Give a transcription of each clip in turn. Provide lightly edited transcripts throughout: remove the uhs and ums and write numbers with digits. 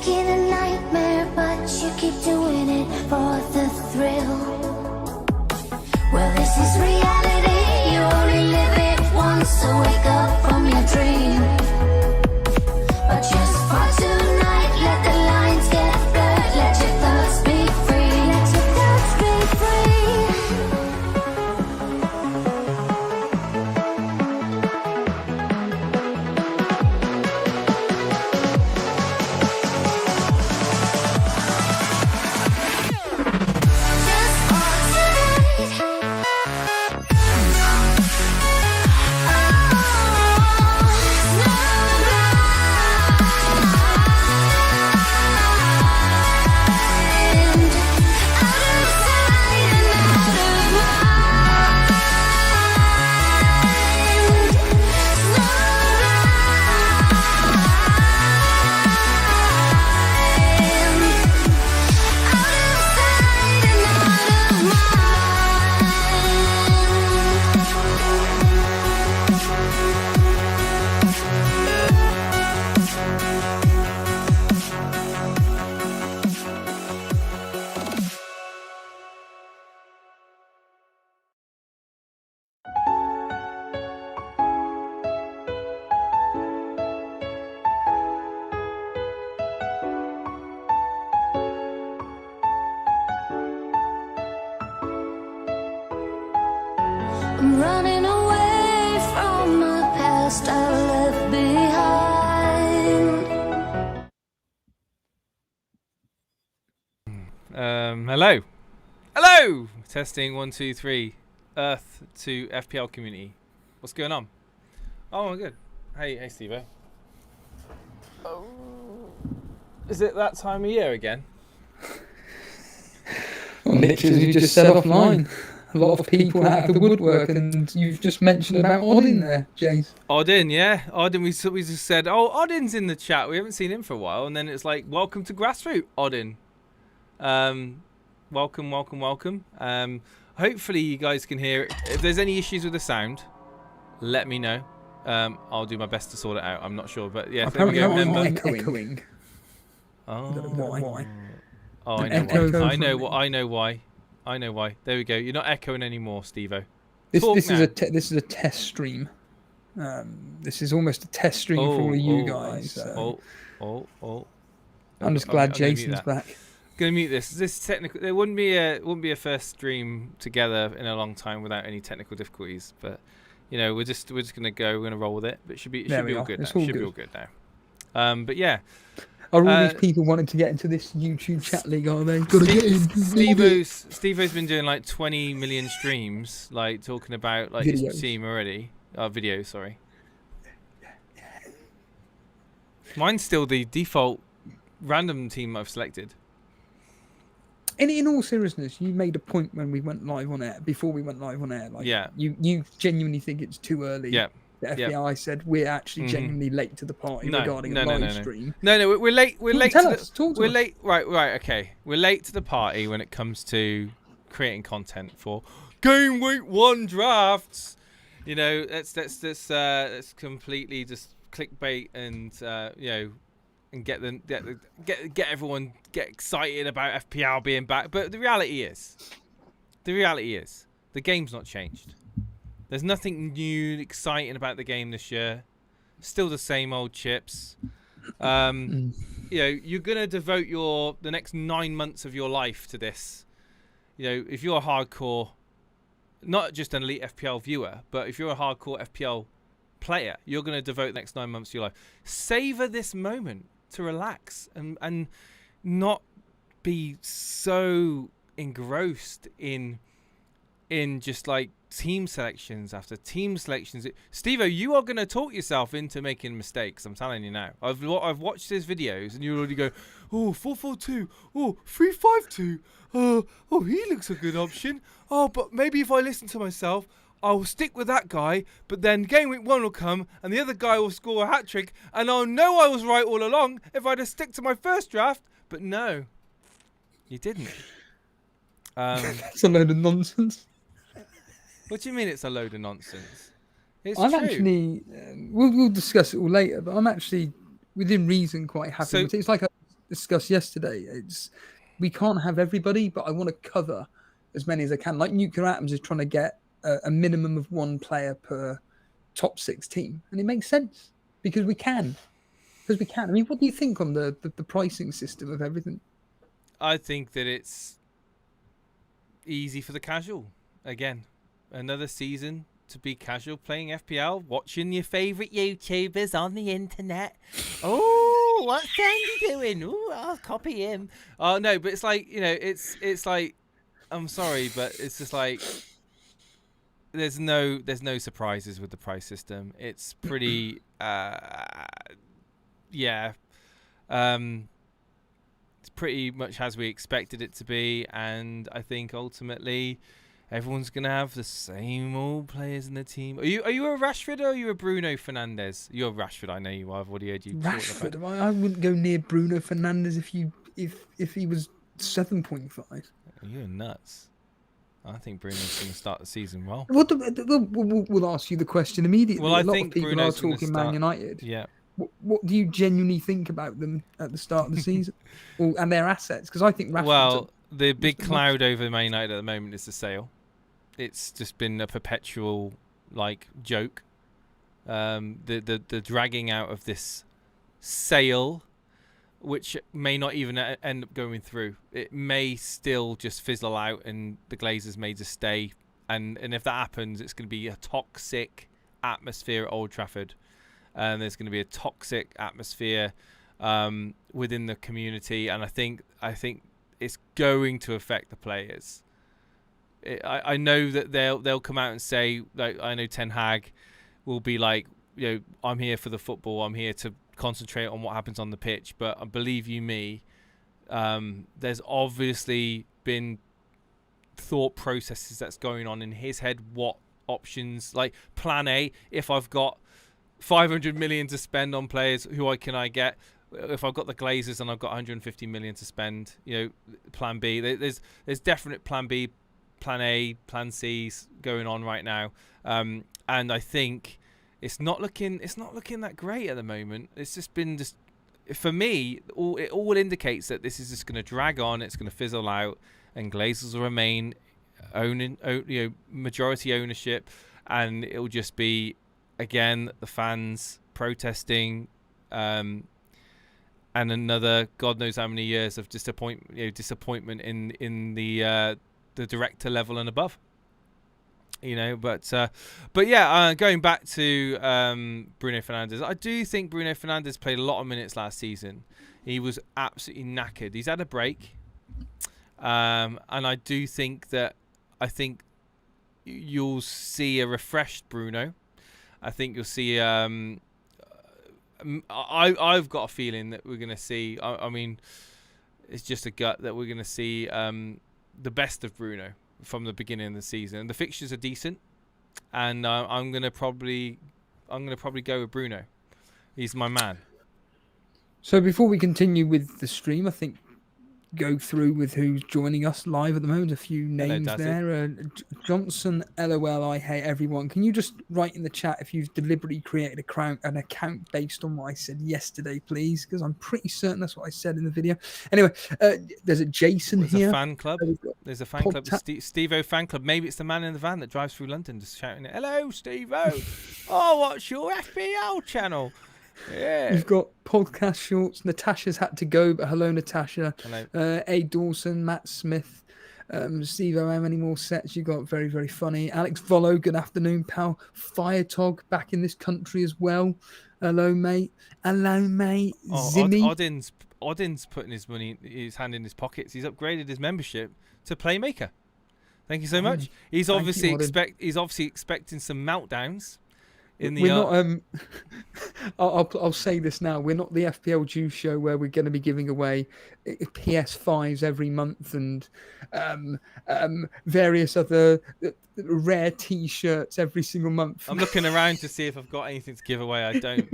it a nightmare, but you keep doing it for the thrill. Well, this is reality, you only live it once, so wake up from your dream. But just for tonight, let the lines get blurred, let your thoughts be free, let your thoughts be free. I'm running away from the past I left behind. Hello. Hello! Testing 1, 2, 3. Earth to FPL community. What's going on? Oh, I'm good. Hey, Steve. Oh. Is it that time of year again? Well, literally, you just said offline. A lot of people out of the woodwork, and you've just mentioned about Odin there, Jace. Odin, yeah. Odin, we just said, oh, Odin's in the chat. We haven't seen him for a while. And then it's like, welcome to Grassroot, Odin. Welcome. Hopefully you guys can hear it. If there's any issues with the sound, let me know. I'll do my best to sort it out. I'm not sure, but yeah. Apparently, remember. echoing. Oh, why? Oh, I know why. I know why. There we go. You're not echoing anymore, Steve-O. This is a test stream. This is almost a test stream for all of you guys. So. I'm just glad Jason's back. Gonna mute this. This technical. There wouldn't be a first stream together in a long time without any technical difficulties. But you know, we're just gonna go. We're gonna roll with it. But it should be all good now. Should be all good now. But yeah. Are all these people wanting to get into this YouTube chat league, are they? Gotta get in. Steve-O's been doing like 20 million streams, like talking about like his team already. Videos, sorry. Mine's still the default random team I've selected. In all seriousness, you made a point when we went live on air, before we went live on air. Like, yeah. You genuinely think it's too early. Yeah. The FBI said we're actually genuinely late to the party regarding a live stream. No, we're late. We're late. Tell us. We're late. Right. Okay. We're late to the party when it comes to creating content for Gameweek 1 drafts. You know, let's completely just clickbait and and get everyone get excited about FPL being back. But the reality is, the game's not changed. There's nothing new, exciting about the game this year. Still the same old chips. You know, you're gonna devote the next 9 months of your life to this. You know, if you're a hardcore, not just an Elite FPL viewer, but if you're a hardcore FPL player, you're gonna devote the next 9 months of your life. Savor this moment to relax and not be so engrossed in just like team selections after team selections. Steve-O, you are going to talk yourself into making mistakes. I'm telling you now. I've watched his videos and you already go, oh, 4-4-2, oh, 3-5-2, oh, he looks a good option. Oh, but maybe if I listen to myself, I'll stick with that guy, but then game week 1 will come and the other guy will score a hat-trick and I'll know I was right all along if I'd have stick to my first draft. But no, you didn't. That's a load of nonsense. What do you mean it's a load of nonsense? It's I'm true. Actually, we'll discuss it all later, but I'm actually, within reason, quite happy with it. It's like discussed yesterday. We can't have everybody, but I want to cover as many as I can. Like Nuclear Atoms is trying to get a minimum of one player per top 6 team, and it makes sense because we can. I mean, what do you think on the pricing system of everything? I think that it's easy for the casual. Again, another season to be casual playing FPL, watching your favourite YouTubers on the internet. Oh, what's Andy doing? Oh, I'll copy him. Oh no, but it's like, it's like, I'm sorry, but it's just like there's no surprises with the price system. It's pretty it's pretty much as we expected it to be, and I think ultimately everyone's gonna have the same old players in the team. Are you a Rashford or are you a Bruno Fernandes? You're a Rashford, I know you are. I've already heard you. Rashford, I wouldn't go near Bruno Fernandes if he was 7.5. You're nuts. I think Bruno's going to start the season well. We'll ask you the question immediately. Well, I lot think of people Bruno's are talking Man United. Yeah. What do you genuinely think about them at the start of the season and their assets? Because I think Rashford's well, the big cloud over Man United at the moment is the sale. It's just been a perpetual joke. The dragging out of this sale, which may not even end up going through. It may still just fizzle out, and the Glazers may just stay. And if that happens, it's going to be a toxic atmosphere at Old Trafford. And there's going to be a toxic atmosphere within the community, and I think it's going to affect the players. I know that they'll come out and say, like, I know Ten Hag will be like, I'm here for the football. I'm here to concentrate on what happens on the pitch. But believe you me, there's obviously been thought processes that's going on in his head. What options, like plan A, if I've got 500 million to spend on players, who can I get? If I've got the Glazers and I've got 150 million to spend, plan B. There's definite plan B, plan A, plan C's going on right now. And I think it's not looking that great at the moment. It's just been for me, it all indicates that this is just going to drag on. It's going to fizzle out, and Glazers will remain majority ownership, and it'll just be, again, the fans protesting, and another God knows how many years of disappointment in the director level and above. But yeah, going back to Bruno Fernandes, I do think Bruno Fernandes played a lot of minutes last season. He was absolutely knackered. He's had a break, and I do think you'll see a refreshed Bruno. I think you'll see. I've got a feeling that we're going to see. I mean, it's just a gut that we're going to see the best of Bruno from the beginning of the season. The fixtures are decent, and I'm going to probably go with Bruno. He's my man. So before we continue with the stream, I think go through with who's joining us live at the moment. A few names there. Johnson, LOL, I hate everyone. Can you just write in the chat if you've deliberately created an account based on what I said yesterday, please? Because I'm pretty certain that's what I said in the video. Anyway, there's a Jason here. There's a fan club. There's a fan club. Steve-O fan club. Maybe it's the man in the van that drives through London just shouting, "Hello, Steve-O. Oh, what's your FPL channel?" Yeah. We've got podcast shorts. Natasha's had to go, but hello, Natasha. Hello. A. Dawson, Matt Smith, Steve O. How many more sets you got? Very, very funny. Alex Volo, good afternoon, pal. Firetog back in this country as well. Hello, mate. Hello, mate. Zimmy. Odin's putting his hand in his pockets. He's upgraded his membership to Playmaker. Thank you so much. He's obviously expecting some meltdowns. I'll say this now. We're not the FPL Juice show where we're going to be giving away PS5s every month and various other rare T-shirts every single month. I'm looking around to see if I've got anything to give away. I don't.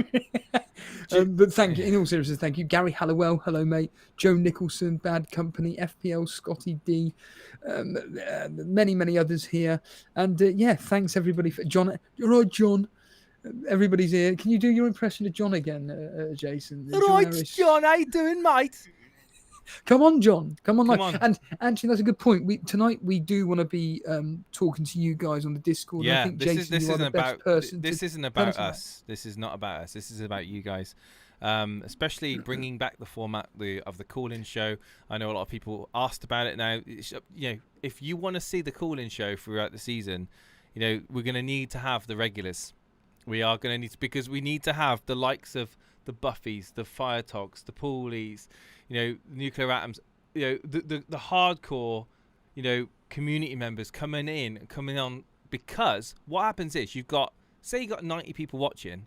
But thank you. In all seriousness, thank you. Gary Hallowell, hello, mate. Joe Nicholson, Bad Company, FPL, Scotty D, many, many others here. And thanks everybody for John. You're right, John. Everybody's here. Can you do your impression of John again, Jason? Right, John, how you doing, mate? Come on, John. Come on, Come on. And actually, that's a good point. Tonight we do want to be talking to you guys on the Discord. Yeah, And I think Jason, you are the best person. This isn't about us. This is not about us. This is about you guys. Especially bringing back the format of the call-in show. I know a lot of people asked about it now. If you want to see the call-in show throughout the season, we're going to need to have the regulars. We are going to need to, because we need to have the likes of the Buffys, the Fire Togs, the Poolies, Nuclear Atoms, the hardcore, community members coming on, because what happens is you've got 90 people watching.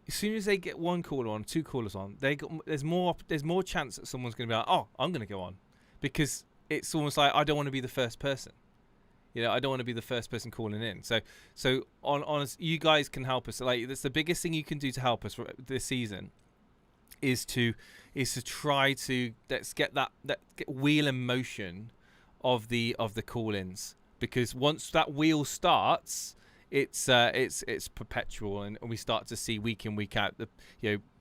As soon as they get one caller on, two callers on, there's more chance that someone's going to be like, oh, I'm going to go on, because it's almost like I don't want to be the first person. I don't want to be the first person calling in. So on you guys can help us. Like, that's the biggest thing you can do to help us this season, is to try to get wheel in motion of the call-ins, because once that wheel starts, it's perpetual, and we start to see week in, week out the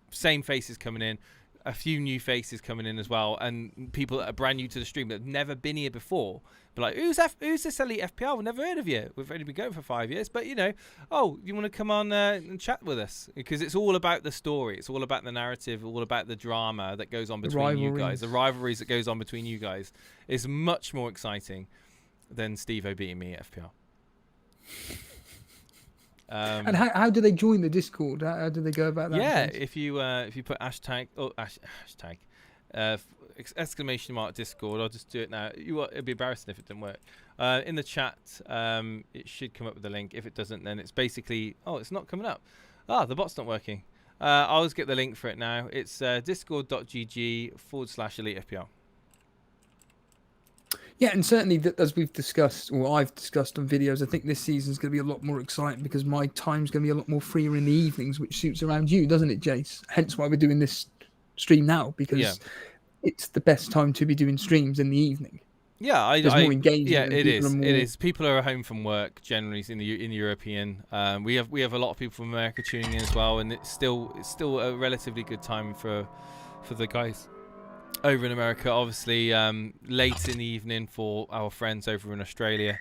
same faces coming in, a few new faces coming in as well, and people that are brand new to the stream that have never been here before. But like, who's this Elite FPL? We've never heard of you. We've only been going for 5 years, but you want to come on and chat with us, because it's all about the story. It's all about the narrative, all about the drama that goes on between you guys. The rivalries that goes on between you guys is much more exciting than Steve-O beating me at FPL. And how do they join the Discord? How do they go about that? Yeah, if you put hashtag exclamation mark Discord, I'll just do it now. It'd be embarrassing if it didn't work. In the chat, it should come up with a link. If it doesn't, then it's basically, it's not coming up. The bot's not working. I'll just get the link for it now. It's discord.gg/Elite FPL. Yeah, and certainly as we've discussed, or I've discussed on videos, I think this season's going to be a lot more exciting, because my time's going to be a lot more freer in the evenings, which suits around you, doesn't it, Jace? Hence why we're doing this stream now, because it's the best time to be doing streams in the evening. Yeah, there's more engagement. Yeah, it is. It is. People are home from work generally in the European. We have a lot of people from America tuning in as well, and it's still a relatively good time for the guys over in America. Obviously, late in the evening for our friends over in Australia,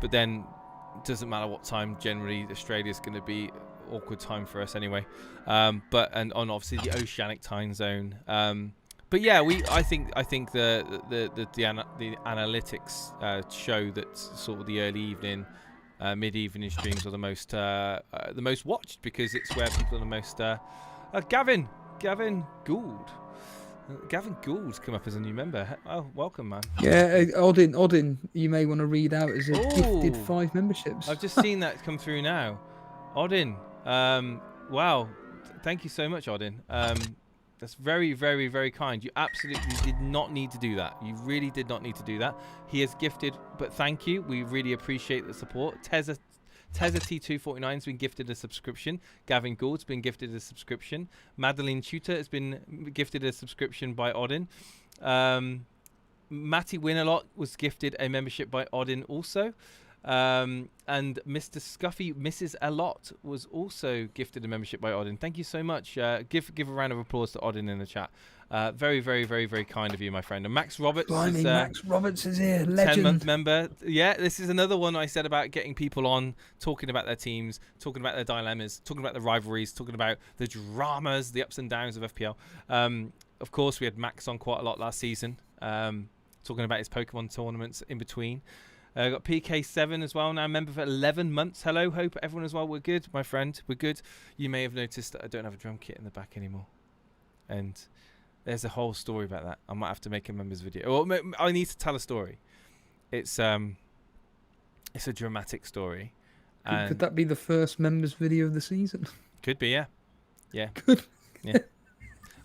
but then it doesn't matter what time. Generally, Australia's going to be awkward time for us anyway. But on obviously the oceanic time zone. But yeah, I think the analytics show that sort of the early evening, mid-evening streams are the most watched, because it's where people are the most. Gavin Gould. Gavin Gould's come up as a new member. Oh, welcome, man. Yeah, Odin, you may want to read out as a gifted 5 memberships. I've just seen that come through now. Odin, wow. Thank you so much, Odin. That's very, very, very kind. You absolutely did not need to do that. You really did not need to do that. He has gifted, but thank you. We really appreciate the support. Tezza T249 has been gifted a subscription. Gavin Gould's been gifted a subscription. Madeline Tutor has been gifted a subscription by Odin. Matty Winalot was gifted a membership by Odin also. And Mr. Scuffy Mrs. A Lot was also gifted a membership by Odin. Thank you so much. Give a round of applause to Odin in the chat. Very, very, very, very kind of you, my friend. And Max Roberts. Max Roberts is here. Legend. 10-month member. Yeah, this is another one I said about getting people on, talking about their teams, talking about their dilemmas, talking about the rivalries, talking about the dramas, the ups and downs of FPL. Of course, we had Max on quite a lot last season, talking about his Pokemon tournaments in between. Got PK7 as well now, member for 11 months. Hello, hope everyone as well. We're good, my friend. We're good. You may have noticed that I don't have a drum kit in the back anymore. And there's a whole story about that. I might have to make a members video. Or I need to tell a story. It's a dramatic story. Could that be the first members video of the season? Could be, yeah. Yeah. Good. Yeah.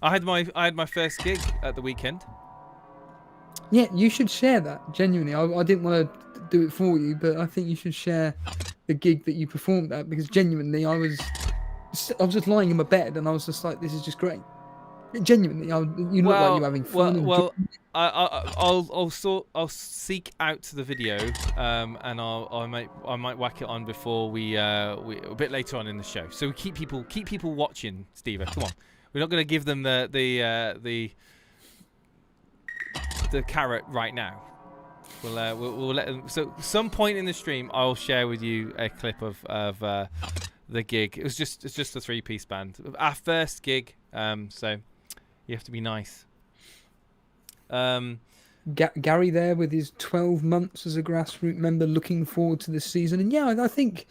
I had my first gig at the weekend. Yeah, you should share that, genuinely. I didn't want to do it for you, but I think you should share the gig that you performed at, because genuinely I was just lying in my bed and I was just like, this is just great. Genuinely, you look like you're having fun. I'll seek out the video, and I might whack it on before we a bit later on in the show. So we keep people watching. Steve, come on, we're not going to give them the the carrot right now. We'll let them. So some point in the stream, I'll share with you a clip of the gig. It's just a 3-piece band. Our first gig. So you have to be nice. Gary there with his 12 months as a grassroots member, looking forward to this season. And yeah, I think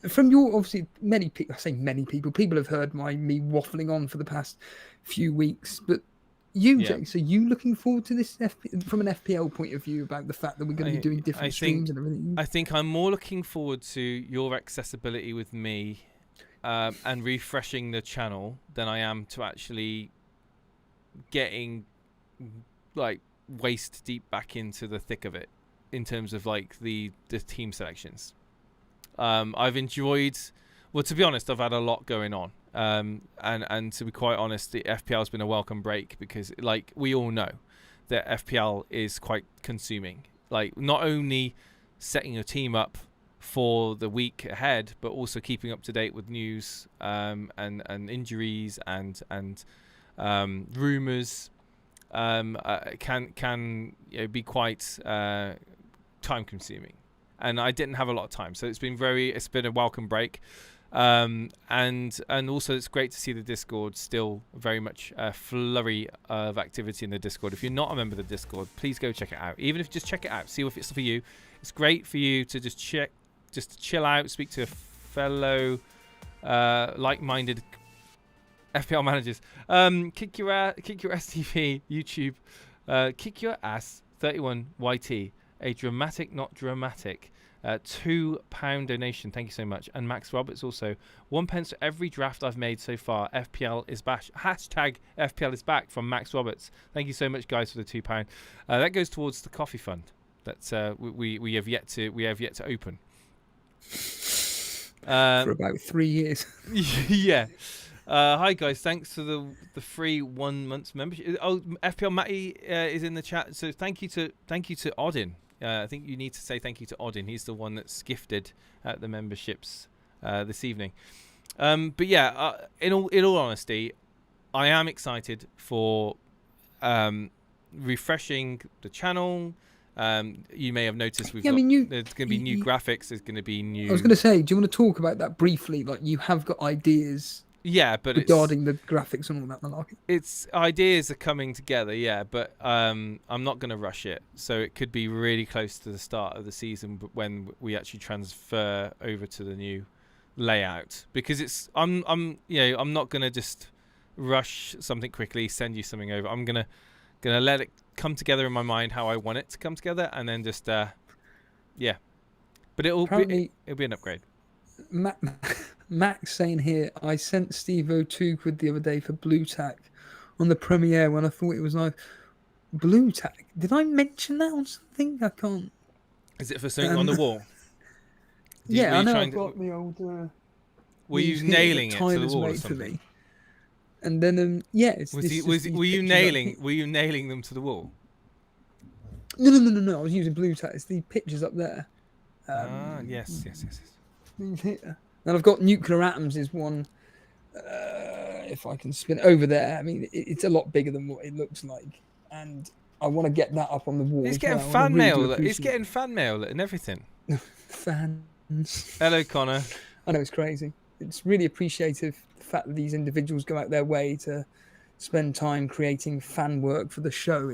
from your, obviously many people, I say many people have heard me waffling on for the past few weeks, but you, Jake, so you looking forward to this from an FPL point of view about the fact that we're going to be doing different streams and everything? I think I'm more looking forward to your accessibility with me and refreshing the channel than I am to actually getting like waist deep back into the thick of it in terms of like the team selections. I've enjoyed, well, to be honest, I've had a lot going on. And to be quite honest, the FPL has been a welcome break because, like, we all know that FPL is quite consuming. Like, not only setting your team up for the week ahead, but also keeping up to date with news and injuries and rumors can be quite time consuming. And I didn't have a lot of time, so it's been a welcome break. And also it's great to see the Discord still very much a flurry of activity in the Discord. If you're not a member of the Discord, please go check it out. Even if just check it out, see if it's for you. It's great for you to just chill out, speak to fellow like-minded FPL managers. Kick your ass TV, YouTube. Kick your ass 31YT. A dramatic, not dramatic. £2 donation, thank you so much. And Max Roberts also, 1 pence for every draft I've made so far. FPL is back. Hashtag FPL is back from Max Roberts. Thank you so much, guys, for the £2. That goes towards the coffee fund that we have yet to open. For about 3 years. Yeah. Hi guys, thanks for the free 1 month's membership. Oh, FPL Matty is in the chat, so thank you to Odin. I think you need to say thank you to Odin. He's the one that's gifted the memberships this evening. But yeah, in all honesty, I am excited for refreshing the channel. You may have noticed there's going to be new graphics. There's going to be new. I was going to say, do you want to talk about that briefly? Like, you have got ideas. Yeah, but regarding the graphics and all that malarkey. It's ideas are coming together, yeah, but I'm not going to rush it. So it could be really close to the start of the season, but when we actually transfer over to the new layout, because I'm not going to just rush something quickly, send you something over. I'm gonna let it come together in my mind how I want it to come together, and then just yeah. But it'll be an upgrade. Max saying here, I sent Steve O'Toole the other day for Blue Tack on the premiere when I thought it was like Blue Tack. Did I mention that on something? I can't. Is it for something on the wall? I know. I've got the old. Were you nailing it to the wall or something? And then were you nailing them to the wall? No. I was using Blue Tack. It's the pictures up there. Yes. Here. And I've got Nuclear Atoms is one, if I can spin over there. I mean, it's a lot bigger than what it looks like. And I want to get that up on the wall. He's getting fan mail. He's getting fan mail and everything. Fans. Hello, Connor. I know, it's crazy. It's really appreciative, the fact that these individuals go out their way to spend time creating fan work for the show.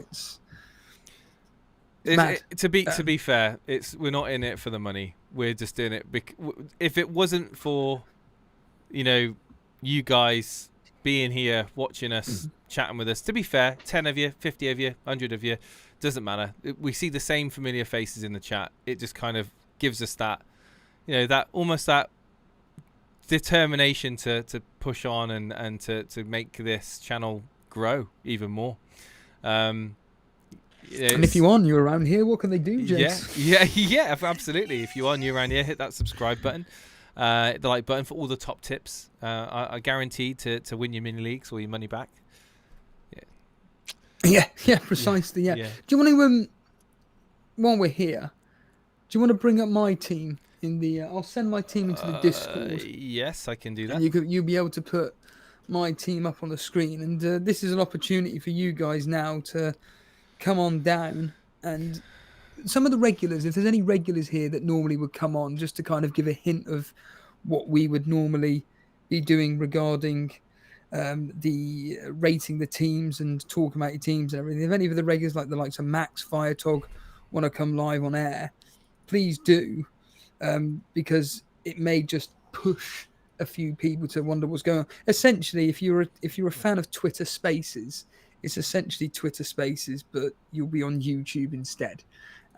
To be fair, we're not in it for the money. We're just in it if it wasn't for, you guys being here, watching us, chatting with us. To be fair, 10 of you, 50 of you, 100 of you, doesn't matter. We see the same familiar faces in the chat. It just kind of gives us that, that almost that determination to push on and to make this channel grow even more. And if you're around here, what can they do, James? Yeah, absolutely. If you're new around here, hit that subscribe button, the like button for all the top tips. I guaranteed to win your mini leagues or your money back. Yeah, precisely. Yeah. Do you want to, while we're here, do you want to bring up my team in the? I'll send my team into the Discord. Yes, I can do that. And you'll be able to put my team up on the screen, and this is an opportunity for you guys now to come on down, and some of the regulars, if there's any regulars here that normally would come on, just to kind of give a hint of what we would normally be doing regarding the rating the teams and talking about your teams and everything. If any of the regulars, like the likes of Max, Firetog, want to come live on air, please do, because it may just push a few people to wonder what's going on. Essentially, if you're a fan of Twitter Spaces, it's essentially Twitter Spaces, but you'll be on YouTube instead.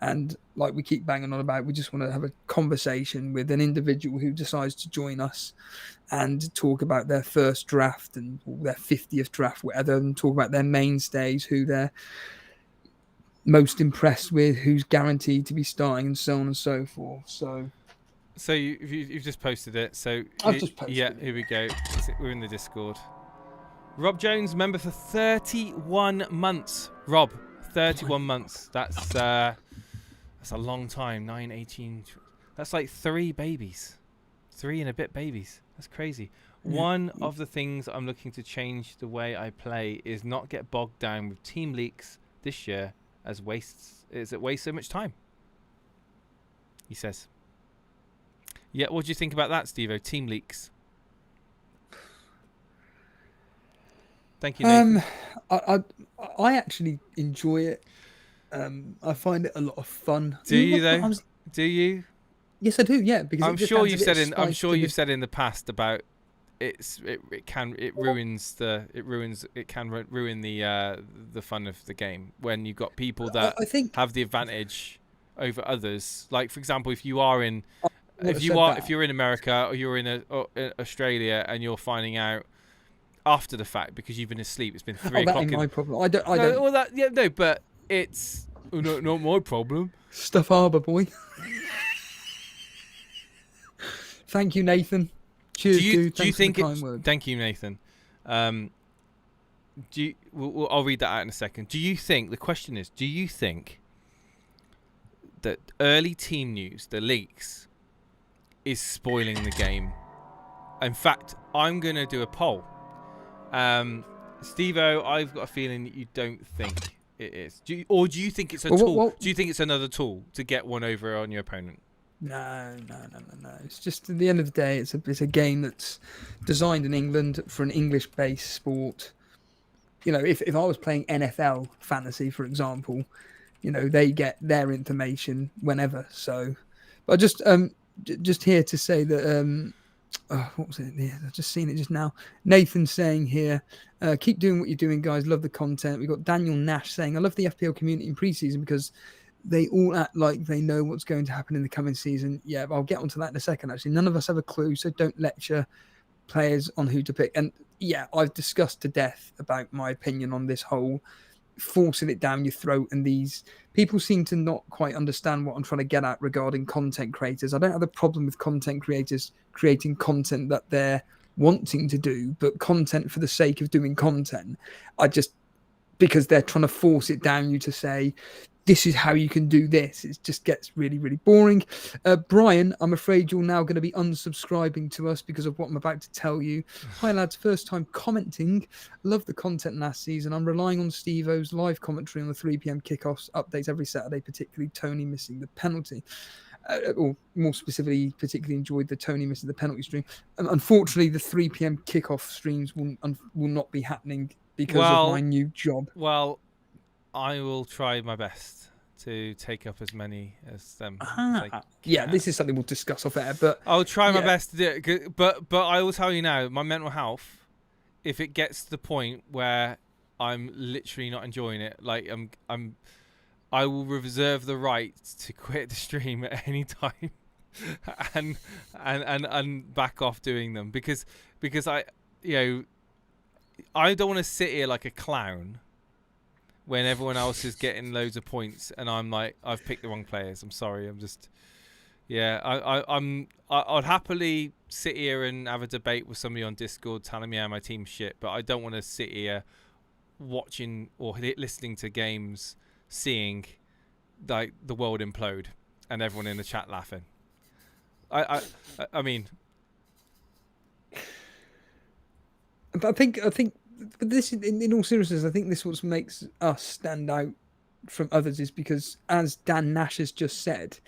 And like we keep banging on about, we just want to have a conversation with an individual who decides to join us and talk about their first draft and their 50th draft, whatever, and talk about their mainstays, who they're most impressed with, who's guaranteed to be starting, and so on and so forth. So you've just posted it. So I've just posted it. Here we go. We're in the Discord. Rob Jones, member for 31 months. Rob, 31 months. That's a long time. 9, 18. That's like 3 babies. 3 and a bit babies. That's crazy. Yeah. One of the things I'm looking to change the way I play is not get bogged down with team leaks this year as it wastes so much time. He says. Yeah, what do you think about that, Steve-O? Team leaks. Thank you, Nathan. I actually enjoy it. I find it a lot of fun. Do you though? Do you? Yes, I do. Yeah, because I'm sure you've said in the past about it can ruin the fun of the game when you've got people that I think have the advantage over others. Like for example, if you are in if you're in America or you're in Australia and you're finding out after the fact because you've been asleep, it's been 3 o'clock. That ain't my problem. I don't. Well, but it's not my problem. Stuff Arbor boy. Thank you, Nathan. Cheers, dude. Do you think kind word. Thank you, Nathan. I'll read that out in a second. Do you think the question is? Do you think that early team news, the leaks, is spoiling the game? In fact, I'm going to do a poll. Steve-O, I've got a feeling that you don't think it is. Do you think it's a tool? Do you think it's another tool to get one over on your opponent? No. It's just at the end of the day, it's a game that's designed in England for an English-based sport. You know, if I was playing NFL fantasy, for example, you know, they get their information whenever. So, but just here to say that what was it? Yeah, I've just seen it just now. Nathan saying here, keep doing what you're doing, guys. Love the content. We've got Daniel Nash saying, I love the FPL community in preseason because they all act like they know what's going to happen in the coming season. Yeah, I'll get onto that in a second, actually. None of us have a clue, so don't lecture players on who to pick. And yeah, I've discussed to death about my opinion on this whole forcing it down your throat, and these people seem to not quite understand what I'm trying to get at regarding content creators. I don't have a problem with content creators creating content that they're wanting to do, but content for the sake of doing content, because they're trying to force it down you to say, this is how you can do this. It just gets really, really boring. Brian, I'm afraid you're now going to be unsubscribing to us because of what I'm about to tell you. Hi, lads. First time commenting. Love the content last season. I'm relying on Steve-O's live commentary on the 3 p.m. kickoffs updates every Saturday, particularly Tony missing the penalty. Or more specifically, particularly enjoyed the Tony missing the penalty stream. Unfortunately, the 3 p.m. kickoff streams will not be happening because of my new job. Well, I will try my best to take up as many as them. Yeah, this is something we'll discuss off air, but I'll try my best to do it. But I will tell you now, my mental health, if it gets to the point where I'm literally not enjoying it, like I will reserve the right to quit the stream at any time and back off doing them because I don't want to sit here like a clown when everyone else is getting loads of points and I'm like, I've picked the wrong players. I'm sorry. I'm just, I'd happily sit here and have a debate with somebody on Discord telling me how my team's shit, but I don't want to sit here watching or listening to games, seeing like the world implode and everyone in the chat laughing. I mean, but I think. But this, in all seriousness, I think this what makes us stand out from others is because, as Dan Nash has just said,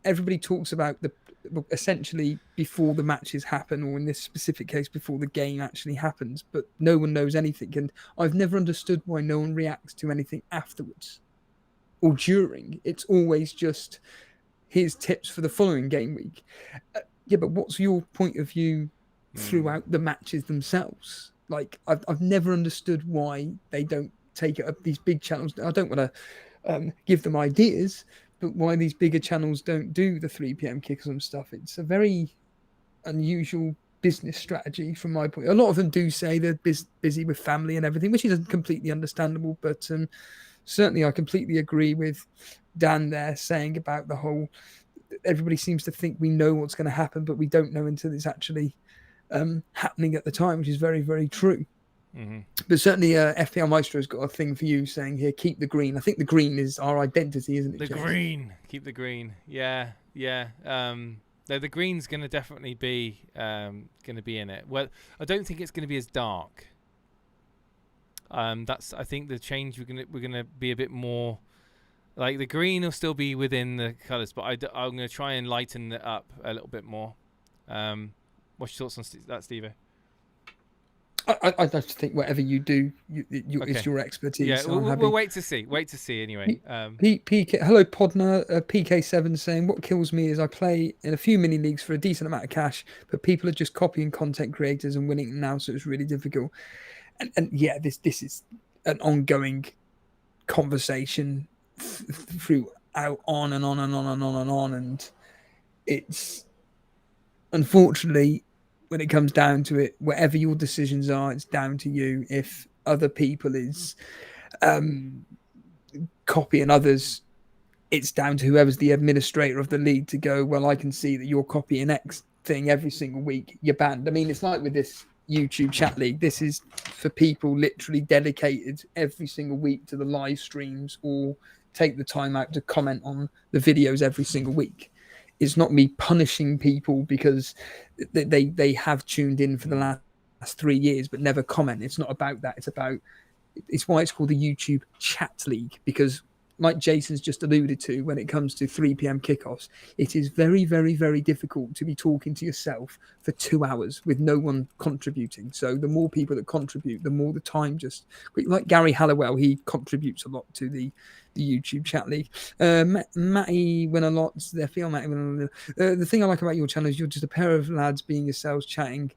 everybody talks about essentially before the matches happen, or in this specific case, before the game actually happens, but no one knows anything. And I've never understood why no one reacts to anything afterwards or during. It's always just, here's tips for the following game week. Yeah, but what's your point of view throughout the matches themselves? Like, I've never understood why they don't take it up these big channels. I don't want to give them ideas, but why these bigger channels don't do the 3 p.m. kickers and stuff. It's a very unusual business strategy from my point. A lot of them do say they're busy with family and everything, which is completely understandable. But certainly I completely agree with Dan there saying about the whole, everybody seems to think we know what's going to happen, but we don't know until it's actually happening at the time, which is very, very true. Mm-hmm. But certainly FPL Maestro's got a thing for you saying here, keep the green. I think the green is our identity, isn't it? The James? Green. Keep the green. Yeah. The green's going to definitely be in it. Well, I don't think it's going to be as dark. I think the change we're gonna be a bit more like the green will still be within the colours, but I'm going to try and lighten it up a little bit more. What's your thoughts on that, Steve? I just think whatever you do, it's your expertise. Yeah, so we'll wait to see. Anyway. Hello, Podner. PK7 saying, what kills me is I play in a few mini leagues for a decent amount of cash, but people are just copying content creators and winning now, so it's really difficult. And yeah, this is an ongoing conversation throughout on and on and on and on and on, and it's unfortunately, when it comes down to it, whatever your decisions are, it's down to you. If other people is copying others, it's down to whoever's the administrator of the league to go, well, I can see that you're copying X thing every single week, you're banned. I mean, it's like with this YouTube chat league. This is for people literally dedicated every single week to the live streams or take the time out to comment on the videos every single week. It's not me punishing people because they have tuned in for the last 3 years but never comment. It's not about that. It's why it's called the YouTube Chat League, because like Jason's just alluded to, when it comes to 3 p.m. kickoffs, it is very, very, very difficult to be talking to yourself for 2 hours with no one contributing. So the more people that contribute, the more the time just... Like Gary Halliwell, he contributes a lot to the YouTube Chat League. Matty win a lot. The FPL Matty win a lot. The thing I like about your channel is you're just a pair of lads being yourselves, chatting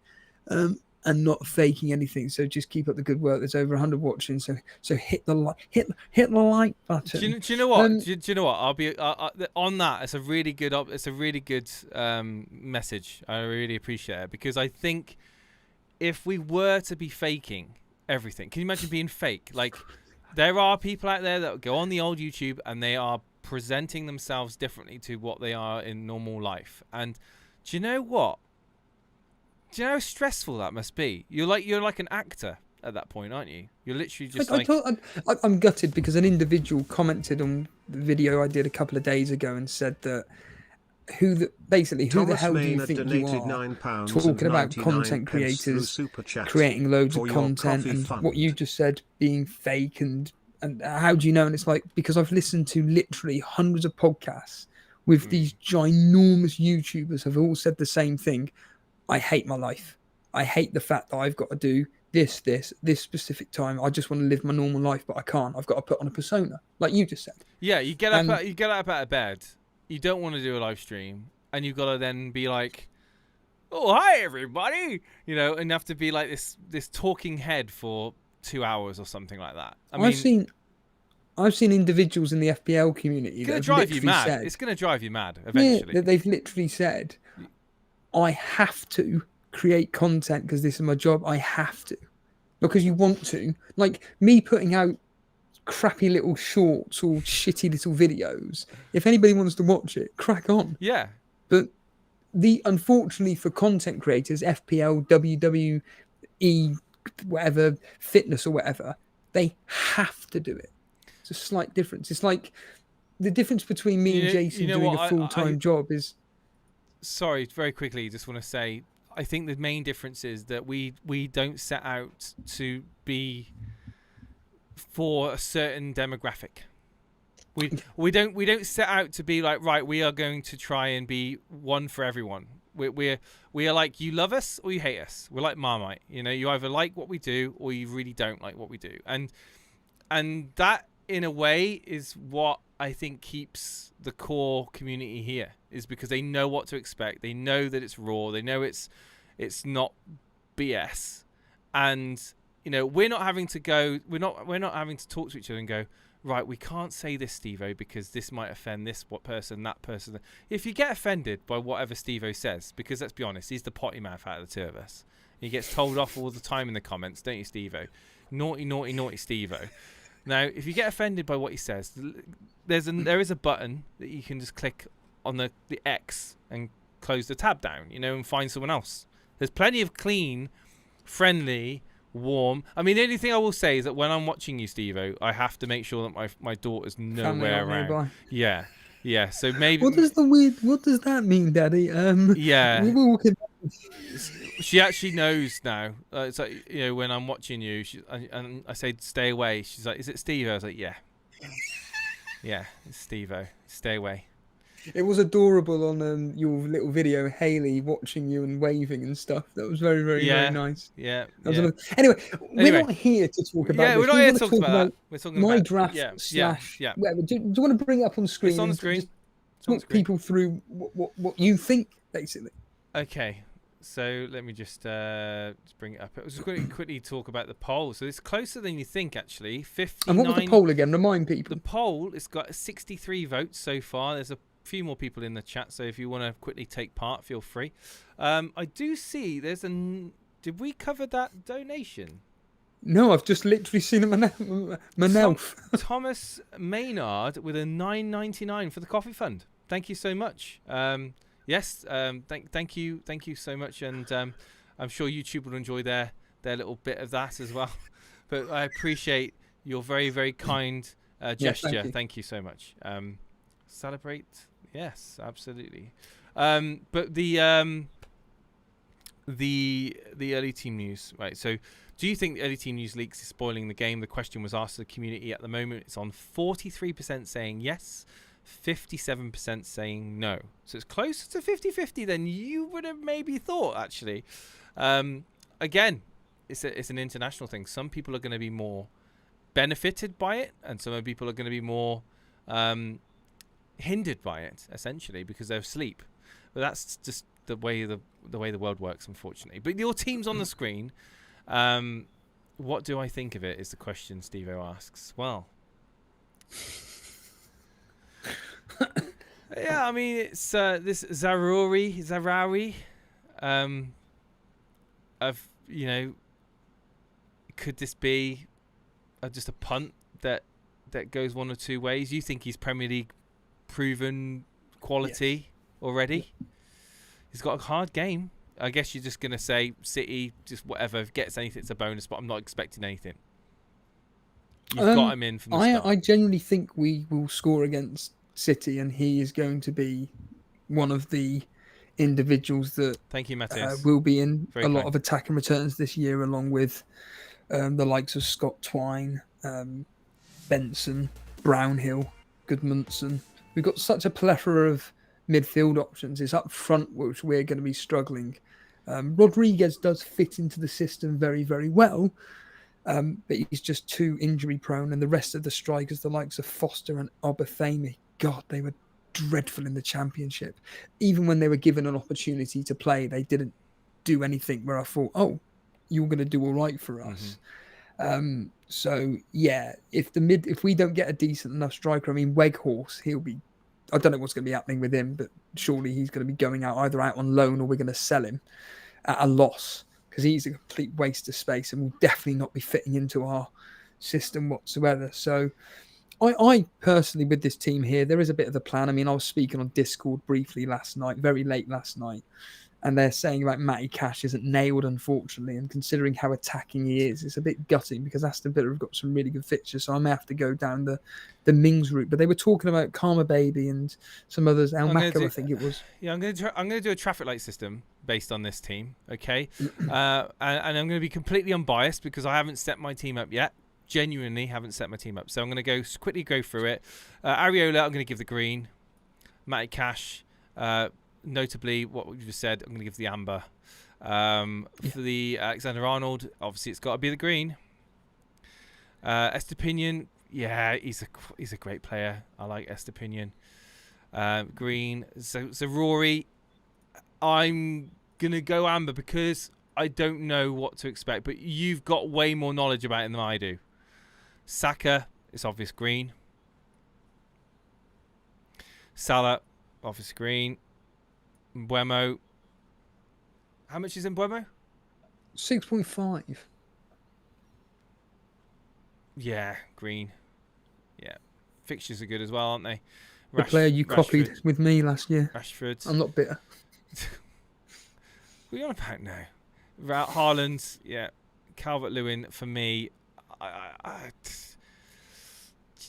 and not faking anything. So just keep up the good work. There's over 100 watching. So hit the like button. Do you know what? Do you know what? I'll be on that. It's a really good. Message. I really appreciate it, because I think if we were to be faking everything, can you imagine being fake? Like, there are people out there that go on the old YouTube and they are presenting themselves differently to what they are in normal life. And do you know what? Do you know how stressful that must be? You're like an actor at that point, aren't you? You're literally just I'm gutted because an individual commented on the video I did a couple of days ago and said that who the hell do you think you are talking about content creators creating loads of content and what you just said being fake and how do you know? And it's like, because I've listened to literally hundreds of podcasts with these ginormous YouTubers have all said the same thing. I hate my life. I hate the fact that I've got to do this specific time. I just want to live my normal life, but I can't. I've got to put on a persona, like you just said. Yeah, you get up out of bed. You don't want to do a live stream, and you've got to then be like, "Oh, hi everybody," and you have to be like this talking head for 2 hours or something like that. I've seen individuals in the FPL community that drive you mad. It's going to drive you mad eventually. Yeah, they've literally said, I have to create content because this is my job. I have to, because you want to. Like me putting out crappy little shorts or shitty little videos. If anybody wants to watch it, crack on. Yeah. But unfortunately for content creators, FPL, WWE, whatever, fitness or whatever, they have to do it. It's a slight difference. It's like the difference between me and Jason doing a full-time job is... Sorry, very quickly, just want to say, I think the main difference is that we don't set out to be for a certain demographic. We don't set out to be like, right, we are going to try and be one for everyone. We are like, you love us or you hate us. We're like Marmite. You know, you either like what we do or you really don't like what we do. And that in a way is what I think keeps the core community here, is because they know what to expect. They know that it's raw. They know it's not BS. And you know, we're not having to talk to each other and go, right, we can't say this, Steve-O, because this might offend this person, that person. If you get offended by whatever Steve-O says, because let's be honest, he's the potty mouth out of the two of us. He gets told off all the time in the comments, don't you, Steve-O? Naughty, naughty, naughty Steve-O. Now, if you get offended by what he says, there is a button that you can just click on the X and close the tab down, you know, and find someone else. There's plenty of clean, friendly, warm. I mean, the only thing I will say is that when I'm watching you, Steve-O, I have to make sure that my daughter's nowhere around. Nearby. Yeah. So maybe. What does that mean, Daddy? Yeah. We were walking. She actually knows now. It's like, you know, when I'm watching you, and I say stay away. She's like, "Is it Steve-O?" I was like, "Yeah, yeah, it's Steve-O. Stay away." It was adorable on your little video, Haley watching you and waving and stuff. That was very, very, very nice. Yeah. Anyway, we're not here to talk about this. We're not here to talk about that. We're talking my about draft / whatever. Do you want to bring it up on the screen? It's on the screen. Talk people through what you think, basically. Okay. So let me just bring it up. I was just going to quickly talk about the poll. So it's closer than you think, actually. 59. And what was the poll again? Remind people. The poll, it's got 63 votes so far. There's a few more people in the chat, so if you want to quickly take part, feel free. I do see there's did we cover that donation? No, I've just literally seen it myself. Thomas Maynard with a $9.99 for the coffee fund. Thank you so much. Yes, thank you so much, and I'm sure YouTube will enjoy their little bit of that as well. But I appreciate your very, very kind gesture. Yeah, thank you so much. Celebrate. Yes, absolutely. But the early team news, right? So, do you think the early team news leaks is spoiling the game? The question was asked to the community at the moment. It's on 43% saying yes, 57% saying no. So it's closer to 50-50 than you would have maybe thought, actually. Again, it's an international thing. Some people are going to be more benefited by it, and some people are going to be more hindered by it, essentially, because they're asleep. But that's just the way the world works, unfortunately. But your team's on the screen. What do I think of it is the question Steve-O asks. Well, yeah, I mean, it's this Zarawi of, you know, could this be just a punt that goes one or two ways? You think he's Premier League proven quality already? He's got a hard game. I guess you're just going to say City, just whatever, gets anything, it's a bonus, but I'm not expecting anything. You've got him in from the start. I genuinely think we will score against City, and he is going to be one of the individuals that Thank you, Matthias. Will be in Very a lot kind. of attack and returns this year, along with the likes of Scott Twine, Benson, Brownhill, Goodmanson. We've got such a plethora of midfield options. It's up front which we're going to be struggling. Rodriguez does fit into the system very, very well, but he's just too injury prone, and the rest of the strikers, the likes of Foster and Obafemi, God, they were dreadful in the Championship. Even when they were given an opportunity to play, they didn't do anything where I thought, oh, you're going to do all right for us. So yeah, if we don't get a decent enough striker, I mean, Weghorst, he'll be, I don't know what's going to be happening with him, but surely he's going to be going out either out on loan or we're going to sell him at a loss, because he's a complete waste of space and will definitely not be fitting into our system whatsoever. So I personally, with this team here, there is a bit of a plan. I mean, I was speaking on Discord briefly last night, very late last night, and they're saying about Matty Cash isn't nailed, unfortunately, and considering how attacking he is, it's a bit gutting because Aston Villa have got some really good fixtures, so I may have to go down the Mings route. But they were talking about Karma Baby and some others, El Maka, I think it was. Yeah, I'm going to do a traffic light system based on this team, okay? And I'm going to be completely unbiased because I haven't set my team up yet, genuinely haven't set my team up. So I'm going to quickly go through it. Areola, I'm going to give the green. Matty Cash, notably what we just said, I'm going to give the amber. For the Alexander-Arnold, obviously it's got to be the green. Estepinian, yeah, he's a great player. I like Estepinian. Green. So Rory, I'm going to go amber because I don't know what to expect, but you've got way more knowledge about him than I do. Saka, it's obvious green. Salah, obvious green. Mbeumo. How much is Mbeumo? 6.5. Yeah, green. Yeah. Fixtures are good as well, aren't they? The player you copied with me last year. Rashford. I'm not bitter. What are you on about now? Haaland, yeah. Calvert-Lewin, for me,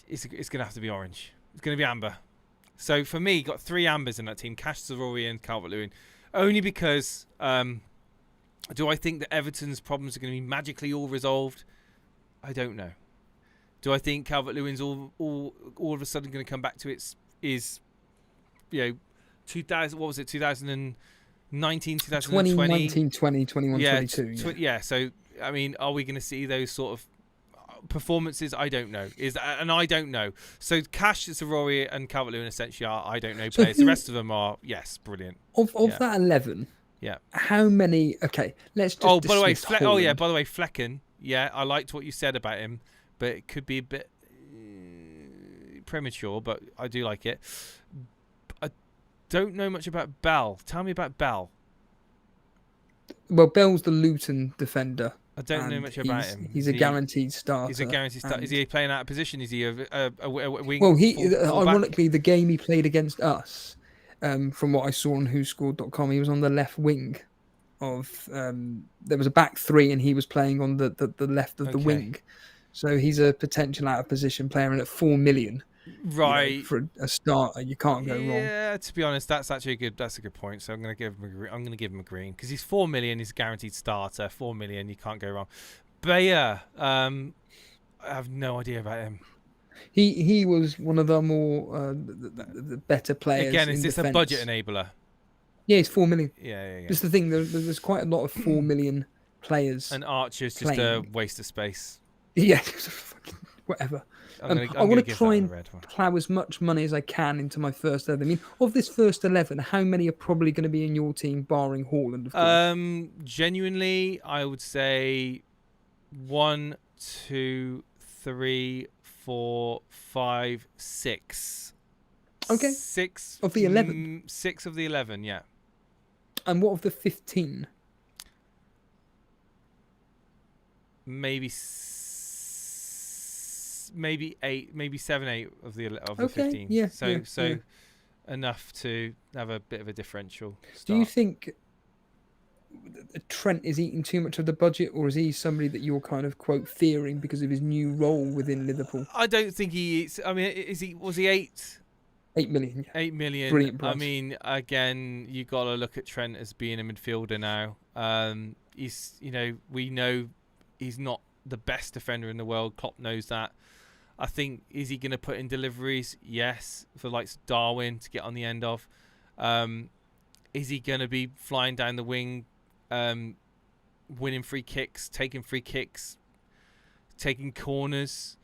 it's going to have to be orange. It's going to be amber. So for me, got 3 ambers in that team. Cash, Zaroury and Calvert-Lewin. Only because do I think that Everton's problems are going to be magically all resolved? I don't know. Do I think Calvert-Lewin's all of a sudden going to come back to its 2000? What was it? 2019, 2020, 2019, 20, 21, yeah, 22. Yeah. So I mean, are we going to see those sort of performances? I don't know. And I don't know. So Cash, Zaroury and Calvert-Lewin essentially are I don't know players. The rest of them are brilliant. Of that 11. Yeah. How many? Okay, let's just. Oh, by the way, Flecken. Flecken. Yeah, I liked what you said about him, but it could be a bit premature. But I do like it. I don't know much about Bell. Tell me about Bell. Well, Bell's the Luton defender. I don't know much about him. He's a guaranteed starter. He's a guaranteed starter. Is he playing out of position? Is he a wing? Well, fullback? ironically, the game he played against us, from what I saw on WhoScored.com, he was on the left wing. There was a back 3, and he was playing on the left of the wing. So he's a potential out of position player, and at 4 million, right, for a starter, you can't go wrong. Yeah, to be honest, that's actually a good point. So I'm going to give him a green because he's 4 million. He's a guaranteed starter. 4 million, you can't go wrong. Bayer, I have no idea about him. He was one of the more the better players. Again, is this defense. a budget enabler? Yeah, it's 4 million. Yeah. That's the thing. There's quite a lot of 4 million players. And Archer's just a waste of space. Yeah, whatever. I want to try and plough as much money as I can into my first 11. I mean, of this first 11, how many are probably going to be in your team, barring Haaland? Of course? Genuinely, I would say 1, 2, 3, 4, 5, 6. Okay. 6 of the 11. 6 of the 11, yeah. And what of the 15? Maybe 8, maybe 7, 8 of the 15. Yeah. So enough to have a bit of a differential start. Do you think Trent is eating too much of the budget, or is he somebody that you're kind of quote fearing because of his new role within Liverpool? I don't think he eats. I mean, was he 8? 8 million. 8 million. Brilliant price. I mean, again, you got to look at Trent as being a midfielder now. We know he's not the best defender in the world. Klopp knows that. I think, is he going to put in deliveries? Yes, for like Darwin to get on the end of. Is he going to be flying down the wing, winning free kicks, taking corners?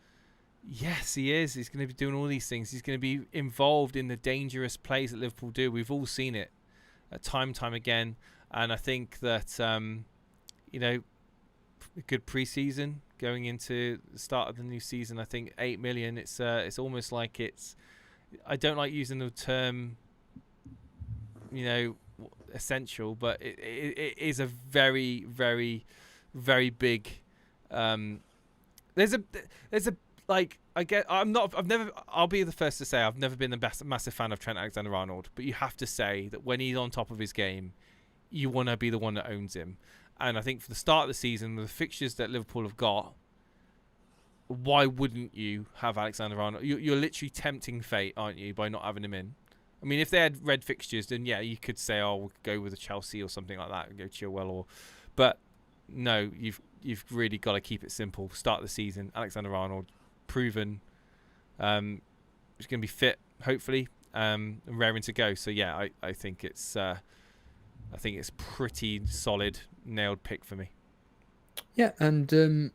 Yes, he is. He's going to be doing all these things. He's going to be involved in the dangerous plays that Liverpool do. We've all seen it time and time again. And I think that, a good pre-season going into the start of the new season. I think 8 million, it's almost like it's... I don't like using the term, essential, but it is a very, very, very big... I'll be the first to say I've never been a massive fan of Trent Alexander-Arnold, but you have to say that when he's on top of his game, you want to be the one that owns him. And I think for the start of the season, the fixtures that Liverpool have got, why wouldn't you have Alexander-Arnold? You're literally tempting fate, aren't you, by not having him in? I mean, if they had red fixtures, then yeah, you could say, we'll go with a Chelsea or something like that and go Chilwell. But no, you've really got to keep it simple. Start the season. Alexander-Arnold, proven. He's going to be fit, hopefully, and raring to go. So yeah, I think it's pretty solid, nailed pick for me. Yeah, and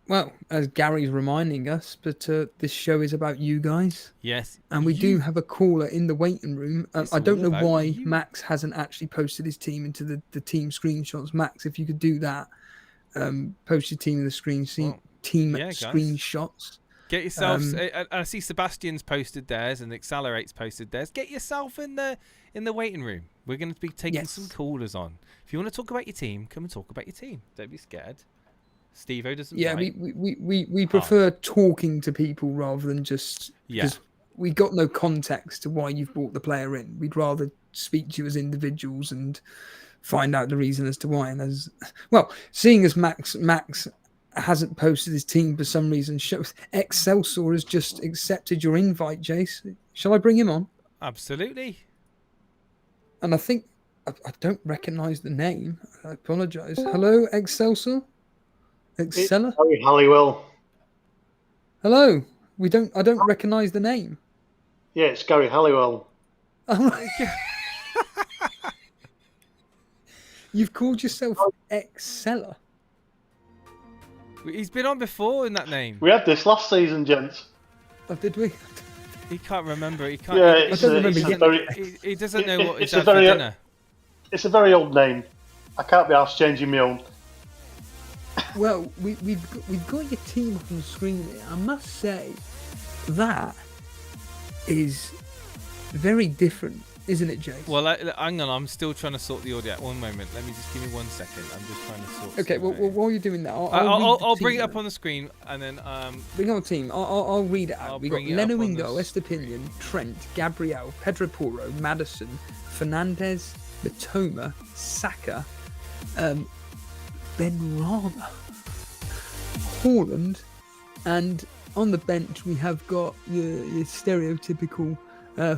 well, as Gary's reminding us, but this show is about you guys. Yes. And we do have a caller in the waiting room. I don't know why you. Max hasn't actually posted his team into the team screenshots. Max, if you could do that, post your team in the screenshots. Get yourself. I see Sebastian's posted theirs and Accelerate's posted theirs. Get yourself in the waiting room. We're going to be taking some callers on. If you want to talk about your team, come and talk about your team. Don't be scared. Steve-O doesn't. Yeah, we prefer talking to people rather than just because we got no context to why you've brought the player in. We'd rather speak to you as individuals and find out the reason as to why. And as well, seeing as Max hasn't posted his team for some reason, Excelsior has just accepted your invite, Jace. Shall I bring him on? Absolutely. And I think I don't recognise the name. I apologise. Hello, Excelsior. Exceller? Gary Halliwell. Hello. I don't recognise the name. Yeah, it's Gary Halliwell. Oh my God. You've called yourself Exceller. He's been on before in that name. We had this last season, gents. Oh, did we? He can't remember. He can't. Yeah, he doesn't know what he's had for dinner. It's a very old name. I can't be asked changing my own. Well, we've got your team up on the screen here. I must say that is very different, isn't it, Jay? Well, hang on. I'm still trying to sort the audio out. One moment. Let me just give me 1 second. I'm just trying to sort. Okay. Well, while you're doing that, I'll bring it up on the screen and then bring on the team. I'll read it out. We got Leno Ingo, Estepinian, Trent, Gabriel, Pedro Porro, Madison, Fernandez, Matoma, Saka, Benrahma, Haaland, and on the bench we have got your stereotypical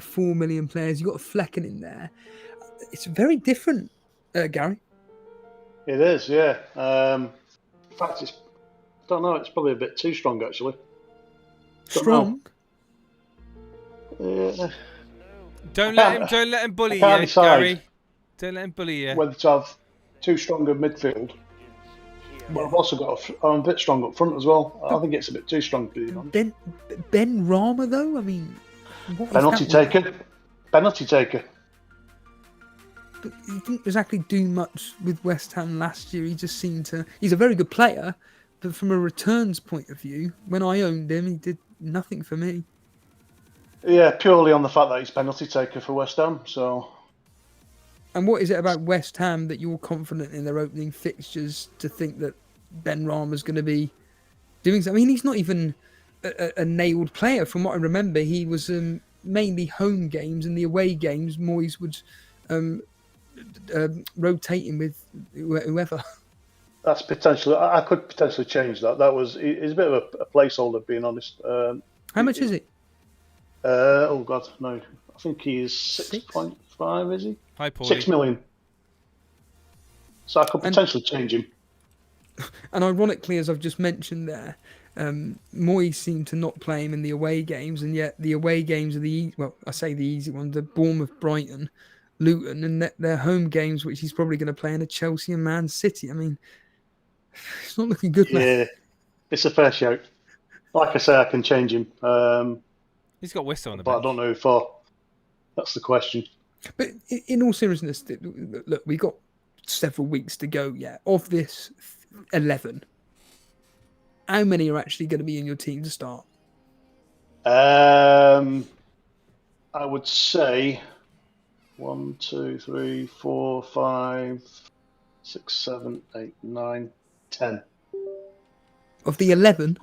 4 million players. You've got Flecken in there. It's very different, Gary. It is, yeah. In fact, I don't know. It's probably a bit too strong, actually. Strong. Don't let him bully you, Gary. Don't let him bully you. Whether to have too strong a midfield. But I've also got I'm a bit strong up front as well. I think it's a bit too strong for you. Benrahma, though. I mean, penalty taker. Penalty taker. But he didn't exactly do much with West Ham last year. He just seemed to. He's a very good player, but from a returns point of view, when I owned him, he did nothing for me. Yeah, purely on the fact that he's penalty taker for West Ham. So. And what is it about West Ham that you're confident in their opening fixtures to think that Benrahma's going to be doing something? I mean, he's not even a nailed player. From what I remember, he was mainly home games, and the away games, Moyes would rotate him with whoever. That's potentially. I could potentially change that. He's a bit of a placeholder, being honest. How much is it? Oh God, no. I think he's 6.5. Is he? Hi, Paulie. 6 million. So I could potentially change him. And ironically, as I've just mentioned there, Moyes seemed to not play him in the away games, and yet the away games are the easy ones, the Bournemouth, Brighton, Luton, and their home games, which he's probably going to play in a Chelsea and Man City. I mean, it's not looking good, man. Yeah, it's a fair shout. Like I say, I can change him. He's got Whistle on the bench. But I don't know if that's the question. But in all seriousness, look, we got several weeks to go yet. Of this 11, how many are actually going to be in your team to start? I would say 1, 2, 3, 4, 5, 6, 7, 8, 9, 10. Of the 11?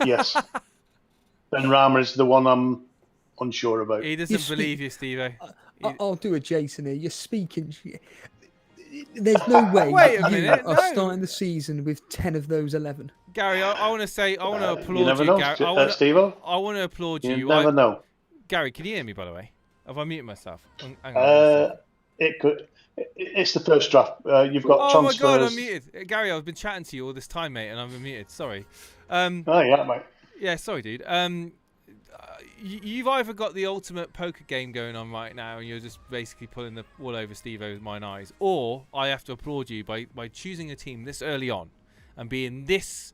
Yes. Benrahma is the one I'm unsure about. He doesn't believe you, Steve-O. I'll do a Jason here. You're speaking. There's no way Wait a minute, you are starting the season with 10 of those 11. Gary, I want to applaud you. Never you, know, Gary. Steve-O. I want to applaud you. You never know. Gary, can you hear me, by the way? Have I muted myself? Hang on it could. It's the first draft. You've got Oh transfers. my god, I'm muted. Gary, I've been chatting to you all this time, mate, and I'm muted. Sorry. Oh yeah, mate. Yeah, sorry, dude. You've either got the ultimate poker game going on right now, and you're just basically pulling the wool over Steve-O's mine eyes, or I have to applaud you by choosing a team this early on and being this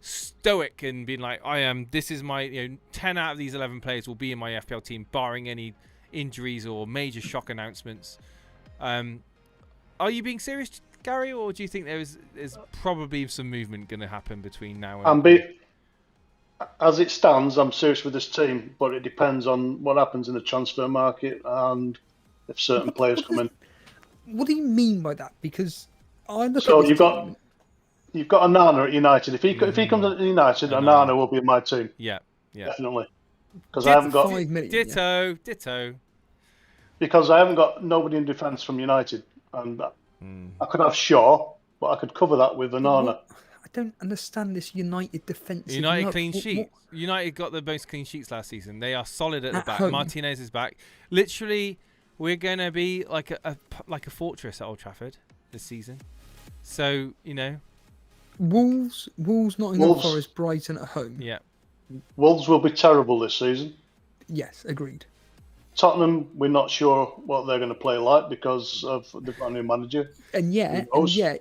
stoic and being like, this is my, 10 out of these 11 players will be in my FPL team, barring any injuries or major shock announcements. Are you being serious, Gary, or do you think there's probably some movement going to happen between now and... As it stands, I'm serious with this team, but it depends on what happens in the transfer market and if certain players come in. What do you mean by that? Because I look So at this team. You've got Onana at United. If he comes at United, Onana will be in my team. Yeah. Definitely. Because I haven't got 5 million. Ditto. Because I haven't got nobody in defence from United, and I could have Shaw, but I could cover that with Onana. I don't understand this United defence. United clean sheet. United got the most clean sheets last season. They are solid at the back. Home. Martinez is back. Literally, we're going to be like a fortress at Old Trafford this season. So, Wolves, Nottingham Forest, Brighton at home. Yeah. Wolves will be terrible this season. Yes, agreed. Tottenham, we're not sure what they're going to play like because of the new manager. And yet,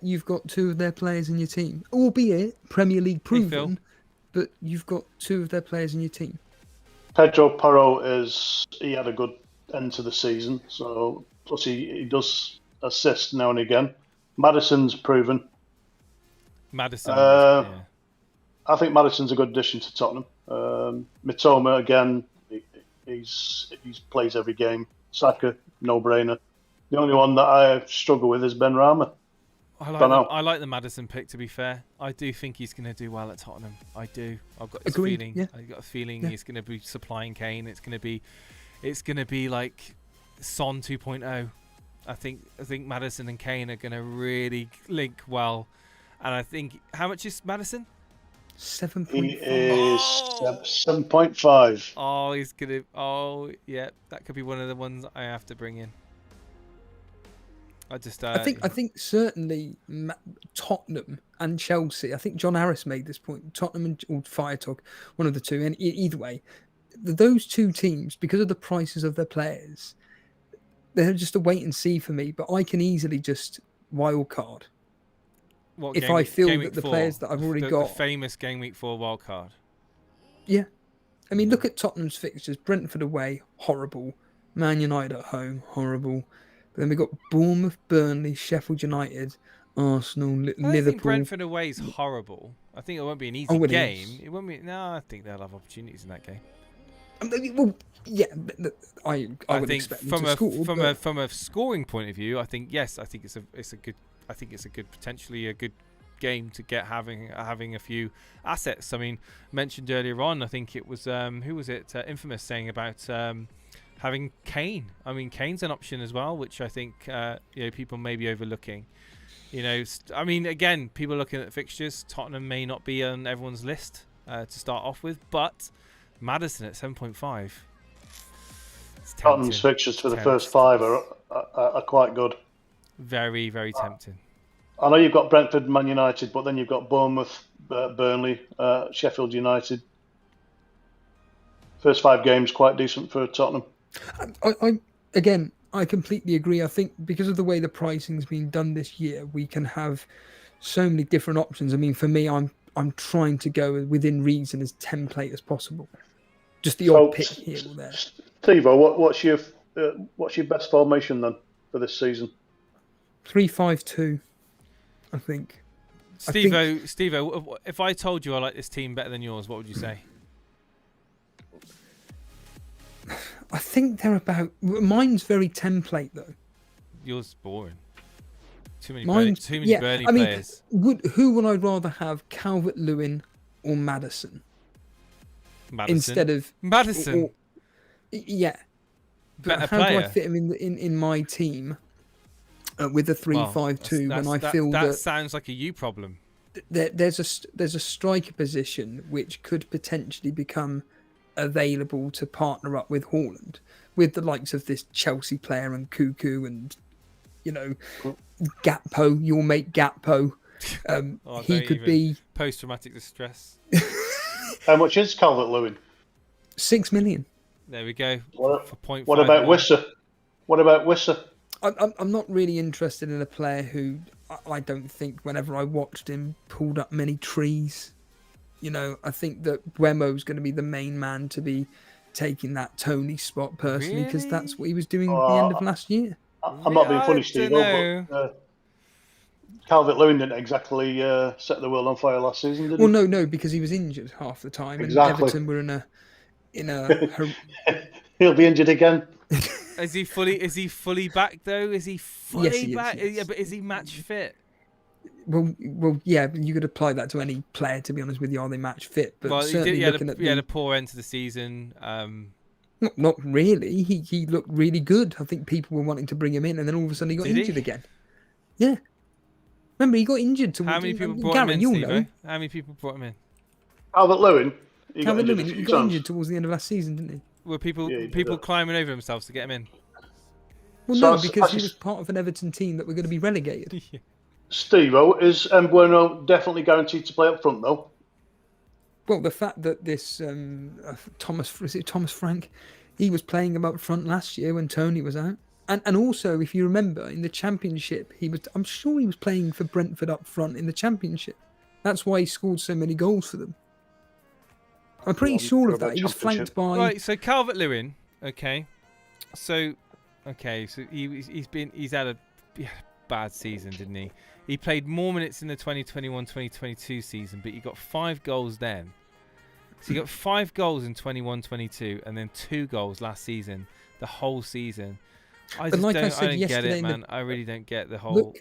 you've got 2 of their players in your team, albeit Premier League proven, but you've got 2 of their players in your team. Pedro Porro he had a good end to the season, so plus he does assist now and again. Maddison's proven. Yeah. I think Maddison's a good addition to Tottenham. Mitoma again. He's plays every game. Saka, no-brainer. The only one that I struggle with is Ben Rama. I like the Maddison pick, to be fair. I do think he's going to do well at Tottenham. I do. I've got this feeling. Yeah. I've got a feeling he's going to be supplying Kane. It's going to be like Son 2.0. I think Maddison and Kane are going to really link well. And I think, how much is Maddison? 7.5. He is 7.5. Oh, he's gonna. Oh, yeah, that could be one of the ones I have to bring in. I think certainly Tottenham and Chelsea. I think John Harris made this point. Tottenham or Fire Talk, one of the two. And either way, those 2 teams, because of the prices of their players, they're just a wait and see for me. But I can easily just wild card. If I feel that the players that I've already got... The famous Game Week 4 wildcard. Yeah. I mean, look at Tottenham's fixtures. Brentford away, horrible. Man United at home, horrible. But then we've got Bournemouth, Burnley, Sheffield United, Arsenal, Liverpool. I think Brentford away is horrible. I think it won't be an easy game. It won't be... No, I think they'll have opportunities in that game. Well, yeah, I would think expect them to score. From a scoring point of view, I think yes. I think it's a good. I think it's potentially a good game to get having a few assets. I mean, mentioned earlier on, I think it was who was it? Infamous saying about having Kane. I mean, Kane's an option as well, which I think people may be overlooking. I mean, again, people looking at the fixtures. Tottenham may not be on everyone's list to start off with, but Maddison at 7.5. Tottenham's fixtures for the first 5 are quite good. Very, very tempting. I know you've got Brentford, Man United, but then you've got Bournemouth, Burnley, Sheffield United. First 5 games quite decent for Tottenham. I completely agree. I think because of the way the pricing's been done this year, we can have so many different options. I mean, for me, I'm trying to go within reason as template as possible. Just the odd pick here or there. Stevo, what's your best formation then for this season? 3-5-2, I think. Stevo, if I told you I like this team better than yours, what would you say? I think they're about... Mine's very template, though. Yours is boring. Too many Burnley players. Who would I rather have, Calvert-Lewin or Maddison? Instead of... Maddison? Yeah. But Better how player. do I fit him in my team with a 3-5-2 when I feel that sounds like a you problem? There's a striker position which could potentially become available to partner up with Haaland, with the likes of this Chelsea player and Cuckoo and Gakpo, your mate Gakpo. He could be post-traumatic distress. How much is Calvert-Lewin? 6 million. There we go. What For about Wisser? What about Wisser? I'm not really interested in a player who I don't think, whenever I watched him, pulled up many trees. I think that Buemo's going to be the main man to be taking that Tony spot personally, because that's what he was doing at the end of last year. I'm not being funny, Steve, but Calvert-Lewin didn't exactly set the world on fire last season, did he? Well, no, because he was injured half the time, Exactly. and Everton were in a. He'll be injured again. Is he fully back though? Is he fully Yes, he back? is. Yeah, but is he match fit? Well, yeah, you could apply that to any player. To be honest with you, are they match fit? But certainly he looking at had a poor end to the season. Not really. He looked really good. I think people were wanting to bring him in, and then all of a sudden he got injured again. Yeah. Remember, he got injured. How many people brought him in, Steve? How many people brought him in? Calvert-Lewin. He got injured towards the end of last season, didn't he? Were people climbing over themselves to get him in? Well, no, because he was part of an Everton team that were going to be relegated. Yeah. Steve-O, is Bueno definitely guaranteed to play up front, though? Well, the fact that this Thomas Frank, he was playing him up front last year when Tony was out. And also, if you remember, in the Championship, I'm sure he was playing for Brentford up front in the Championship. That's why he scored so many goals for them. I'm pretty sure of that. He was flanked by... Right, so Calvert-Lewin, okay. So he's had a bad season, didn't he? He played more minutes in the 2021-2022 season, but he got 5 goals then. So he got 5 goals in 21-22 and then 2 goals last season, the whole season. I don't get it, man. I really don't get the whole...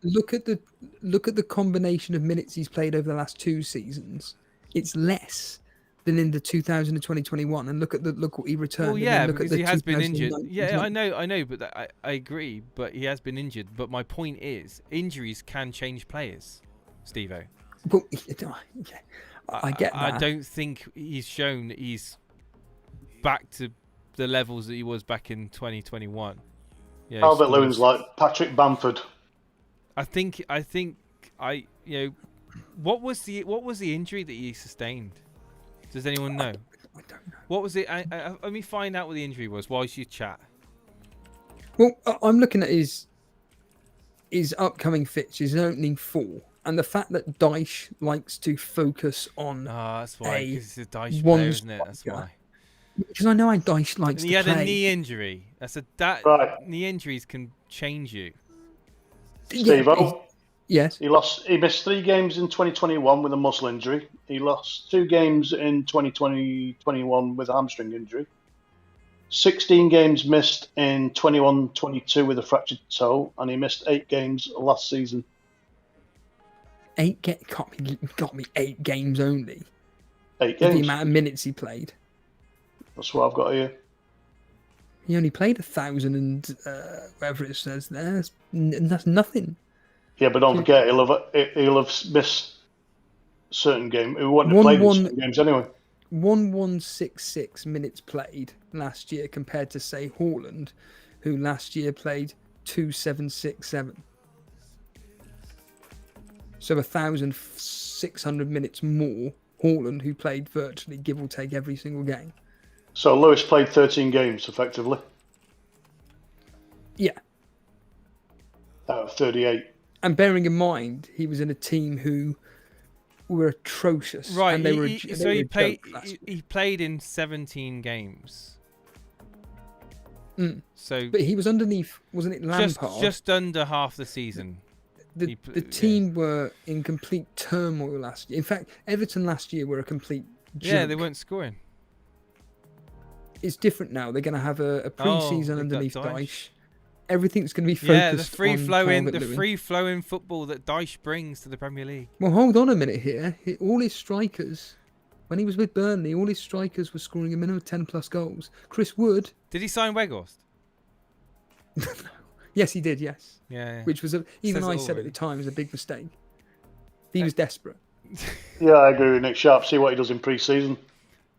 Look at the combination of minutes he's played over the last 2 seasons. It's less than in the 2020-2021, and look what he returned. Well, yeah, because he has been injured. Yeah, I know, but I agree. But he has been injured. But my point is, injuries can change players, Steve-O. But I get that. I don't think he's shown that he's back to the levels that he was back in 2021. Yeah, Calvert-Lewin's like Patrick Bamford. I think what was the injury that he sustained? Does anyone know? I don't know. What was it? Let me find out what the injury was whilst you chat. Well, I'm looking at his upcoming fixtures, his opening 4, and the fact that Dyche likes to focus on. That's why. Because it's a Dyche player, isn't it? That's why. Because I know how Dyche likes to play. He had a knee injury. Knee injuries can change you. Steve-O? Yes. He missed 3 games in 2021 with a muscle injury. He lost 2 games in 2020-21 with a hamstring injury. 16 games missed in 21-22 with a fractured toe, and he missed 8 games last season. Got me 8 games only. 8 games. The amount of minutes he played. That's what I've got here. He only played 1,000 and whatever it says there. That's nothing. Yeah, but don't forget, he'll have missed certain games. He wouldn't have played in certain games anyway. 1166 minutes played last year compared to, say, Haaland, who last year played 2767. So 1,600 minutes more. Haaland, who played virtually give or take every single game. So Lewis played 13 games effectively. Yeah. Out of 38. And bearing in mind, he was in a team who were atrocious. Right. And he played in 17 games. So, but he was underneath, wasn't it, Lampard? Just under half the season. The team were in complete turmoil last year. In fact, Everton last year were a complete joke. Yeah, they weren't scoring. It's different now. They're going to have a pre-season underneath Dyche. Everything's going to be focused on the free-flowing football that Dyche brings to the Premier League. Well, hold on a minute here. All his strikers, when he was with Burnley, all his strikers were scoring a minimum of 10+ goals. Chris Wood... Did he sign Weghorst? Yes, he did, yes. Yeah. Which was, even I said at the time, was a big mistake. He was desperate. Yeah, I agree with Nick Sharp. See what he does in pre-season.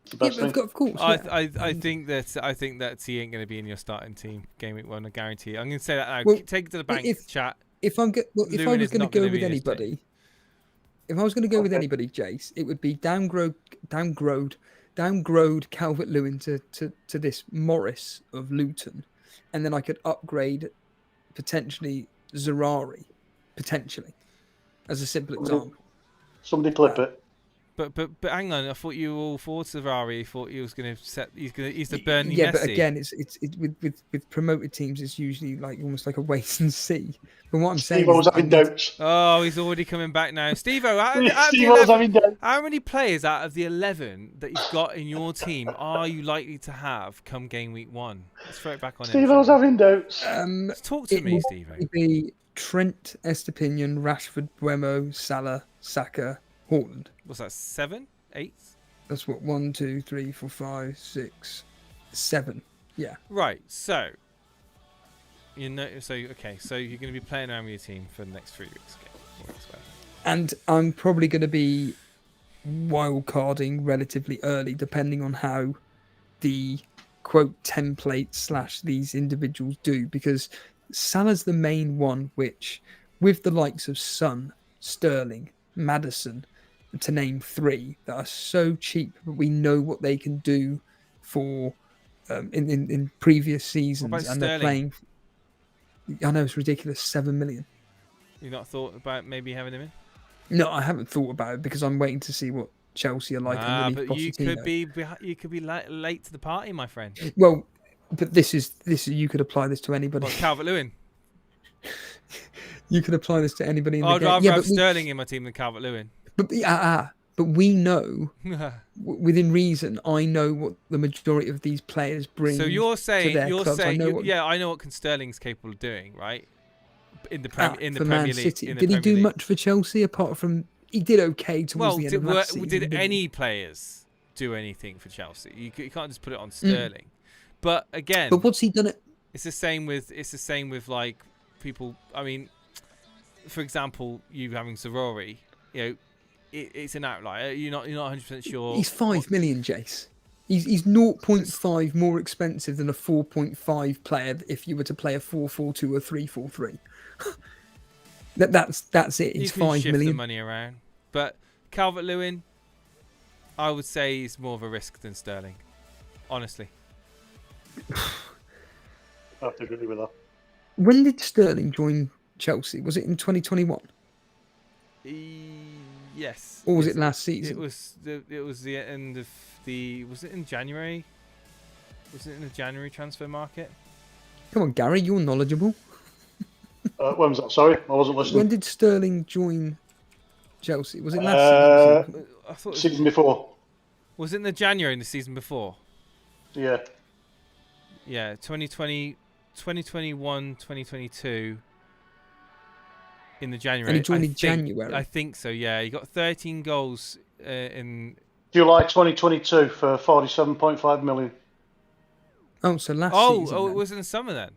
It's the best Yeah, thing. of course. I think that he ain't going to be in your starting team game week 1. I guarantee you. I'm going to say that now. Well, Take it to the bank, chat. If I was Lewin is going to not gonna go be with in his team. anybody, if I was going to go with Okay. anybody, Jace, it would be downgrade Calvert-Lewin to this Morris of Luton, and then I could upgrade potentially Zerari, potentially, as a simple example. Somebody clip it. But hang on, I thought you were all for Savary. I thought he was going to set. He's the Burnley Yeah, Messi. but again, it's with promoted teams, it's usually like almost like a wait and see. But what I'm saying Steve-O's is, having doubts. Oh, he's already coming back now. Steve-O, Steve-O's having doubts. how many players out of the 11 that you've got in your team are you likely to have come game week 1? Let's throw it back on him. Steve-O's having doubts. Let's talk to it me, will Steve-O. be Trent, Estepinian, Rashford, Buemo, Salah, Saka, Haaland. What's that, 7? 8? That's what 1, 2, 3, 4, 5, 6, 7. Yeah. Right, so so you're going to be playing around with your team for the next 3 weeks. And I'm probably going to be wild carding relatively early, depending on how the quote template / these individuals do, because Salah's the main one, which with the likes of Son, Sterling, Maddison, to name 3 that are so cheap, but we know what they can do for in previous seasons, and Sterling? they're playing. I know it's ridiculous, 7 million. You not thought about maybe having him in? No, I haven't thought about it because I'm waiting to see what Chelsea are like underneath but you Pochettino. could be late to the party, my friend. Well, but this is you could apply this to anybody. What, Calvert-Lewin? You could apply this to anybody in the I'd game. rather have Sterling in my team than Calvert-Lewin. But we know within reason. I know what the majority of these players bring. So you're to saying their clubs. I know I know what Sterling's capable of doing, right? In the for Premier Man League. City. In the Did he Premier do League. much for Chelsea apart from he did okay towards the end of last season? Did any players do anything for Chelsea? You can't just put it on Sterling. But again, But what's he done? It's the same with like people. I mean, for example, you having Sarori, it's an outlier. You're not 100% sure. He's 5 million, Jace. He's 0.5 more expensive than a 4.5 player if you were to play a 4-4-2 or 3-4-3. That's it. He's you can 5 shift million. the money around, but Calvert-Lewin, I would say he's more of a risk than Sterling, honestly. I have to agree with that. When did Sterling join Chelsea? Was it in 2021? Yes. Or was it last season? It was the end of the. Was it in January? Was it in the January transfer market? Come on, Gary, you're knowledgeable. When was that? Sorry, I wasn't listening. When did Sterling join Chelsea? Was it last season? I thought Season before. Was it in the January in the season before? Yeah. Yeah, 2020, 2021, 2022. In the January. And he joined in January. I think so. Yeah, he got 13 goals in July 2022 for 47.5 million. Oh, so last season. Oh, then. it was in the summer then.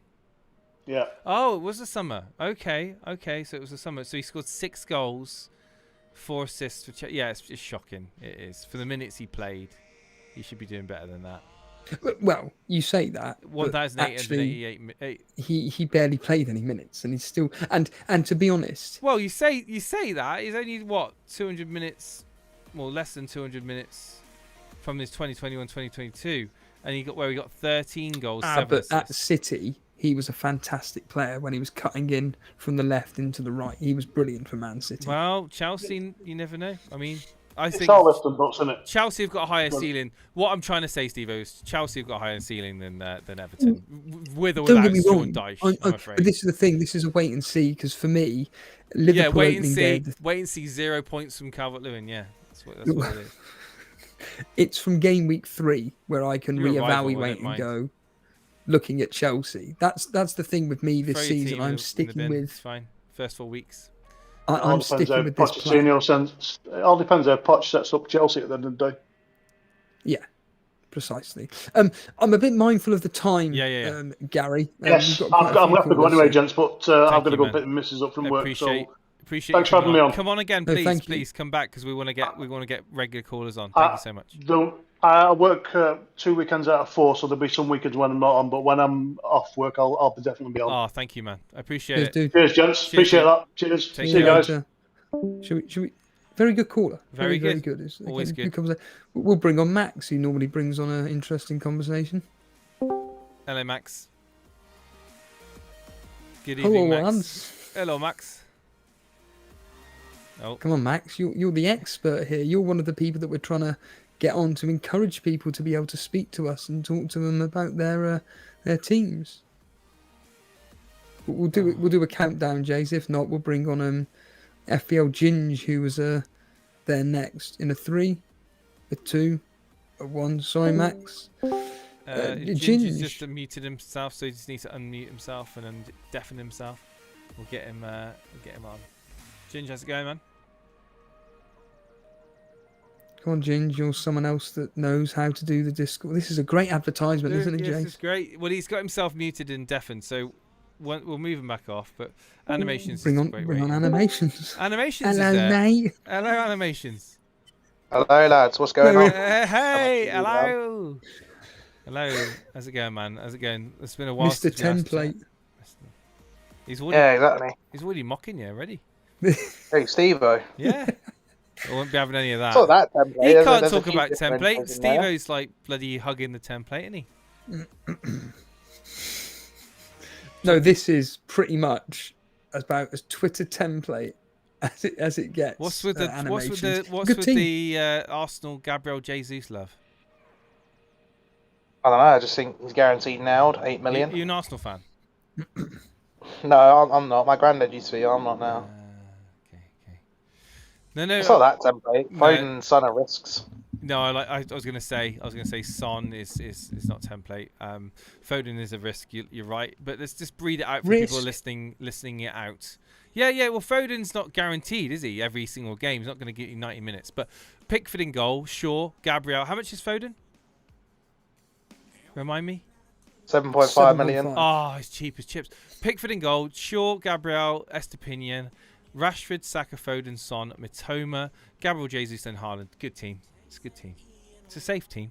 Yeah. Oh, it was the summer. Okay, so it was the summer. So he scored 6 goals, 4 assists for yeah, it's just shocking. It is. For the minutes he played, he should be doing better than that. Well, you say that. 1,888. He barely played any minutes, and he's still and to be honest. Well, you say that he's only 200 minutes, less than 200 minutes from his 2021-2022, and he got 13 goals, 7 But assists. at City, he was a fantastic player when he was cutting in from the left into the right. He was brilliant for Man City. Well, Chelsea, you never know. I mean, I think It's all lifting books, isn't it? Chelsea have got a higher ceiling. What I'm trying to say, Steve, is Chelsea have got a higher ceiling than Everton, with or Don't without get me wrong. Sean Dyche. I'm afraid. But this is the thing. This is a wait and see because for me, Liverpool wait and opening see. day, Wait and see. 0 points from Calvert-Lewin. Yeah, that's what it is. It's from game week 3 where I can You're a rival, I reevaluate don't and mind. go looking at Chelsea. That's the thing with me this Throw your season. team I'm in the sticking bin. with. It's fine. First 4 weeks. I'm sticking with this plan. It all depends how Poch sets up Chelsea at the end of the day. Yeah, precisely. I'm a bit mindful of the time. Gary. Yes, we've got quite I'm a few left to go calls, anyway, so- gents, but I've got to go man. pick the missus up from work. So Appreciate Appreciate Thanks you for having me on. Come on again, No, please. thank you. Please come back because we want to get regular callers on. Thank you so much. I work 2 weekends out of 4, so there'll be some weekends when I'm not on. But when I'm off work, I'll definitely be on. Oh, thank you, man. I appreciate Cheers, it. dude. Cheers, gents. Appreciate dude. that. Cheers. Take See you care. guys. Should we? Very good caller. Very good. good. It's, Always again, good. We'll bring on Max, who normally brings on an interesting conversation. Hello, Max. Good Hello, evening, Max. lads. Hello, Max. Oh, Come on, Max. You're the expert here. You're one of the people that we're trying to get on to encourage people to be able to speak to us and talk to them about their teams. But we'll do a countdown, Jays. If not, we'll bring on FPL Ginge, who was there next in a 3, a 2, a 1. Sorry, Max. Ginger's just muted himself, so he just needs to unmute himself and deafen himself. We'll get him on. Ginge, how's it going, man? Come on, Ginge. You're someone else that knows how to do the Discord. This is a great advertisement, isn't it, Yes, Jays? it's great. Well, he's got himself muted and deafened, so we'll move him back off. But animations Bring is on, a great bring on rating. animations. Animations Hello, is there. mate. Hello, animations. Hello, lads. What's going on? Hey, hello. Hello. How's it going, man? How's it going? It's been a while. Mr. since we last Template. chatted. He's already, Yeah, exactly. he's already mocking you already. Hey, Steve-O. Yeah. I won't be having any of that. It's not that template. He There's can't a talk few about different template. ones in there. Steve-O's like bloody hugging the template, isn't he? No, this is pretty much about as Twitter template as it gets. What's with the animations. what's Good with team. the Arsenal Gabriel Jesus love? I don't know. I just think he's guaranteed nailed 8 million. You an Arsenal fan? No, I'm not. My granddad used to be. I'm not now. Okay. No. It's not that template. no. Foden, Son of risks. No, I was gonna say Son is not template. Foden is a risk. You're right, but let's just breed it out for people listening it out. Yeah. Well, Foden's not guaranteed, is he? Every single game, he's not going to get you 90 minutes. But Pickford in goal, sure. Gabriel, how much is Foden? Remind me. 7.5 million. Oh, it's cheap as chips. Pickford in goal, Shaw, Gabriel, Estepinian, Rashford, Saka, Foden, Son, Mitoma, Gabriel Jesus, and Haaland. Good team. It's a good team. It's a safe team.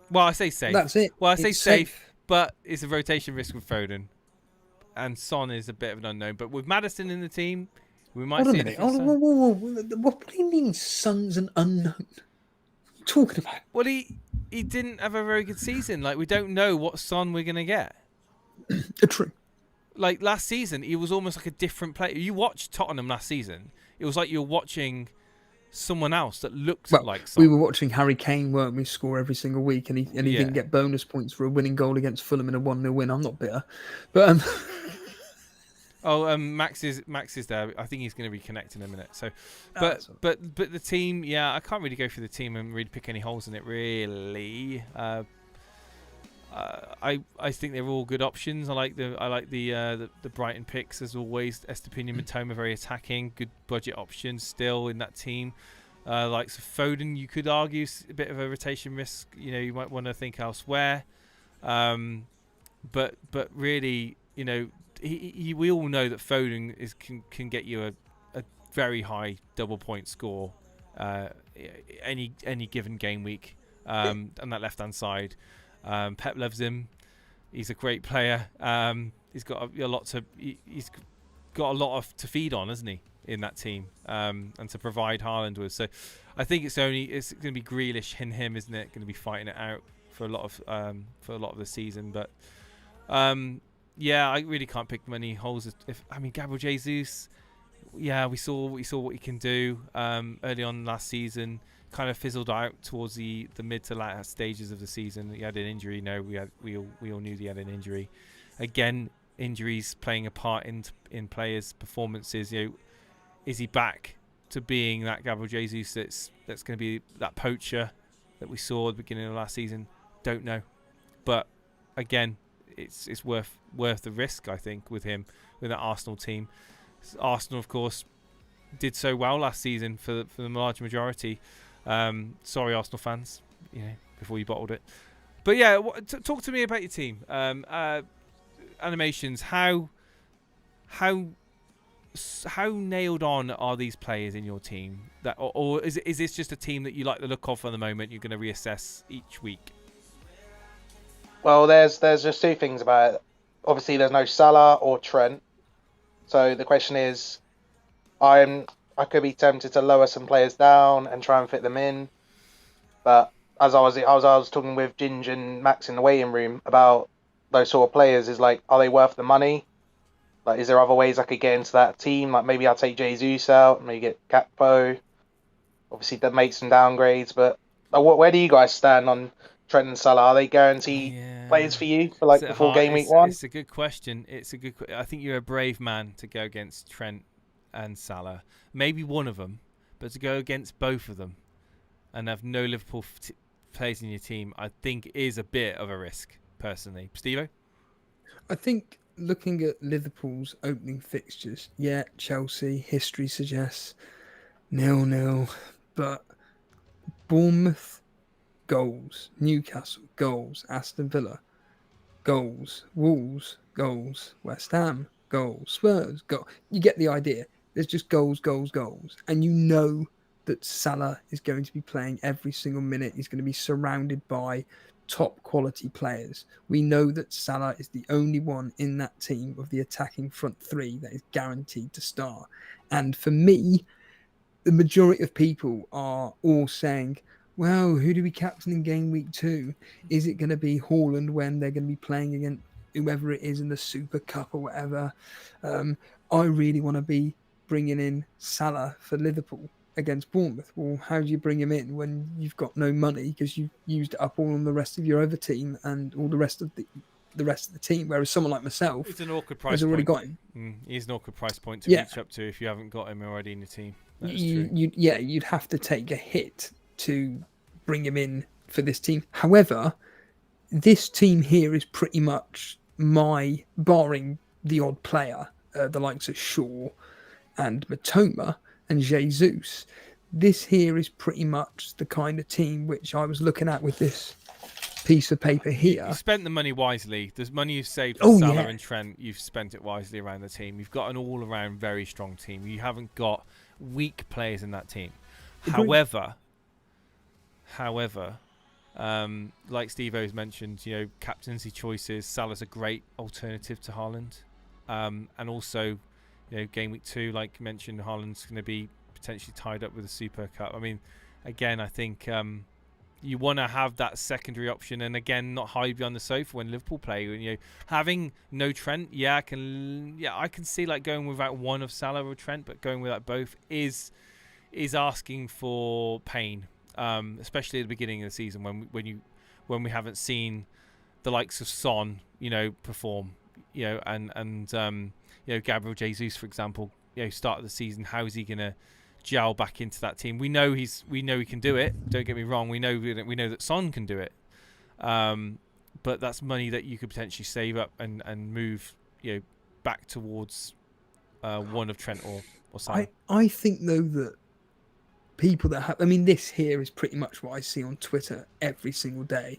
Well, I say safe. That's it. Well, I say It's safe, but it's a rotation risk with Foden. And Son is a bit of an unknown. But with Maddison in the team, we might Hold see a a minute. different Son. Whoa. What do you mean, Son's an unknown? What are you talking about? Well, he didn't have a very good season. Like, we don't know what Son we're going to get. True. Like, last season, he was almost like a different player. You watched Tottenham last season, it was like you were watching someone else that looked like Son. We were watching Harry Kane, weren't we, score every single week, and he didn't get bonus points for a winning goal against Fulham in a 1-0 win. I'm not bitter. But Max is there. I think he's going to reconnect in a minute. So, but the team, yeah, I can't really go through the team and really pick any holes in it. Really, I think they're all good options. I like the Brighton picks as always. Estepinian and Mitoma very attacking, good budget options still in that team. Like Foden, you could argue a bit of a rotation risk. You know, you might want to think elsewhere. But really, you know. We all know that Foden can get you a very high double point score any given game week on that left hand side. Pep loves him. He's a great player. He's got a lot to feed on, hasn't he, in that team and to provide Haaland with. So I think it's going to be Grealish and him, isn't it? Going to be fighting it out for a lot of the season, but. Yeah, I really can't pick many holes. Gabriel Jesus, yeah, we saw what he can do early on last season. Kind of fizzled out towards the mid to latter stages of the season. He had an injury. No, we all knew he had an injury. Again, injuries playing a part in players' performances. You know, is he back to being that Gabriel Jesus that's going to be that poacher that we saw at the beginning of last season? Don't know, but again. It's worth the risk, I think, with him, with that Arsenal team. Arsenal, of course, did so well last season for the large majority. Sorry, Arsenal fans, before you bottled it. But yeah, talk to me about your team. Animations, how how nailed on are these players in your team? That or is this just a team that you like the look of for the moment? You're going to reassess each week. Well, there's just two things about it. Obviously, there's no Salah or Trent. So the question is, I could be tempted to lower some players down and try and fit them in. But as I was talking with Ginge and Max in the waiting room about those sort of players, is like, are they worth the money? Like, is there other ways I could get into that team? Like, maybe I'll take Jesus out, maybe get Gakpo. Obviously, that makes some downgrades. But where do you guys stand on Trent and Salah? Are they guaranteed players for you for like before game week 1? It's a good question. I think you're a brave man to go against Trent and Salah. Maybe one of them, but to go against both of them and have no Liverpool players in your team, I think is a bit of a risk, personally. Steve-O? I think looking at Liverpool's opening fixtures, yeah, Chelsea, history suggests 0-0, but Bournemouth, goals, Newcastle, goals, Aston Villa, goals, Wolves, goals, West Ham, goals, Spurs, goals. You get the idea. There's just goals, goals, goals. And you know that Salah is going to be playing every single minute. He's going to be surrounded by top quality players. We know that Salah is the only one in that team of the attacking front three that is guaranteed to start. And for me, the majority of people are all saying, well, who do we captain in game week 2? Is it going to be Haaland when they're going to be playing against whoever it is in the Super Cup or whatever? I really want to be bringing in Salah for Liverpool against Bournemouth. Well, how do you bring him in when you've got no money because you've used it up all on the rest of your other team and all the rest of the team? Whereas someone like myself it's an awkward price has already point. got him. He's an awkward price point to reach up to if you haven't got him already in your team. That is true. You'd have to take a hit to bring him in for this team. However, this team here is pretty much barring the odd player, the likes of Shaw and Matoma and Jesus. This here is pretty much the kind of team which I was looking at with this piece of paper here. You spent the money wisely. The money you've saved for Salah and Trent, you've spent it wisely around the team. You've got an all-around very strong team. You haven't got weak players in that team. However, like Steve-O's mentioned, captaincy choices. Salah's a great alternative to Haaland, and also, game week 2, like mentioned, Haaland's going to be potentially tied up with the Super Cup. I mean, again, I think you want to have that secondary option, and again, not hide behind the sofa when Liverpool play. Having no Trent, I can see like going without one of Salah or Trent, but going without both is asking for pain. Especially at the beginning of the season when we haven't seen the likes of Son, perform, and Gabriel Jesus, for example, start of the season. How is he going to gel back into that team? We know he can do it. Don't get me wrong. We know that Son can do it. But that's money that you could potentially save up and move, back towards one of Trent or Salah. I think though that people that have, this here is pretty much what I see on Twitter every single day,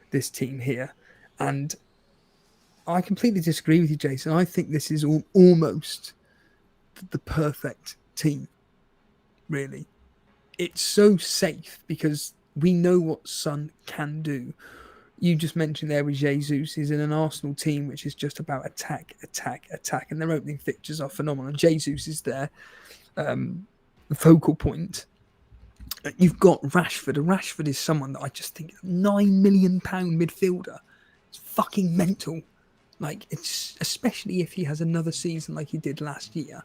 this team here. And I completely disagree with you, Jason. I think this is almost the perfect team, really. It's so safe because we know what Son can do. You just mentioned there with Jesus. He's in an Arsenal team which is just about attack, and their opening fixtures are phenomenal. And Jesus is their focal point. You've got Rashford, and Rashford is someone that I just think £9 million midfielder. It's fucking mental. Like, it's especially if he has another season like he did last year.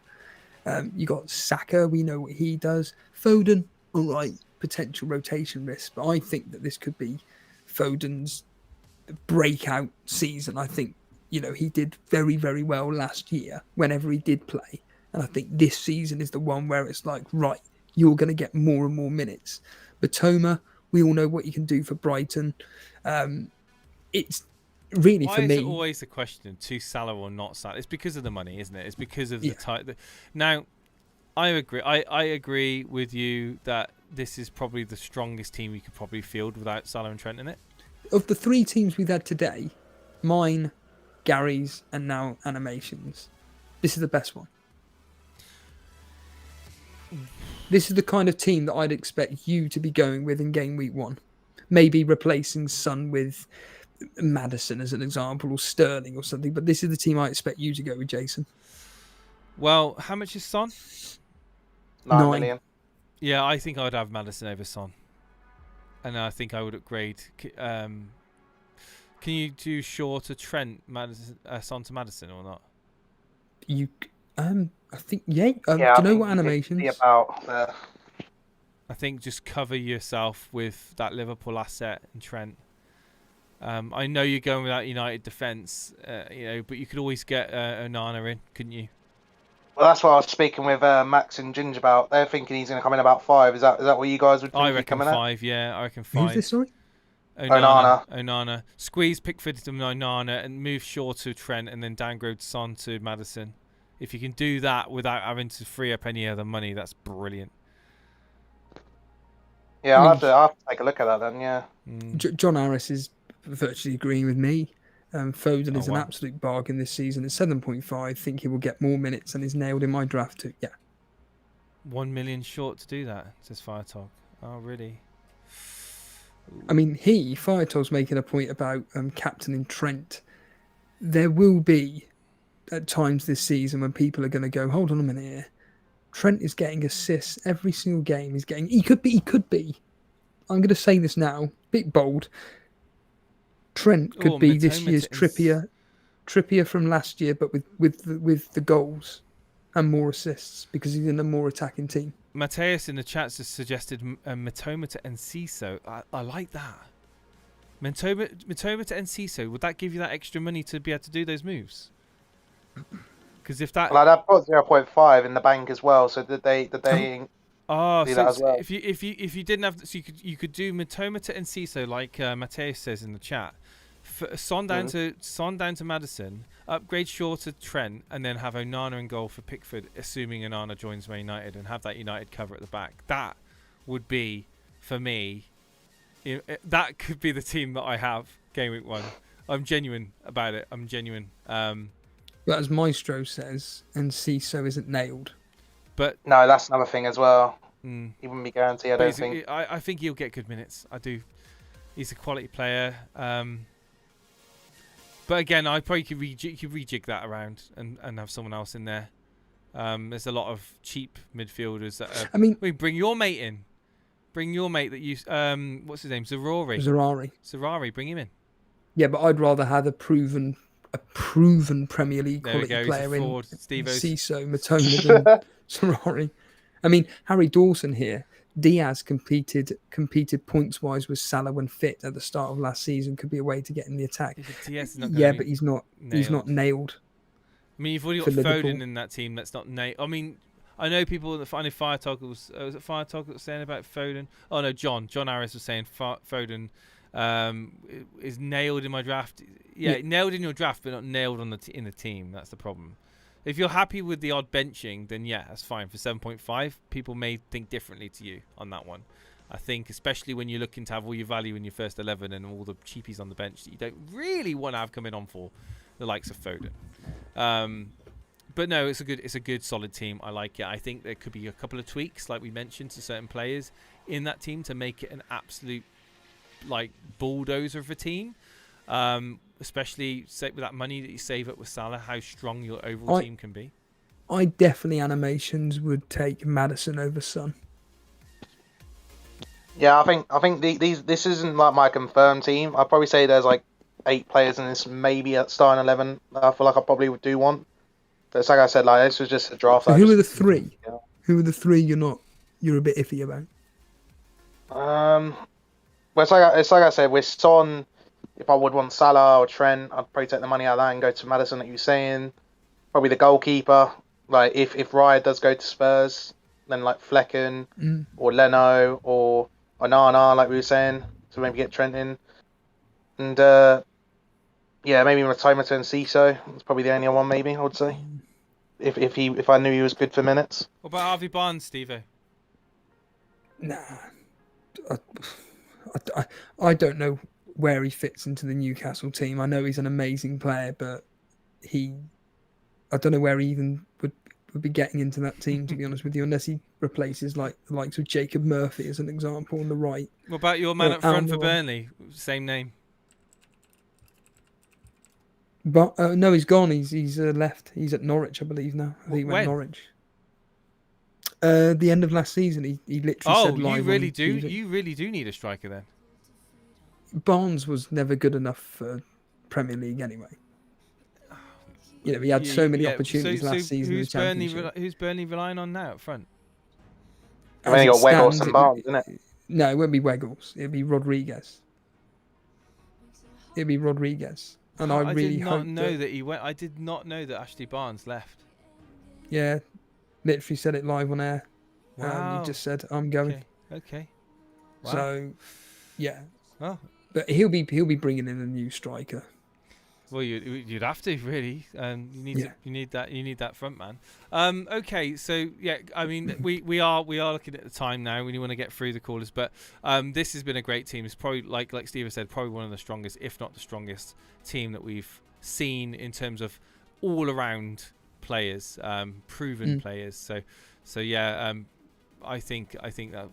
You got Saka, we know what he does. Foden, all right, potential rotation risk, but I think that this could be Foden's breakout season. I think, he did very, very well last year whenever he did play. And I think this season is the one where it's like, right, you're going to get more and more minutes. Matoma, we all know what you can do for Brighton. It's really, for me... Why is it always the question, to Salah or not Salah? It's because of the money, isn't it? It's because of the type. Now, I agree. I agree with you that this is probably the strongest team we could probably field without Salah and Trent in it. Of the 3 teams we've had today, mine, Gary's, and now Animations, this is the best one. This is the kind of team that I'd expect you to be going with in game week 1. Maybe replacing Son with Maddison as an example, or Sterling or something. But this is the team I expect you to go with, Jason. Well, how much is Son? 9 9. million. Yeah, I think I'd have Maddison over Son. And I think I would upgrade. Can you do Shaw to Trent, Madison, Son to Madison, or not? You, I think, yeah. Do Yeah, you know what animations? I think just cover yourself with that Liverpool asset and Trent. I know you're going with that United defence, but you could always get Onana in, couldn't you? Well, that's what I was speaking with Max and Ginge about. They're thinking he's going to come in about 5. Is that what you guys would think? I reckon coming 5. Yeah, I reckon 5. Who's this? Sorry. Onana. Squeeze Pickford to Onana and move Shaw to Trent, and then downgrade Son to Maddison. If you can do that without having to free up any other money, that's brilliant. Yeah, I'll have to take a look at that then. Yeah. John Harris is virtually agreeing with me. Foden is an absolute bargain this season. At 7.5, think he will get more minutes and is nailed in my draft too. Yeah. 1 million short to do that, says Firetalk. Oh, really? I mean, Firetalk's making a point about captaining Trent. There will be at times this season when people are going to go, hold on a minute here. Trent is getting assists every single game. He could be. I'm going to say this now, bit bold. Trent could be this year's Trippier from last year, but with the goals and more assists because he's in a more attacking team. Mateus in the chat has suggested Matoma to Enciso. I like that. Matoma to Enciso. Would that give you that extra money to be able to do those moves? Because if that, well, I've got 0.5 in the bank as well. So did they? Oh, do so that as well? if you didn't have, so you could do Matoma to Enciso like Mateus says in the chat. Son down to Maddison, upgrade Shaw to Trent, and then have Onana in goal for Pickford, assuming Onana joins Man United, and have that United cover at the back. That would be, for me, that could be the team that I have game week 1. I'm genuine about it. I'm genuine. But as Maestro says, Enciso isn't nailed. But no, that's another thing as well. He wouldn't be guaranteed. I think he'll get good minutes. I do. He's a quality player. But again, I probably could rejig that around and have someone else in there. There's a lot of cheap midfielders that bring your mate in. Bring your mate that you what's his name? Zarari, bring him in. Yeah, but I'd rather have a proven Premier League quality player in Enciso, Matoma than Zarari. I mean, Harry Dawson here. Diaz competed points wise with Salah when fit at the start of last season. Could be a way to get in the attack. But he's not nailed. I mean, you've already got Foden in that team that's not nailed. I mean, I know people that find Fire Talk was it Fire Talk that was saying about Foden? Oh no, John Harris was saying Foden is nailed in my draft. Yeah, nailed in your draft, but not nailed on in the team. That's the problem. If you're happy with the odd benching, then yeah, that's fine. For 7.5, people may think differently to you on that one. I think, especially when you're looking to have all your value in your first 11 and all the cheapies on the bench that you don't really want to have coming on for, the likes of Foden. But no, it's a good solid team. I like it. I think there could be a couple of tweaks, like we mentioned, to certain players in that team to make it an absolute bulldozer of a team. Especially with that money that you save up with Salah, how strong your overall team can be. I definitely animations would take Maddison over Son. Yeah, I think this isn't like my confirmed team. I'd probably say there's 8 players in this, maybe at starting 11. I feel like I probably would do one. But it's like I said, this was just a draft. So who are the 3? Yeah. Who are the 3 you're a bit iffy about? Well, it's like I said, with Son. If I would want Salah or Trent, I'd probably take the money out of that and go to Maddison, like you were saying. Probably the goalkeeper. If Raya does go to Spurs, then Flecken or Leno or Onana, like we were saying, to maybe get Trent in. And maybe Matoma to Enciso. That's probably the only one, maybe, I would say. If I knew he was good for minutes. What about Harvey Barnes, Steve-O? Nah. I don't know where he fits into the Newcastle team. I know he's an amazing player, but I don't know where he even would be getting into that team, to be honest with you, unless he replaces like the likes of Jacob Murphy as an example on the right. What about your man up front for Almiron. Burnley? Same name. But no, he's gone. He's left. He's at Norwich, I believe now. I think he went When? Norwich. The end of last season, he literally said live. You really do need a striker then. Barnes was never good enough for Premier League anyway. You know, he had so many opportunities last season in the Championship. Who's Burnley relying on now up front? I've only got Weggles and Barnes, isn't it? No, it won't be Weggles. It'll be Rodriguez. And I really did not know that he went. I did not know that Ashley Barnes left. Yeah, literally said it live on air. Wow. He just said, "I'm going." Okay. Wow. So, yeah. Oh. But he'll be bringing in a new striker. Well, you'd have to really. You need that front man. Okay, so yeah, I mean we are looking at the time now. We want to get through the callers, but this has been a great team. It's probably like Steve said, probably one of the strongest, if not the strongest, team that we've seen in terms of all around players, proven players. So yeah, I think that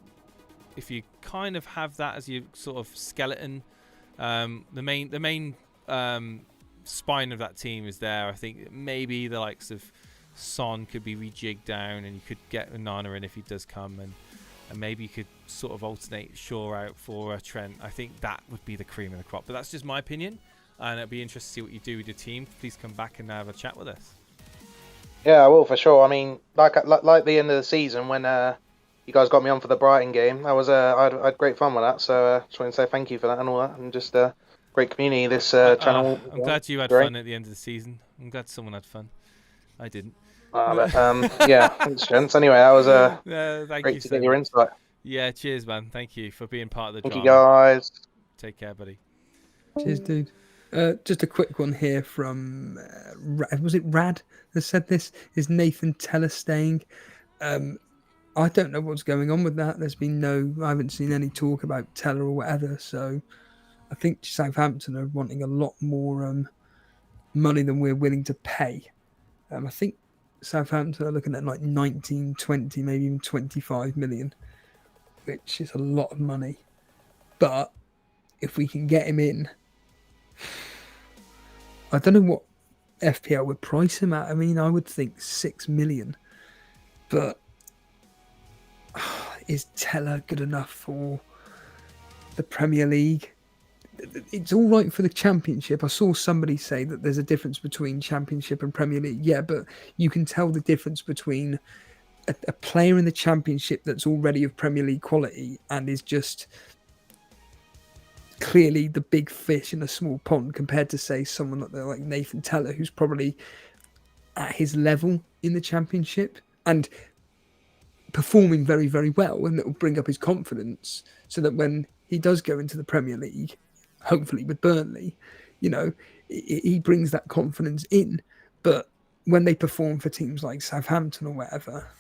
if you kind of have that as your sort of skeleton, the main spine of that team is there. I think maybe the likes of Son could be rejigged down, and you could get Onana in if he does come, and maybe you could sort of alternate Shaw out for Trent. I think that would be the cream of the crop. But that's just my opinion, and it'd be interesting to see what you do with your team. Please come back and have a chat with us. Yeah, I will for sure. I mean, like the end of the season when you guys got me on for the Brighton game, that was I had great fun with that. So just want to say thank you for that and all that, and just great community this channel. I'm glad you had fun at the end of the season. I'm glad someone had fun. I didn't. Yeah, thanks, gents. Anyway, that was great to get your insight. Yeah, cheers, man. Thank you for being part of the drama. Thank you, guys. Take care, buddy. Cheers, dude. Just a quick one here from was it Rad that said this? Is Nathan Teller staying? I don't know what's going on with that. I haven't seen any talk about Teller or whatever. So I think Southampton are wanting a lot more money than we're willing to pay. I think Southampton are looking at like 19, 20, maybe even 25 million, which is a lot of money. But if we can get him in, I don't know what FPL would price him at. I mean, I would think 6 million. But is Teller good enough for the Premier League? It's all right for the Championship. I saw somebody say that there's a difference between Championship and Premier League. Yeah, but you can tell the difference between a player in the Championship that's already of Premier League quality and is just clearly the big fish in a small pond compared to, say, someone like Nathan Teller, who's probably at his level in the Championship and performing very, very well, and it will bring up his confidence so that when he does go into the Premier League, hopefully with Burnley, you know, he brings that confidence in. But when they perform for teams like Southampton or whatever,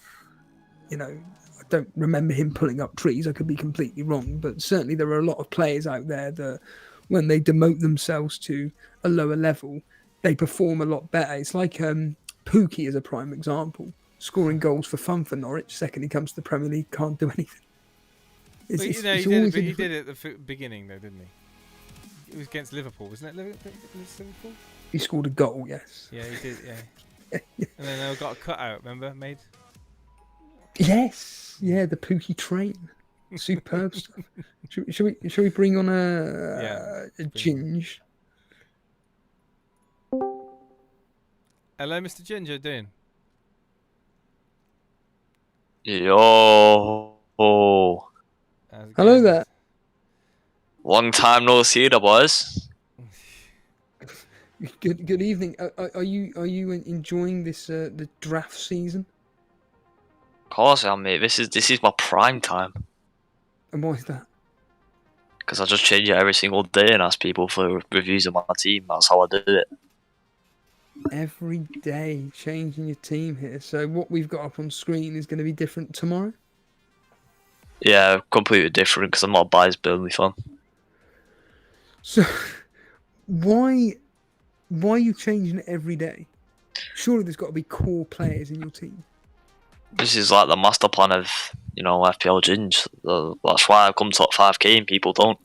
you know, I don't remember him pulling up trees. I could be completely wrong, but certainly there are a lot of players out there that when they demote themselves to a lower level, they perform a lot better. It's like Pookie is a prime example, scoring goals for fun for Norwich. Second he comes to the Premier League, can't do anything. He did it at the beginning though, didn't he? It was against Liverpool, wasn't it? Liverpool? He scored a goal, yes. Yeah, he did, yeah. And then they got a cutout, remember, made? Yes, yeah, the Pookie train. Superb stuff. Should we bring on a Ginge? Hello, Mr. Ginger, how you doing? Yo. Hello there. Long time no see, the boys. Good evening. Are you enjoying this the draft season? Of course I am, mate. This is my prime time. And why is that? Because I just change it every single day and ask people for reviews of my team. That's how I do it. Every day changing your team here. So what we've got up on screen is going to be different tomorrow? Yeah, completely different because I'm not a biased Burnley fan. So why are you changing it every day? Surely there's got to be core players in your team. This is like the master plan of, FPL Ginge. That's why I've come top 5k and people don't.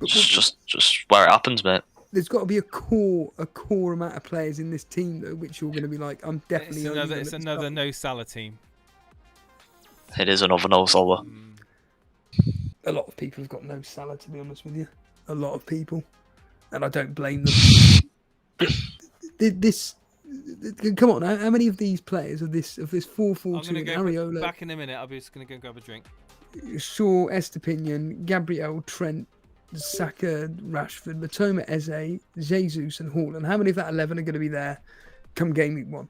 It's just where it happens, mate. There's got to be a core amount of players in this team though, which you're going to be like, I'm definitely. It's another no Salah team. It is another no Salah. A lot of people have got no Salah, to be honest with you. A lot of people, and I don't blame them. Come on, how many of these players of this 4-4-2? I'm gonna go Areola, back in a minute. I'll be just gonna go grab a drink. Shaw, Estepinian, Gabriel, Trent, Saka, Rashford, Matoma, Eze, Jesus, and Haaland. How many of that 11 are going to be there come game week 1?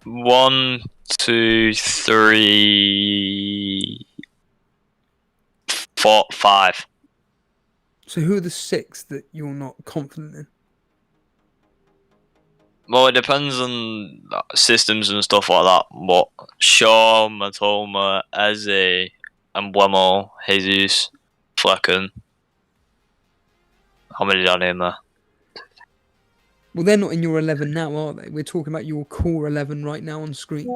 1, 2, 3, 4, 5. So who are the 6 that you're not confident in? Well, it depends on systems and stuff like that. But Shaw, Matoma, Eze, Embuemo, Jesus, Flecken. How many did I name there? Well, they're not in your 11 now, are they? We're talking about your core 11 right now on screen.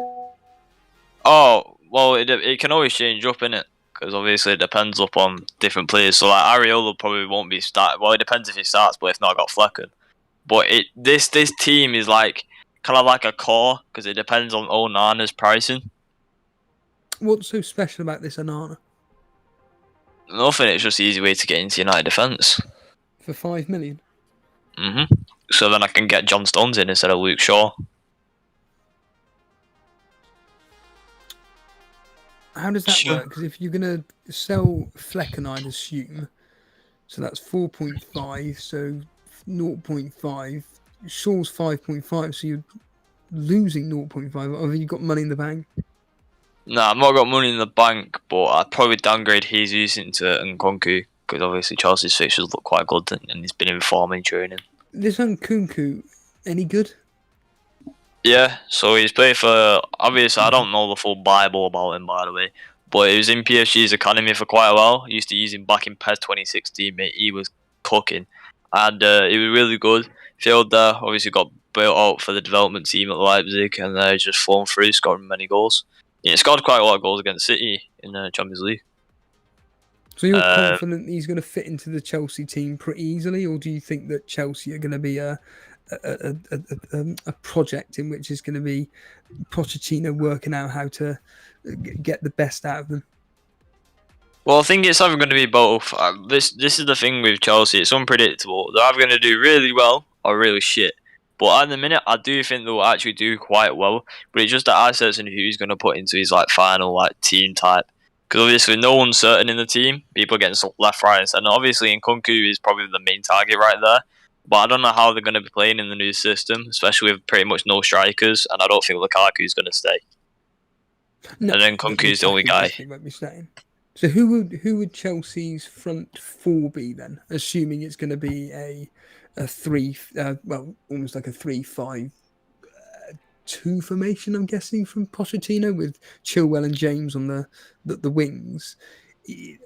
Oh, well, it can always change up, innit? Because obviously it depends upon different players. So like Areola probably won't be started. Well, it depends if he starts, but if not, I got Flecken. But this team is like kind of like a core because it depends on Onana's pricing. What's so special about this Onana? Nothing. It's just the easy way to get into United defence. For 5 million? So then I can get John Stones in instead of Luke Shaw. How does that work? Because if you're going to sell Flecken, I'd assume, so that's 4.5, so 0.5. Shaw's 5.5, so you're losing 0.5. Or have you got money in the bank? No, I've not got money in the bank, but I'd probably downgrade Jesus into Nkunku because obviously Chelsea's fixtures look quite good and he's been in form in training. This Nkunku, any good? Yeah, so he's played for, obviously I don't know the full Bible about him by the way, but he was in PSG's academy for quite a while. I used to use him back in PES 2016, mate. He was cooking and he was really good. Failed there, obviously got built out for the development team at Leipzig and just flown through, scoring many goals. He scored quite a lot of goals against City in the Champions League. So you're confident he's going to fit into the Chelsea team pretty easily, or do you think that Chelsea are going to be a project in which is going to be Pochettino working out how to get the best out of them? Well, I think it's either going to be both. This is the thing with Chelsea. It's unpredictable. They're either going to do really well or really shit. But at the minute, I do think they'll actually do quite well. But it's just the assets and who he's going to put into his final team type. Because obviously no one's certain in the team. People are getting left, right, and centre. Obviously, Nkunku is probably the main target right there. But I don't know how they're going to be playing in the new system, especially with pretty much no strikers. And I don't think Lukaku's going to stay. No, and then Nkunku's the only guy. So who would Chelsea's front 4 be then? Assuming it's going to be a 3, almost like a 3-5-2 formation, I'm guessing, from Pochettino with Chilwell and James on the wings.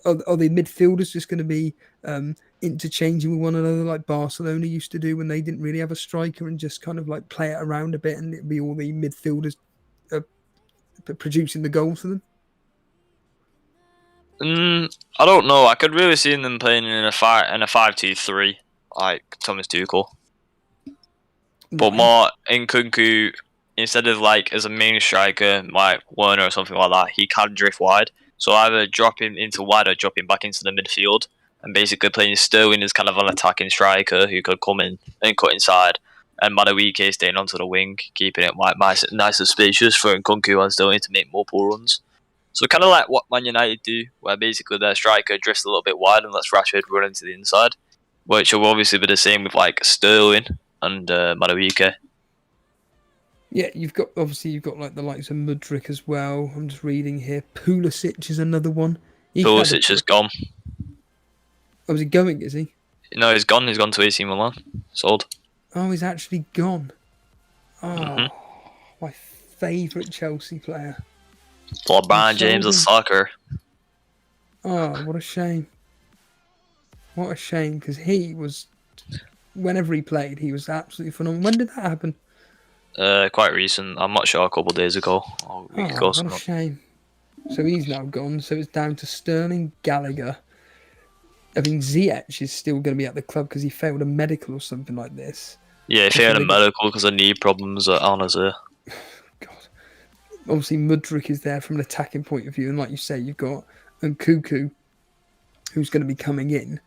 Are the midfielders just going to be interchanging with one another like Barcelona used to do when they didn't really have a striker and just kind of like play it around a bit and it'd be all the midfielders producing the goals for them? I don't know. I could really see them playing in a 5-2-3 like Thomas Tuchel. But more Nkunku, instead of as a main striker like Werner or something like that, he can drift wide. So either drop him into wide or drop him back into the midfield and basically playing Sterling as kind of an attacking striker who could come in and cut inside. And Madueke staying onto the wing, keeping it nice and spacious for Nkunku and Sterling to make multiple runs. So kind of like what Man United do, where basically their striker drifts a little bit wide and lets Rashford run into the inside, which will obviously be the same with Sterling and Madueke. Yeah, you've got like the likes of Mudryk as well. I'm just reading here. Pulisic is another one. Pulisic is gone. Oh, is he going? Is he? No, he's gone. He's gone to AC Milan. Sold. Oh, he's actually gone. Oh, my favourite Chelsea player. LeBron James of soccer. Oh, what a shame. What a shame, because he was, whenever he played, he was absolutely phenomenal. When did that happen? Quite recent. I'm not sure, a couple of days ago or a week ago. What a shame. So he's now gone. So it's down to Sterling, Gallagher. I mean, Ziyech is still going to be at the club because he failed a medical or something like this. Yeah, if he had a medical because of knee problems at Anazir. God. Obviously, Mudryk is there from an attacking point of view. And like you say, you've got Nkunku, who's going to be coming in.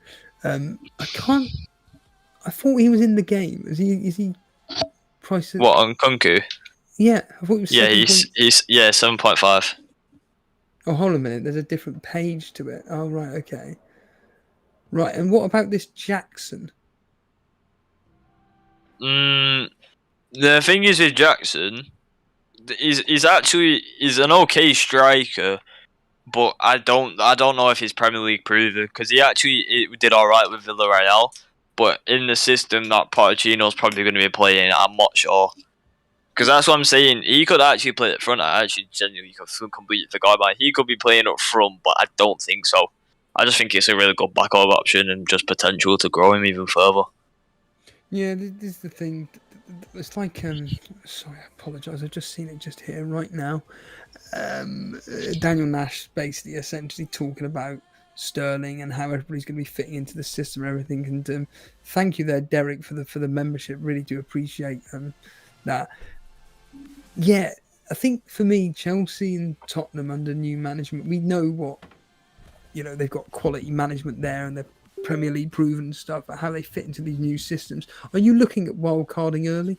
I thought he was in the game. Is he priced? What, on Nkunku? Yeah, I thought he was. Yeah, he's 7.5. Oh, hold on a minute. There's a different page to it. Oh, right. Okay. Right. And what about this Jackson? The thing is with Jackson, he's an okay striker, but I don't know if he's Premier League proven because he did all right with Villarreal, but in the system that Pochettino's probably going to be playing, I'm not sure. Because that's what I'm saying. He could actually play at front. I actually genuinely completely forgot about it. He could be playing up front, but I don't think so. I just think it's a really good backup option and just potential to grow him even further. Yeah, this is the thing. It's like, sorry, I apologise. I've just seen it just here right now. Daniel Nash basically essentially talking about Sterling and how everybody's going to be fitting into the system and everything. And thank you there, Derek, for the membership. Really do appreciate that. Yeah, I think for me, Chelsea and Tottenham under new management, we know what, they've got quality management there and they're Premier League proven stuff, but how they fit into these new systems. Are you looking at wildcarding early?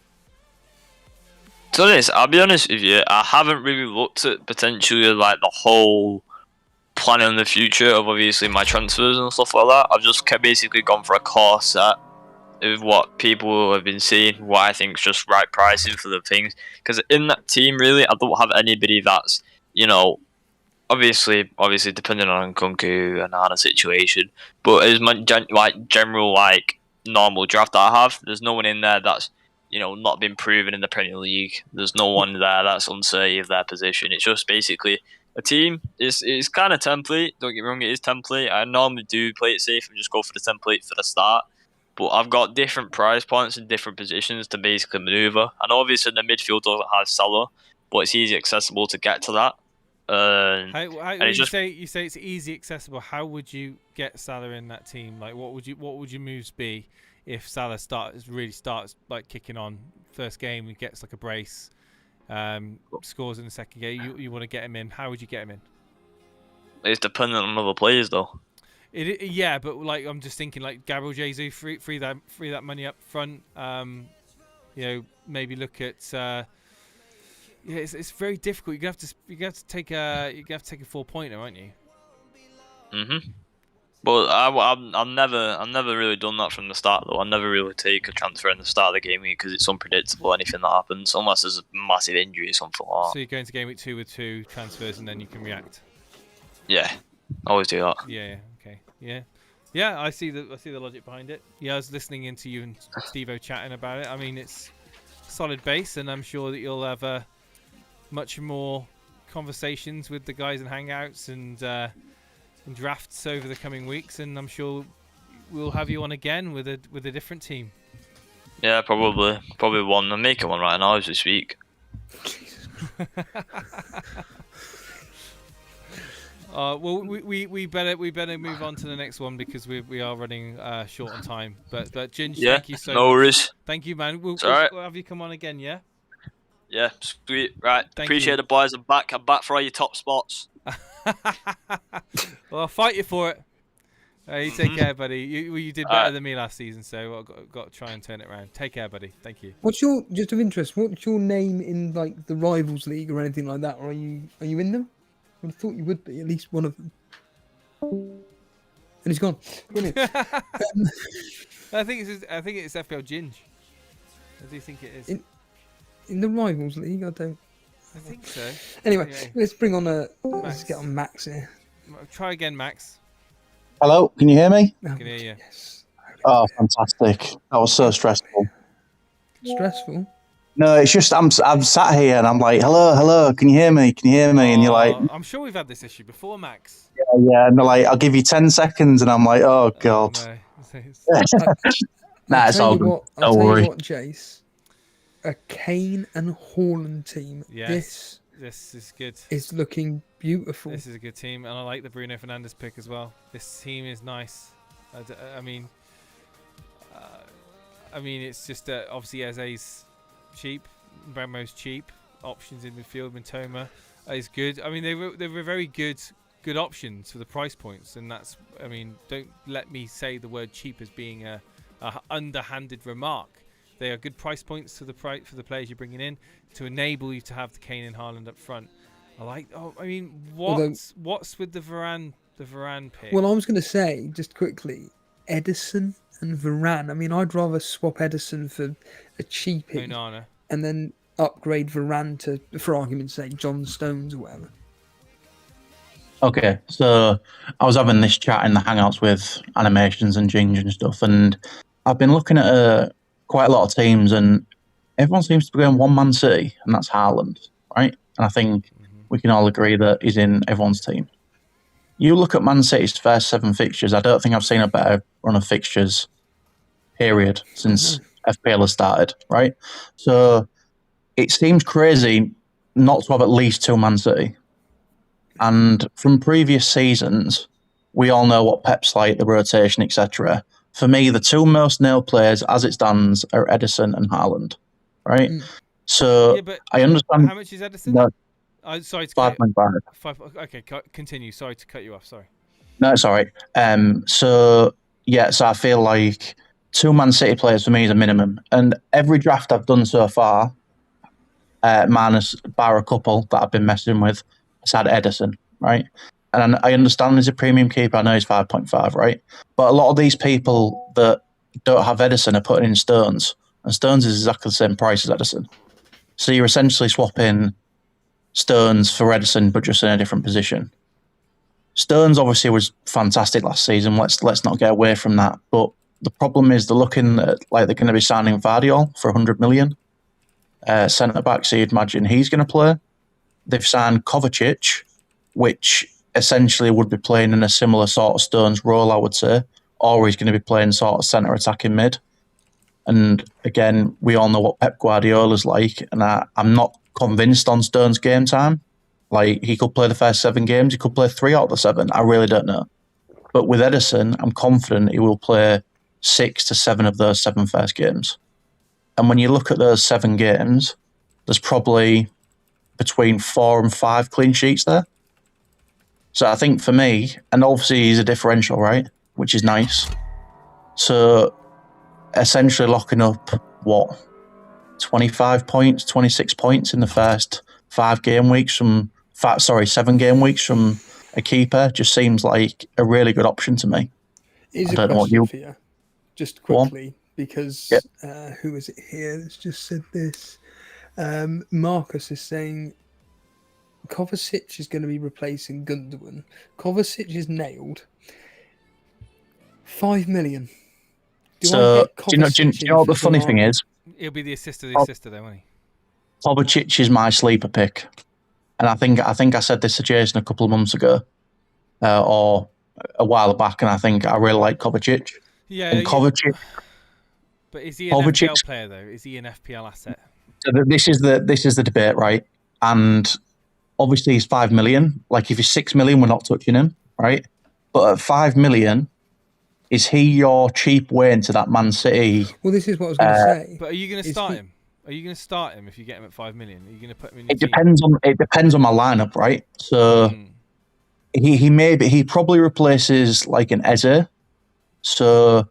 So I'll be honest with you, I haven't really looked at potentially like the whole planning on the future of obviously my transfers and stuff like that. I've just basically gone for a core set of what people have been seeing, what I think is just right pricing for the things. Because in that team, really, I don't have anybody that's, obviously depending on Nkunku and Hannah's situation, but as my general normal draft that I have, there's no one in there that's not been proven in the Premier League. There's no one there that's uncertain of their position. It's just basically a team. It's kind of template. Don't get me wrong, it is template. I normally do play it safe and just go for the template for the start. But I've got different price points and different positions to basically maneuver. And obviously the midfield doesn't have Salah, but it's easy accessible to get to that. You say it's easy accessible. How would you get Salah in that team? Like, what would your moves be if Salah starts kicking on first game? He gets like a brace, scores in the second game. You want to get him in. How would you get him in? It's dependent on other players, though. Yeah, but I'm just thinking Gabriel Jesus, free that money up front. Maybe look at. It's very difficult. You have to take a 4-pointer, aren't you? Mhm. But I've never really done that from the start though. I never really take a transfer in the start of the game week because it's unpredictable. Anything that happens, unless there's a massive injury or something like that. So you're going to game week 2 with 2 transfers, and then you can react. Yeah, always do that. Yeah. Okay. Yeah. I see the logic behind it. Yeah, I was listening into you and Steve-O chatting about it. I mean, it's solid base, and I'm sure that you'll have much more conversations with the guys in Hangouts and drafts over the coming weeks, and I'm sure we'll have you on again with a different team. Yeah, probably one. I'm making one right now as we speak. Jesus. Well, we better move on to the next one because we are running short on time. But Ginge, thank you so much. No worries. Thank you, man. We'll have you come on again, yeah? Yeah, sweet. Right, appreciate you. the boys. I'm back for all your top spots. Well, I'll fight you for it. You take care, buddy. You did better than me last season, so I've got to try and turn it around. Take care, buddy. Thank you. Just of interest, what's your name in the Rivals League or anything like that? Or are you in them? I thought you would be, at least one of them. And he's gone. Brilliant. I think it's FPL Ginge. I do think it is. In the Rivals League, I think so. Anyway, let's bring on let's get on Max here. Try again, Max. Hello, can you hear me? I can hear you. Yes. Oh, fantastic. That was so stressful. Stressful? No, it's just I'm sat here and I'm like, hello, can you hear me? And you're like, I'm sure we've had this issue before, Max. yeah, and they're like, I'll give you 10 seconds, and I'm like, oh god. No. Nah, it's all good. Don't worry. Jace. a Kane and Haaland team. Yes, this is good. Is looking beautiful. This is a good team, and I like the Bruno Fernandes pick as well. This team is nice. I mean, it's just obviously Eze's cheap, Bremo's cheap. Options in midfield, Mitoma is good. I mean, they were very good options for the price points, and that's. I mean, don't let me say the word cheap as being a underhanded remark. They are good price points for the players you're bringing in to enable you to have the Kane and Haaland up front. What's with the Varane pick? Well, I was going to say just quickly, Edison and Varane. I mean, I'd rather swap Edison for a cheapie Onana, and then upgrade Varane to, for argument's sake, John Stones or whatever. Okay, so I was having this chat in the Hangouts with animations and Ginge and stuff, and I've been looking at quite a lot of teams, and everyone seems to be going one Man City, and that's Haaland, right? And I think we can all agree that he's in everyone's team. You look at Man City's first 7 fixtures, I don't think I've seen a better run of fixtures, period, since FPL has started, right? So it seems crazy not to have at least 2 Man City. And from previous seasons, we all know what Pep's like, the rotation, etc. For me, the 2 most nailed players as it stands are Edison and Haaland, right? So I understand. How much is Edison? No, sorry to 5.5. Okay, continue. Sorry to cut you off. Sorry. No, it's all right. So I feel like 2 Man City players for me is a minimum. And every draft I've done so far, minus bar a couple that I've been messing with, has had Edison, right? And I understand he's a premium keeper. I know he's 5.5, right? But a lot of these people that don't have Edison are putting in Stones. And Stones is exactly the same price as Edison. So you're essentially swapping Stones for Edison, but just in a different position. Stones obviously was fantastic last season. Let's not get away from that. But the problem is they're looking at, like, they're going to be signing Vardiol for 100 million. Centre-back, so you'd imagine he's going to play. They've signed Kovacic, which essentially would be playing in a similar sort of Stones role, I would say, or he's going to be playing sort of centre attacking mid. And again, we all know what Pep Guardiola's like, and I'm not convinced on Stones' game time. Like, he could play the first 7 games, he could play 3 out of the 7. I really don't know. But with Edison, I'm confident he will play 6 to 7 of those 7 first games. And when you look at those 7 games, there's probably between 4 and 5 clean sheets there. So I think for me, and obviously he's a differential, right? Which is nice. So essentially locking up, 25 points, 26 points in the first 7 game weeks from a keeper just seems like a really good option to me. Is a question for you, just quickly, because who is it here that's just said this? Marcus is saying Kovacic is going to be replacing Gundogan. Kovacic is nailed. 5 million. Do you know what the funny thing is? He'll be the assist of the assister, though, won't he? Kovacic is my sleeper pick, and I think I said this to Jason a couple of months ago, or a while back, and I think I really like Kovacic. Yeah, and Kovacic. But is he an FPL player though? Is he an FPL asset? So this is the debate, right? And obviously he's 5 million. Like, if he's 6 million, we're not touching him, right? But at 5 million, is he your cheap way into that Man City? Well, this is what I was going to say. But are you going to start him? Are you going to start him if you get him at 5 million? Are you going to put him in? It depends on my lineup, right? So he probably replaces like an Eze. So,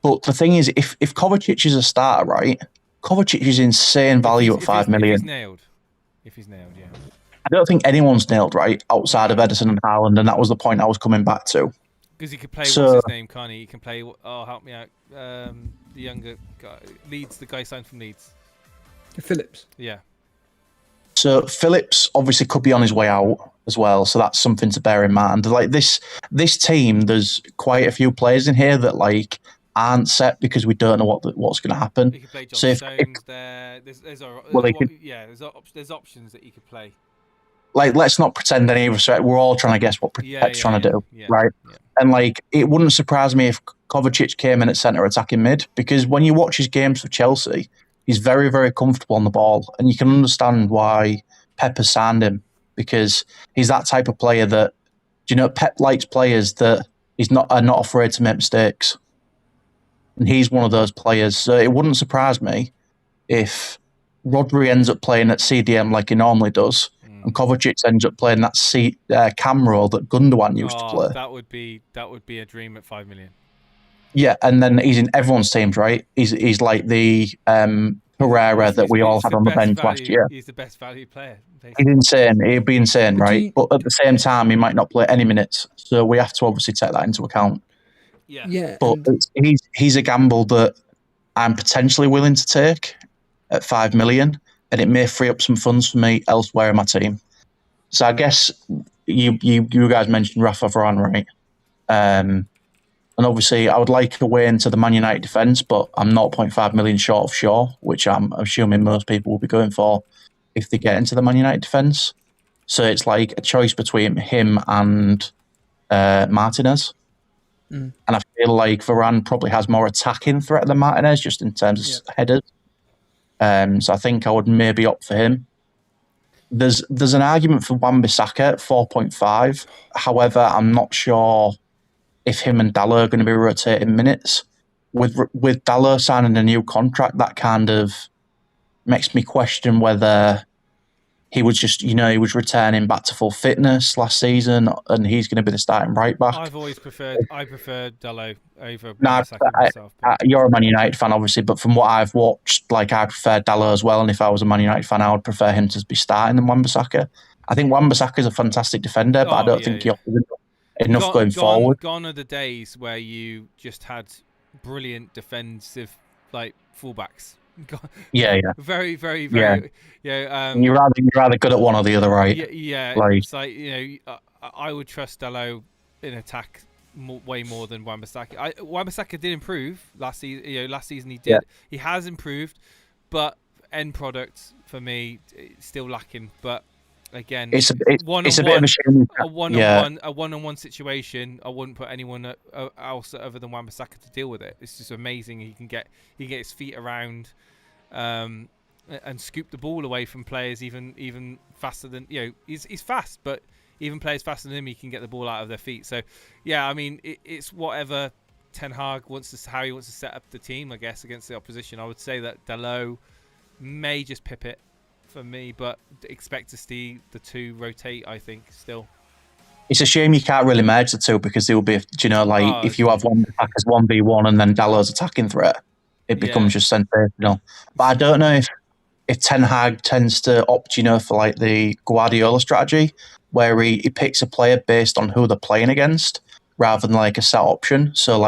but the thing is, if Kovacic is a starter, right? Kovacic is insane value at 5 million. If he's nailed, yeah. I don't think anyone's nailed, right, outside of Edison and Haaland, and that was the point I was coming back to. Because he could play, what's his name, can't he? He can play, help me out, the younger guy, Leeds, the guy signed from Leeds. Phillips. Yeah. So Phillips obviously could be on his way out as well, so that's something to bear in mind. Like, this team, there's quite a few players in here that, like, aren't set because we don't know what's going to happen. He could play John Stones there. There's options that he could play. Like, let's not pretend any of us. We're all trying to guess what Pep's trying to do, right? Yeah. And like, it wouldn't surprise me if Kovacic came in at centre attacking mid, because when you watch his games for Chelsea, He's very, very comfortable on the ball, and you can understand why Pep has signed him, because he's that type of player that, Pep likes players that are not afraid to make mistakes. And he's one of those players. So it wouldn't surprise me if Rodri ends up playing at CDM like he normally does, and Kovacic ends up playing that cam role that Gundogan used to play. That would be a dream at 5 million. Yeah, and then he's in everyone's teams, right? He's like the Pereira that we all had on the bench last year. He's the best value player. He's insane. He'd be insane, right? But at the same time, he might not play any minutes. So we have to obviously take that into account. Yeah. But he's a gamble that I'm potentially willing to take at 5 million, and it may free up some funds for me elsewhere in my team. So I guess you guys mentioned Rafa Varane, right? And obviously, I would like a way into the Man United defence, but I'm 0.5 million short of Shaw, which I'm assuming most people will be going for if they get into the Man United defence. So it's like a choice between him and Martinez. And I feel like Varane probably has more attacking threat than Martinez, just in terms of headers. So I think I would maybe opt for him. There's an argument for Wan-Bissaka at 4.5. However, I'm not sure if him and Dalot are going to be rotating minutes. With Dalot signing a new contract, that kind of makes me question whether he was just, he was returning back to full fitness last season, and he's going to be the starting right back. I prefer Dalot over Wan-Bissaka myself. You're a Man United fan, obviously, but from what I've watched, I prefer Dalot as well, and if I was a Man United fan, I would prefer him to be starting than Wan-Bissaka. I think Wan-Bissaka is a fantastic defender, but I don't think he offers enough going forward. Gone are the days where you just had brilliant defensive fullbacks. Yeah. Very, very, very. Yeah. You're rather good at one or the other, right? Yeah. It's I would trust Dalot in attack way more than Wan-Bissaka. Wan-Bissaka did improve last season. Last season he did. Yeah. He has improved, but end product for me still lacking. But again, it's a bit of a shame. A one-on-one situation. I wouldn't put anyone else other than Wan-Bissaka to deal with it. It's just amazing. He can get his feet around, and scoop the ball away from players even faster than He's fast, but even players faster than him, he can get the ball out of their feet. So, yeah, I mean, it's whatever Ten Hag how he wants to set up the team, I guess, against the opposition. I would say that Dalot may just pip it for me, but expect to see the two rotate, I think, still. It's a shame you can't really merge the two, because they will be, if you have one attack as 1v1 and then Dalot's attacking threat, it becomes just sensational. But I don't know if Ten Hag tends to opt, for the Guardiola strategy, where he picks a player based on who they're playing against rather than a set option. So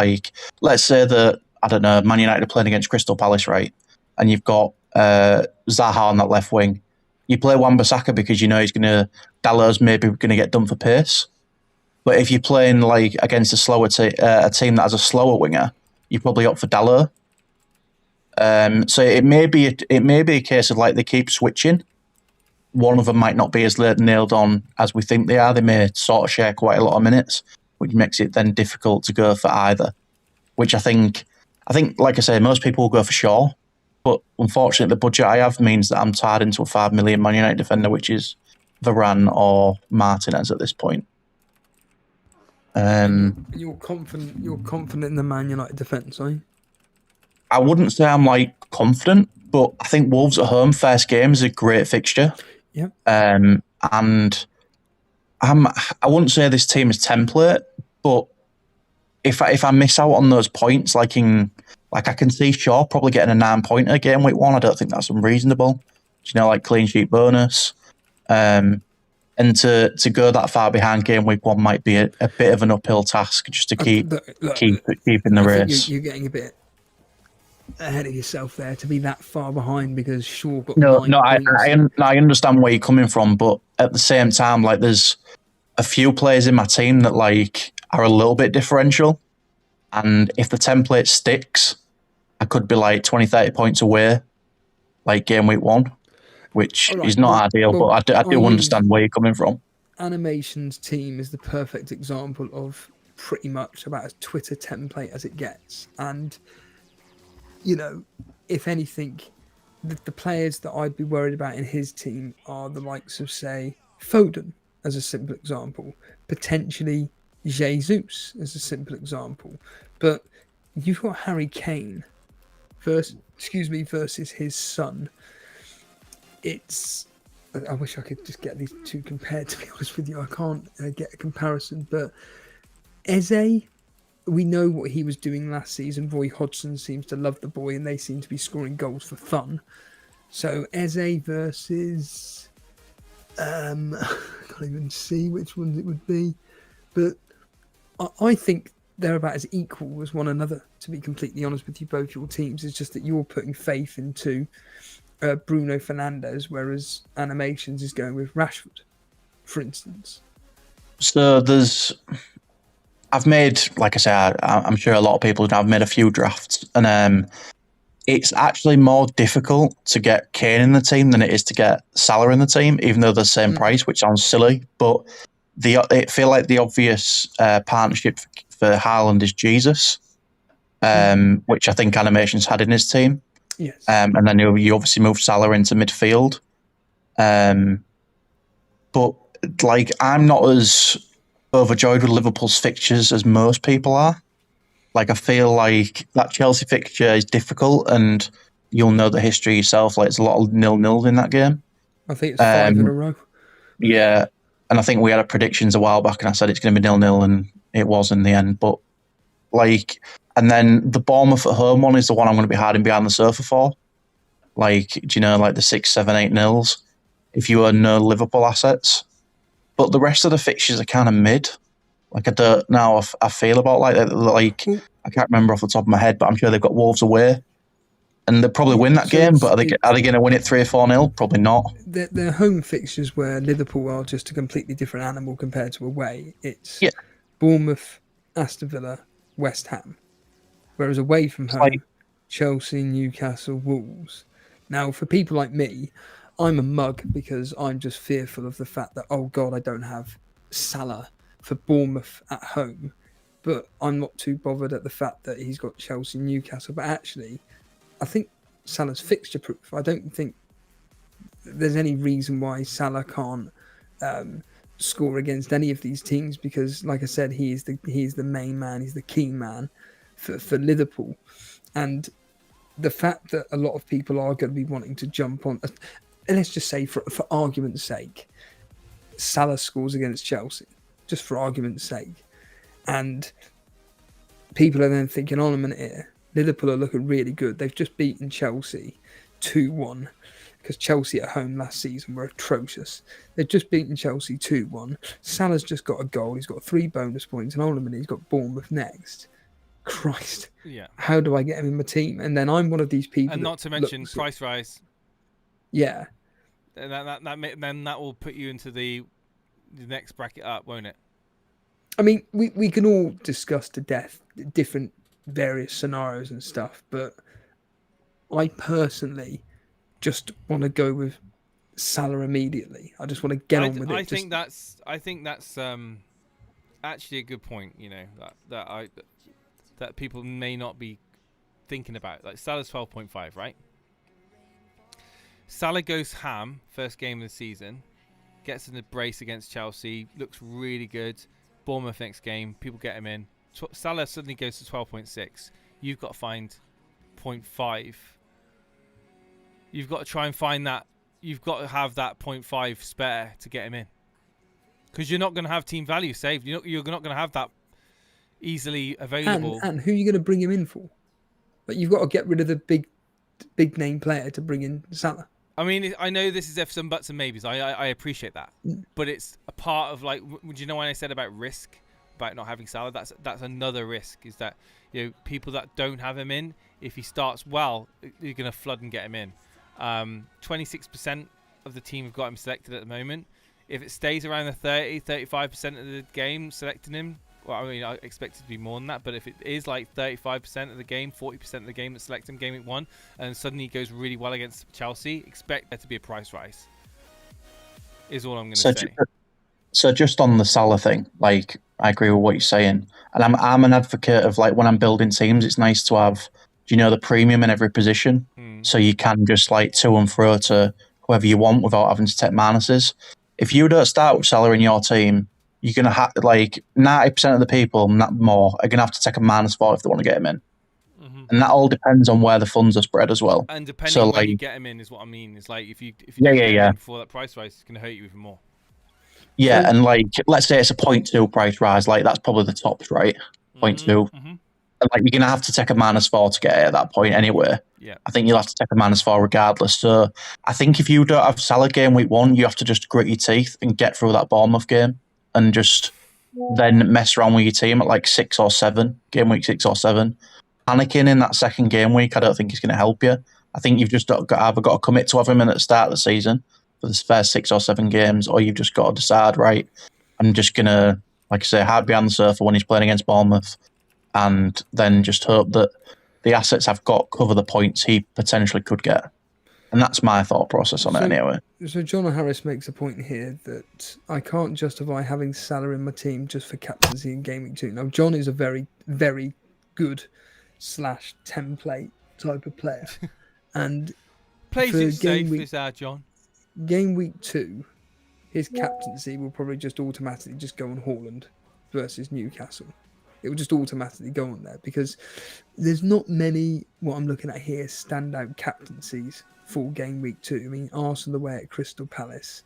let's say that, I don't know, Man United are playing against Crystal Palace, right? And you've got Zaha on that left wing. You play Wan-Bissaka because Dalot's maybe going to get done for pace. But if you're playing against a slower a team that has a slower winger, you probably opt for Dalot. So it may be a case of they keep switching. One of them might not be as nailed on as we think they are. They may sort of share quite a lot of minutes, which makes it then difficult to go for either. Which I think, like I say, most people will go for Shaw. But unfortunately, the budget I have means that I'm tied into a 5 million Man United defender, which is Varane or Martinez at this point. You're confident in the Man United defence, are you? I wouldn't say I'm confident, but I think Wolves at home first game is a great fixture. Yeah. And I wouldn't say this team is template, but if I miss out on those points, I can see Shaw probably getting a 9-pointer game week 1. I don't think that's unreasonable. Clean sheet bonus. And to go that far behind game week 1 might be a bit of an uphill task just to keep in the race. You're getting a bit ahead of yourself there to be that far behind, because Shaw got I understand where you're coming from, but at the same time, there's a few players in my team that are a little bit differential, and if the template sticks, I could be 20-30 points away game week 1, which is not ideal, but I do understand where you're coming from. Animation's team is the perfect example of pretty much about as Twitter template as it gets, and if anything, the players that I'd be worried about in his team are the likes of, say, Foden, as a simple example, potentially Jesus, as a simple example. But you've got Harry Kane versus his son. I wish I could just get these two compared, to be honest with you. I can't get a comparison. But Eze, we know what he was doing last season. Roy Hodgson seems to love the boy, and they seem to be scoring goals for fun. So Eze versus... I can't even see which ones it would be. But I think they're about as equal as one another, to be completely honest with you, both your teams. It's just that you're putting faith into Bruno Fernandes, whereas Animations is going with Rashford, for instance. So I've made, like I said, I'm sure a lot of people have made a few drafts, and it's actually more difficult to get Kane in the team than it is to get Salah in the team, even though they're the same price, which sounds silly. But it feel like the obvious partnership for Haaland is Jesus, which I think Animations had in his team. Yes. And then you obviously move Salah into midfield. But like, I'm not as overjoyed with Liverpool's fixtures as most people are. Like, I feel like that Chelsea fixture is difficult, and you'll know the history yourself. Like, it's a lot of 0-0 in that game. I think it's 5 in a row. Yeah, and I think we had a predictions a while back, and I said it's going to be 0-0, and it was in the end. But like, and then the Bournemouth at home one is the one I'm going to be hiding behind the sofa for. Like, do you know, like the 6, 7, 8-0s, if you own no Liverpool assets. But the rest of the fixtures are kind of mid. Like, I don't know how I feel about like I can't remember off the top of my head, but I'm sure they've got Wolves away, and they'll probably win that game. But are they going to win it 3 or 4-0? Probably not. They're home fixtures where Liverpool are just a completely different animal compared to away. It's Bournemouth, Aston Villa, West Ham, whereas away from home, Chelsea, Newcastle, Wolves. Now, for people like me, I'm a mug because I'm just fearful of the fact that, oh God, I don't have Salah for Bournemouth at home, but I'm not too bothered at the fact that he's got Chelsea, Newcastle. But actually, I think Salah's fixture proof. I don't think there's any reason why Salah can't score against any of these teams, because, like I said, he is the main man, he's the key man for Liverpool. And the fact that a lot of people are going to be wanting to jump on, and let's just say for argument's sake, Salah scores against Chelsea, just for argument's sake. And people are then thinking, on a minute here, Liverpool are looking really good. They've just beaten Chelsea 2-1, because Chelsea at home last season were atrocious. They've just beaten Chelsea 2-1. Salah's just got a goal. He's got 3 bonus points. And on a minute, he's got Bournemouth next. Christ. Yeah. How do I get him in my team? And then I'm one of these people. And not to mention price rise. Yeah. And then that will put you into the next bracket up, won't it? I mean, we can all discuss to death different various scenarios and stuff, but I personally just want to go with Salah immediately. I just want to get on with it. I think that's actually a good point. You know, that people may not be thinking about. Like, Salah's 12.5, right? Salah goes ham first game of the season, gets in the brace against Chelsea, looks really good. Bournemouth next game, people get him in. Salah suddenly goes to 12.6. You've got to find 0.5. You've got to try and find that. You've got to have that 0.5 spare to get him in, because you're not going to have team value saved. You're not going to have that easily available. And who are you going to bring him in for? But you've got to get rid of the big name player to bring in Salah. I mean, I know this is ifs and buts and maybes. I appreciate that, but it's a part of, like, do you know when I said about risk, about not having Salah? That's another risk, is that, you know, people that don't have him in, if he starts well, you're going to flood and get him in. 26% of the team have got him selected at the moment. If it stays around the 35% of the game selecting him, well, I mean, I expect it to be more than that, but if it is like 35% of the game, 40% of the game that selects him game week 1, and suddenly he goes really well against Chelsea, expect there to be a price rise, is all I'm going to say. So just on the Salah thing, like, I agree with what you're saying, and I'm an advocate of, like, when I'm building teams, it's nice to have, do you know, the premium in every position. so you can just like to and fro to whoever you want without having to take minuses. If you don't start with Salah in your team, you're gonna have like 90% of the people, not more, are gonna have to take a -4 if they want to get him in. And that all depends on where the funds are spread as well. And depending So, on when like, you get him in is what I mean. It's like if you Yeah, don't yeah, get yeah. him in before that price rise, it's going to hurt you even more. Yeah, and like let's say it's a 0.2 price rise, like that's probably the tops, right? 0.2. And like you're gonna have to take a -4 to get it at that point anyway. Yeah. I think you'll have to take a -4 regardless. So I think if you don't have Salah game week 1, you have to just grit your teeth and get through that Bournemouth game and just then mess around with your team at like 6 or 7, game week 6 or 7. Panicking in that second game week, I don't think is going to help you. I think you've just either got to commit to having him at the start of the season for the first 6 or 7 games, or you've just got to decide, right, I'm just going to, like I say, hide behind the sofa when he's playing against Bournemouth, and then just hope that the assets I've got cover the points he potentially could get. And that's my thought process on it anyway. So John Harris makes a point here that I can't justify having Salah in my team just for captaincy in Game Week 2. Now, John is a very, very good /template type of player. And Plays for it safe is our John. Game Week 2, his captaincy will probably just automatically just go on Haaland versus Newcastle. It will just automatically go on there because there's not many, what I'm looking at here, standout captaincies for Game Week 2. I mean, Arsenal away at Crystal Palace,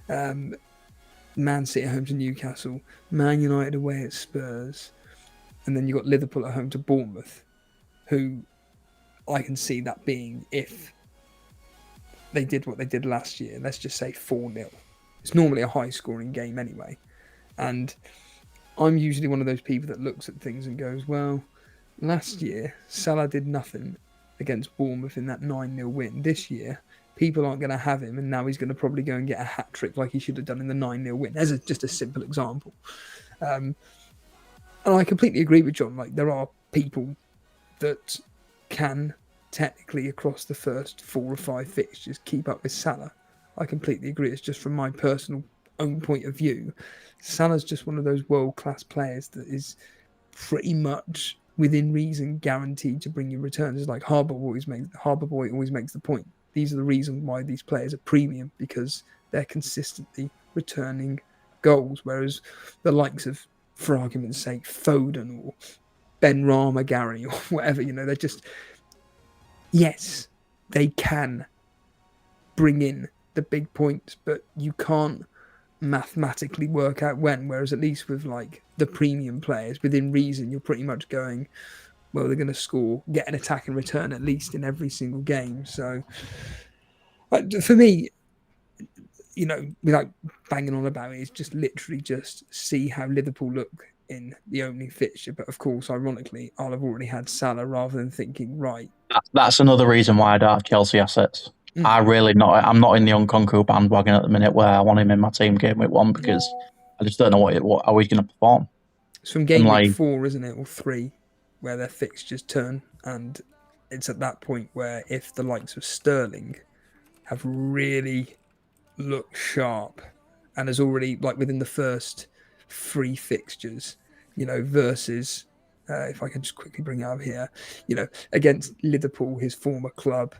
Man City at home to Newcastle, Man United away at Spurs, and then you've got Liverpool at home to Bournemouth, who I can see that being if they did what they did last year, let's just say 4-0. It's normally a high-scoring game anyway. And I'm usually one of those people that looks at things and goes, well, last year, Salah did nothing against Bournemouth in that 9-0 win. This year, people aren't going to have him, and now he's going to probably go and get a hat-trick like he should have done in the 9-0 win. As just a simple example. And I completely agree with John. Like, there are people that can technically, across the first 4 or 5 fixtures, keep up with Salah. I completely agree. It's just from my personal own point of view. Salah's just one of those world-class players that is pretty much within reason guaranteed to bring you returns. It's like Harbour Boy always makes the point. These are the reason why these players are premium, because they're consistently returning goals, whereas the likes of, for argument's sake, Foden or Ben Rama Gary or whatever, they're just, yes, they can bring in the big points, but you can't mathematically work out when, whereas at least with like the premium players, within reason, you're pretty much going, well, they're going to score, get an attack and return at least in every single game. So for me, without banging on about it, it's just literally just see how Liverpool look in the opening fixture. But of course, ironically, I'll have already had Salah rather than thinking, right. That's another reason why I don't have Chelsea assets. I'm not in the Nkunku bandwagon at the minute where I want him in my team game week 1 because I just don't know how he's going to perform. It's from game week 4, isn't it, or 3, where their fixtures turn, and it's at that point where if the likes of Sterling have really looked sharp and has already, like within the first 3 fixtures, versus if I can just quickly bring it up here, against Liverpool, his former club,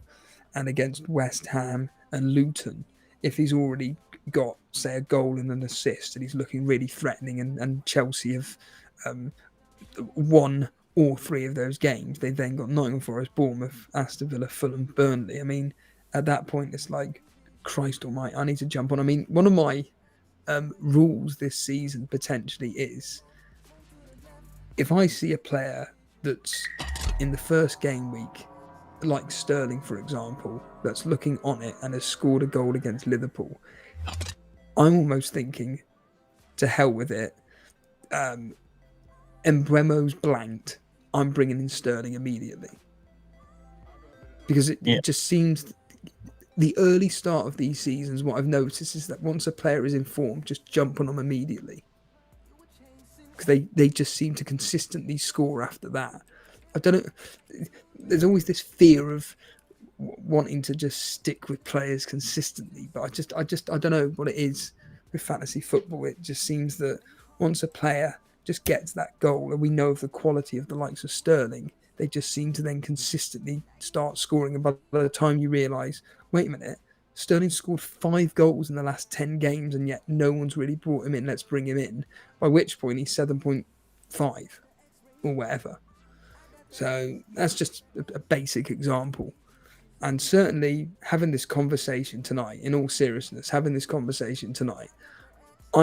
and against West Ham and Luton, if he's already got, say, a goal and an assist and he's looking really threatening, and Chelsea have won all 3 of those games, they've then got Nottingham Forest, Bournemouth, Aston Villa, Fulham, Burnley. I mean, at that point, it's like, Christ almighty, I need to jump on. I mean, one of my rules this season potentially is, if I see a player that's in the first game week, like Sterling, for example, that's looking on it and has scored a goal against Liverpool, I'm almost thinking, to hell with it. Mbeumo's blanked. I'm bringing in Sterling immediately. Because it just seems, the early start of these seasons, what I've noticed is that once a player is in form, just jump on them immediately. Because they just seem to consistently score after that. I don't know. There's always this fear of wanting to just stick with players consistently, but I don't know what it is with fantasy football. It just seems that once a player just gets that goal, and we know of the quality of the likes of Sterling, they just seem to then consistently start scoring. And by the time you realise, wait a minute, Sterling scored 5 goals in the last 10 games, and yet no one's really brought him in. Let's bring him in. By which point he's 7.5 or whatever. So that's just a basic example. And certainly having this conversation tonight, in all seriousness, I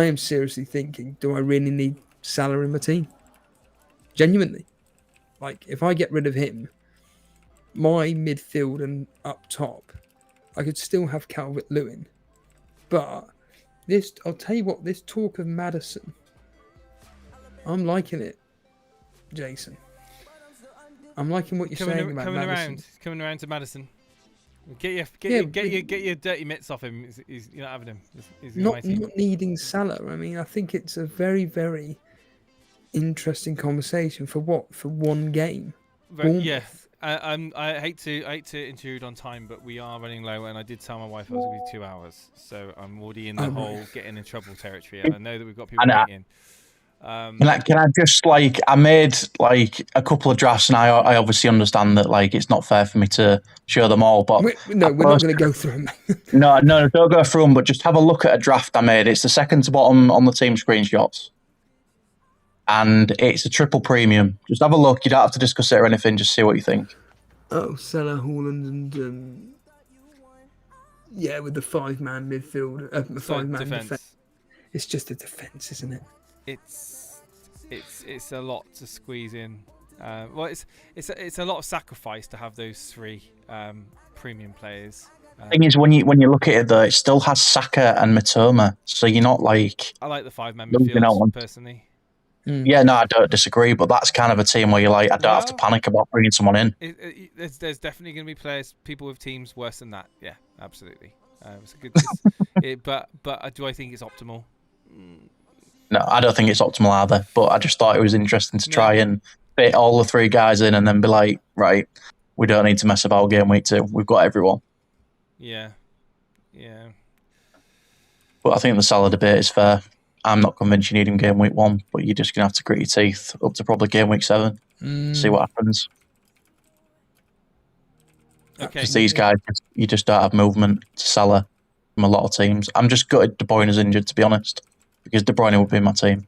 am seriously thinking, do I really need Salah in my team? Genuinely. Like, if I get rid of him, my midfield and up top, I could still have Calvert-Lewin. But I'll tell you what, this talk of Maddison, I'm liking it, Jason. I'm liking what you're saying about Maddison. Coming around to Maddison. Get your dirty mitts off him. You're not having him. He's not needing Salah. I mean, I think it's a very, very interesting conversation for one game. Yeah. I hate to intrude on time, but we are running low, and I did tell my wife I was going to be 2 hours, so I'm already in the whole getting in trouble territory. And I know that we've got people waiting. Can I just I made a couple of drafts, and I obviously understand that it's not fair for me to show them all, but we're not going to go through them. no, don't go through them, but just have a look at a draft I made. It's the second to bottom on the team screenshots, and it's a triple premium. Just have a look. You don't have to discuss it or anything. Just see what you think. Oh, Salah, Haaland, and with the 5-man midfield, 5-man defense. It's just a defense, isn't it? It's a lot to squeeze in. It's a lot of sacrifice to have those 3 premium players. Thing is, when you look at it though, it still has Saka and Mitoma, so you're not I like the 5-man midfield personally. Yeah, no, I don't disagree, but that's kind of a team where you're I don't have to panic about bringing someone in. There's definitely going to be people with teams worse than that. Yeah, absolutely. It's a good, but do I think it's optimal? No, I don't think it's optimal either, but I just thought it was interesting to try and fit all the 3 guys in and then be like, right, we don't need to mess about game week 2. We've got everyone. Yeah. But I think the Salah debate is fair. I'm not convinced you need him game week 1, but you're just going to have to grit your teeth up to probably game week 7, see what happens. Okay. Because these guys, you just don't have movement to Salah from a lot of teams. I'm just gutted De Bruyne is injured, to be honest, because De Bruyne would be in my team.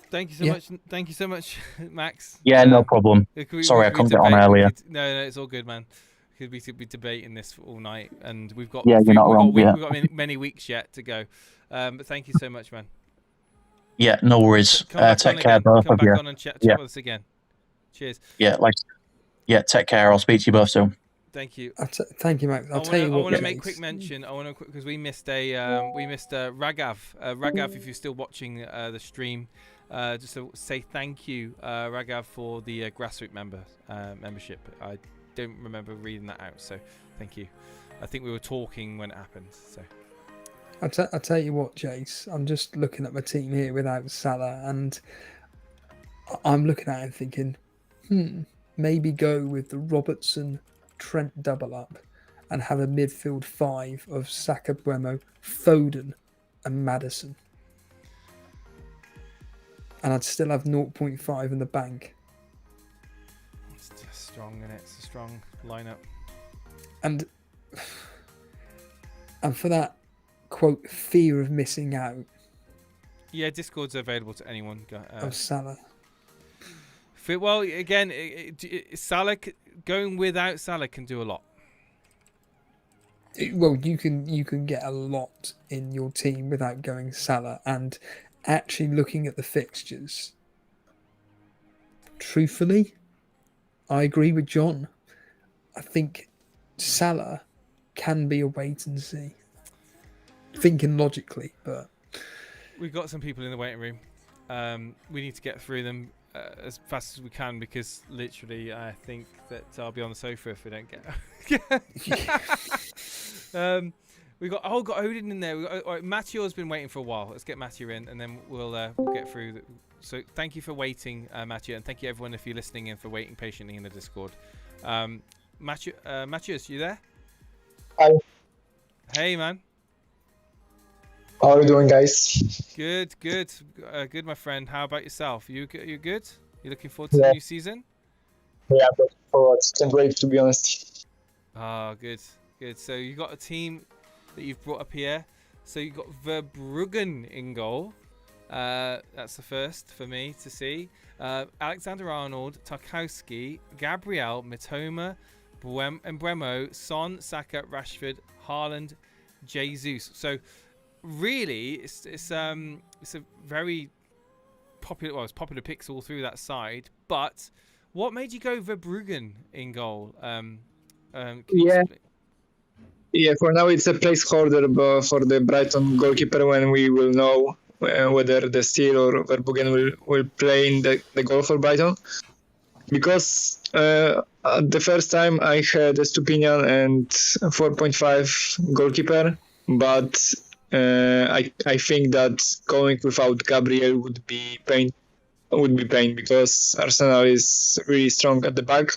Thank you so much, Max. Yeah, no problem. Sorry, I couldn't get on earlier. No, it's all good, man. We could be debating this all night, and we've got you're not wrong. We've got many weeks yet to go. But thank you so much, man. Yeah, no worries. Take care, both of you. Come back on and chat with us again. Cheers. Yeah, take care. I'll speak to you both soon. Thank you. Thank you, Max. I'll tell you what. I want to make quick mention. Because we missed Ragav. Ragav, if you're still watching the stream, just to say thank you, Ragav, for the grassroots membership. I don't remember reading that out, so thank you. I think we were talking when it happened. So I'll tell you what, Jace. I'm just looking at my team here without Salah, and I'm looking at it and thinking, maybe go with the Robertson Trent double up and have a midfield 5 of Saka, Buemo, Foden, and Maddison, and I'd still have 0.5 in the bank. It's just strong, isn't it? It's a strong lineup. And for that quote fear of missing out. Yeah, Discord's available to anyone. Of Salah. Well, again, Salah going without Salah can do a lot. Well, you can get a lot in your team without going Salah, and actually looking at the fixtures. Truthfully, I agree with John. I think Salah can be a wait and see. Thinking logically, but we've got some people in the waiting room. We need to get through them as fast as we can, because literally I think that I'll be on the sofa if we don't get. We've got Odin in there. Matthew has been waiting for a while. Let's get Matthew in, and then we'll get through. So thank you for waiting, Matthew, and thank you everyone if you're listening in for waiting patiently in the Discord. Matthew, you there? Hi. Hey, man. How are you doing, guys? Good, good, good, my friend. How about yourself? You good? You looking forward to Yeah. the new season? Yeah, but can't wait, to be honest. Ah, good, good. So you got a team that you've brought up here. So you got Verbruggen in goal. That's the first for me to see. Alexander-Arnold, Tarkowski, Gabriel, Mitoma, Bremo, Son, Saka, Rashford, Haaland, Jesus. So really, it's a very popular. Well, it's popular picks all through that side. But what made you go Verbruggen in goal? Yeah, for now it's a placeholder for the Brighton goalkeeper when we will know whether the Thier or Verbruggen will play in the goal for Brighton. Because the first time I had Estupinian and 4.5 goalkeeper, but I think that going without Gabriel would be pain because Arsenal is really strong at the back.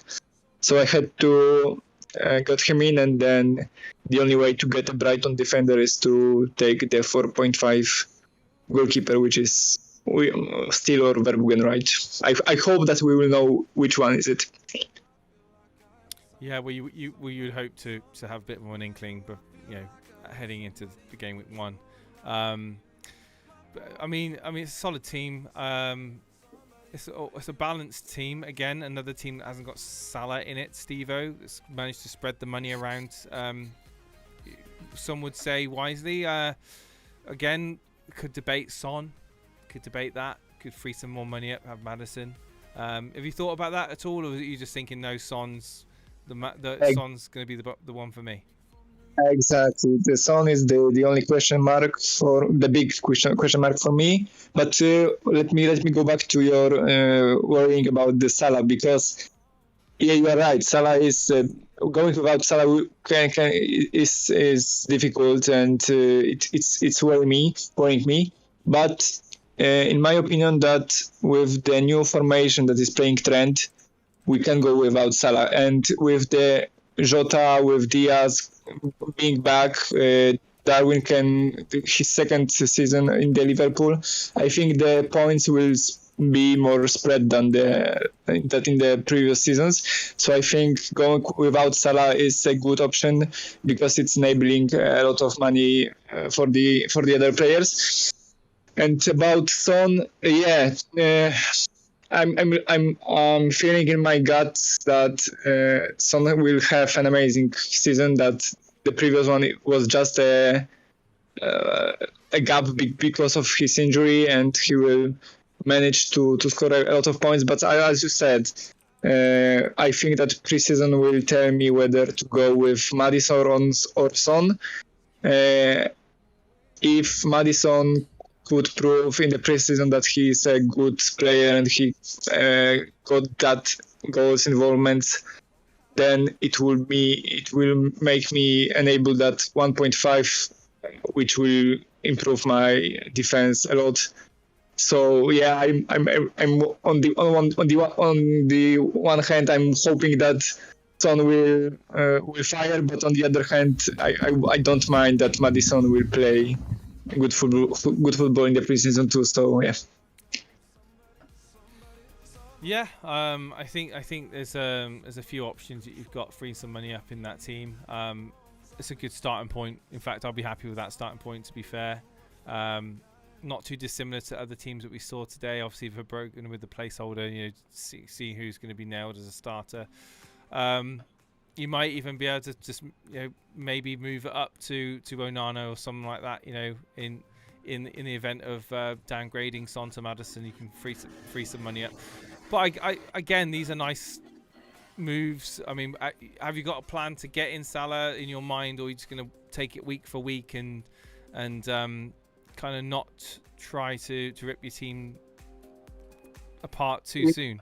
So I had to get him in, and then the only way to get a Brighton defender is to take the 4.5 goalkeeper, which is Steele or Verbruggen, right? I hope that we will know which one is it. Yeah, well, you would hope to have a bit more an inkling, but heading into the game week 1. But, I mean, it's a solid team. It's a balanced team. Again, another team that hasn't got Salah in it. Steve-O has managed to spread the money around. Some would say wisely. Again, could debate Son. Could debate that. Could free some more money up. Have Maddison. Have you thought about that at all, or are you just thinking no? Son's Son's going to be the one for me. Exactly. The Son is the only question mark for the big question mark for me. But let me go back to your worrying about the Salah, because you are right. Salah is going without Salah is difficult, and it's worrying me. But in my opinion, that with the new formation that is playing Trent, we can go without Salah, and with the Jota, with Diaz being back, Darwin his second season in the Liverpool. I think the points will be more spread than in the previous seasons. So I think going without Salah is a good option because it's enabling a lot of money for the other players. And about Son, I'm feeling in my gut that Son will have an amazing season. That the previous one was just a gap because of his injury, and he will manage to score a lot of points. But as you said, I think that preseason will tell me whether to go with Maddison or Son. If Maddison could prove in the preseason that he is a good player and he got that goals involvement, then it will make me enable that 1.5, which will improve my defense a lot. So yeah, I'm on the one hand, I'm hoping that Son will fire, but on the other hand, I don't mind that Maddison will play good football in the preseason too. So yeah. Yeah, I think there's a few options that you've got, freeing some money up in that team. It's a good starting point. In fact, I'll be happy with that starting point, to be fair. Not too dissimilar to other teams that we saw today. Obviously, Verbruggen with the placeholder, see who's going to be nailed as a starter. You might even be able to just maybe move it up to Onana or something like that. In the event of downgrading Son to Maddison, you can free some money up. But again, these are nice moves. I mean, have you got a plan to get in Salah in your mind, or are you just going to take it week for week and kind of not try to rip your team apart too soon?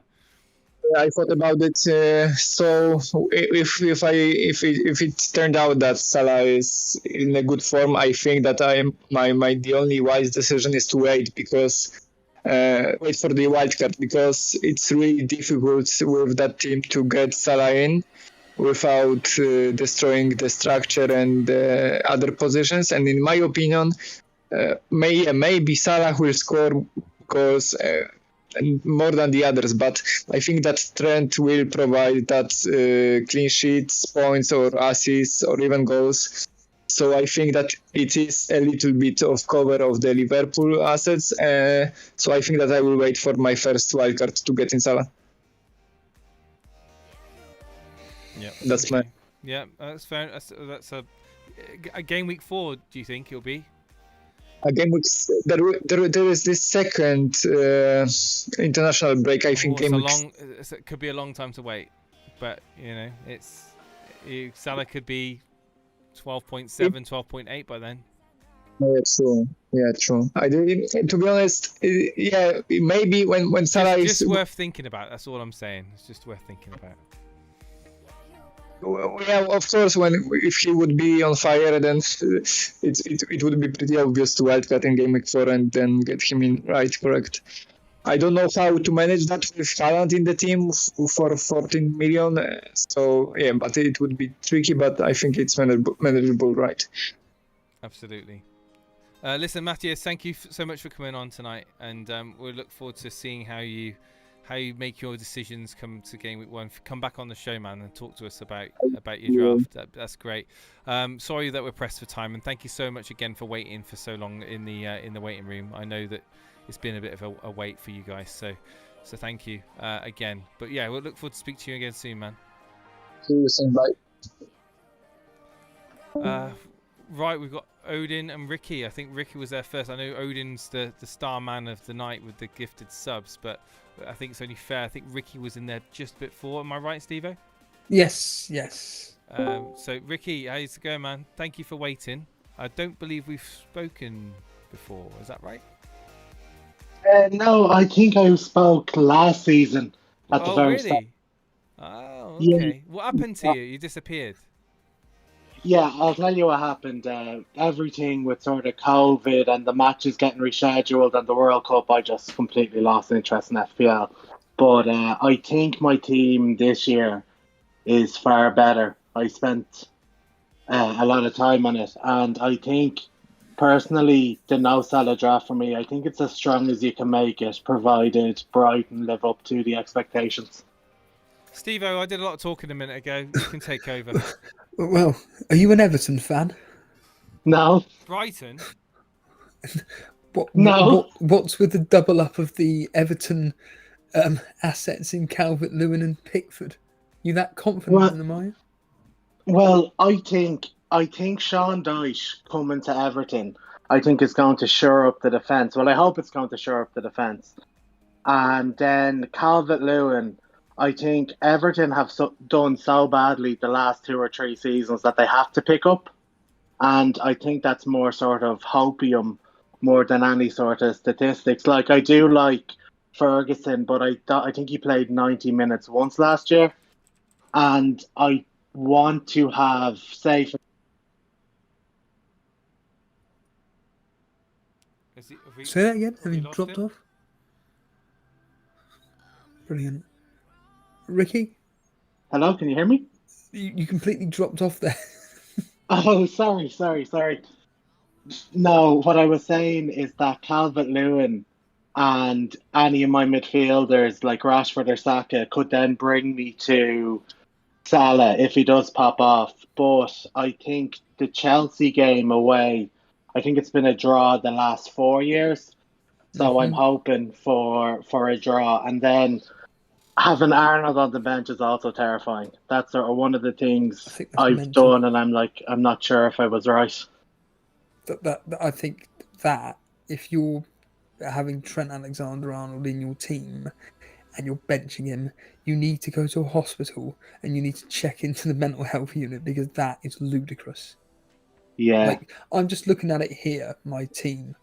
I thought about it. So if it turned out that Salah is in a good form, I think that the only wise decision is to wait, because wait for the wild card, because it's really difficult with that team to get Salah in without destroying the structure and other positions. And in my opinion, maybe Salah will score goals more than the others, but I think that Trent will provide that clean sheets, points, or assists, or even goals. So I think that it is a little bit of cover of the Liverpool assets. So I think that I will wait for my first wildcard to get in Salah. Yeah, That's my. Yeah, that's fair. That's a game week 4. Do you think it'll be? Again, there is this second international break. I think It could be a long time to wait, but Salah could be 12.7, 12.8 by then. Yeah, true. To be honest, maybe when Salah is just worth thinking about. That's all I'm saying. It's just worth thinking about. Yeah, of course. If he would be on fire, then it would be pretty obvious to wildcard in game week 4 and then get him in. Right, correct. I don't know how to manage that with Haaland in the team for 14 million. So yeah, but it would be tricky. But I think it's manageable, right? Absolutely. Listen, Matthias, thank you so much for coming on tonight, and we'll look forward to seeing how you make your decisions come to game week 1. Come back on the show, man, and talk to us about your draft. That's great. Sorry that we're pressed for time, and thank you so much again for waiting for so long in the waiting room. I know that it's been a bit of a wait for you guys, so thank you again. But yeah, we'll look forward to speak to you again soon, man. See you soon. Bye. Right, we've got Odin and Ricky. I think Ricky was there first. I know Odin's the star man of the night with the gifted subs, but I think it's only fair. I think Ricky was in there just before. Am I right, Steve-O? Yes. So, Ricky, how's it going, man? Thank you for waiting. I don't believe we've spoken before. Is that right? No, I think I spoke last season at the very start. Oh, okay. Yeah. What happened to you? You disappeared. Yeah, I'll tell you what happened. Everything with sort of COVID and the matches getting rescheduled and the World Cup, I just completely lost interest in FPL. But I think my team this year is far better. I spent a lot of time on it, and I think personally the no Salah draft for me, I think it's as strong as you can make it, provided Brighton live up to the expectations. Steve-O, I did a lot of talking a minute ago. You can take over. Well, are you an Everton fan? No. Brighton? What's with the double up of the Everton assets in Calvert-Lewin and Pickford? You that confident in them, are you? Well, I think Sean Dyche coming to Everton, I think is going to shore up the defence. Well, I hope it's going to shore up the defence. And then Calvert-Lewin, I think Everton have done so badly the last 2 or 3 seasons that they have to pick up. And I think that's more sort of hopium more than any sort of statistics. Like, I do like Ferguson, but I think he played 90 minutes once last year. And I want to have, say... Say that again? Have you dropped off? Brilliant. Ricky? Hello, can you hear me? You completely dropped off there. Oh, sorry. No, what I was saying is that Calvert-Lewin and any of my midfielders like Rashford or Saka could then bring me to Salah if he does pop off. But I think the Chelsea game away, I think it's been a draw the last 4 years. So I'm hoping for a draw. And then having Arnold on the bench is also terrifying. That's sort of one of the things I've done, and I'm not sure if I was right. I think that if you're having Trent Alexander-Arnold in your team and you're benching him, you need to go to a hospital and you need to check into the mental health unit, because that is ludicrous. Yeah. Like, I'm just looking at it here, my team.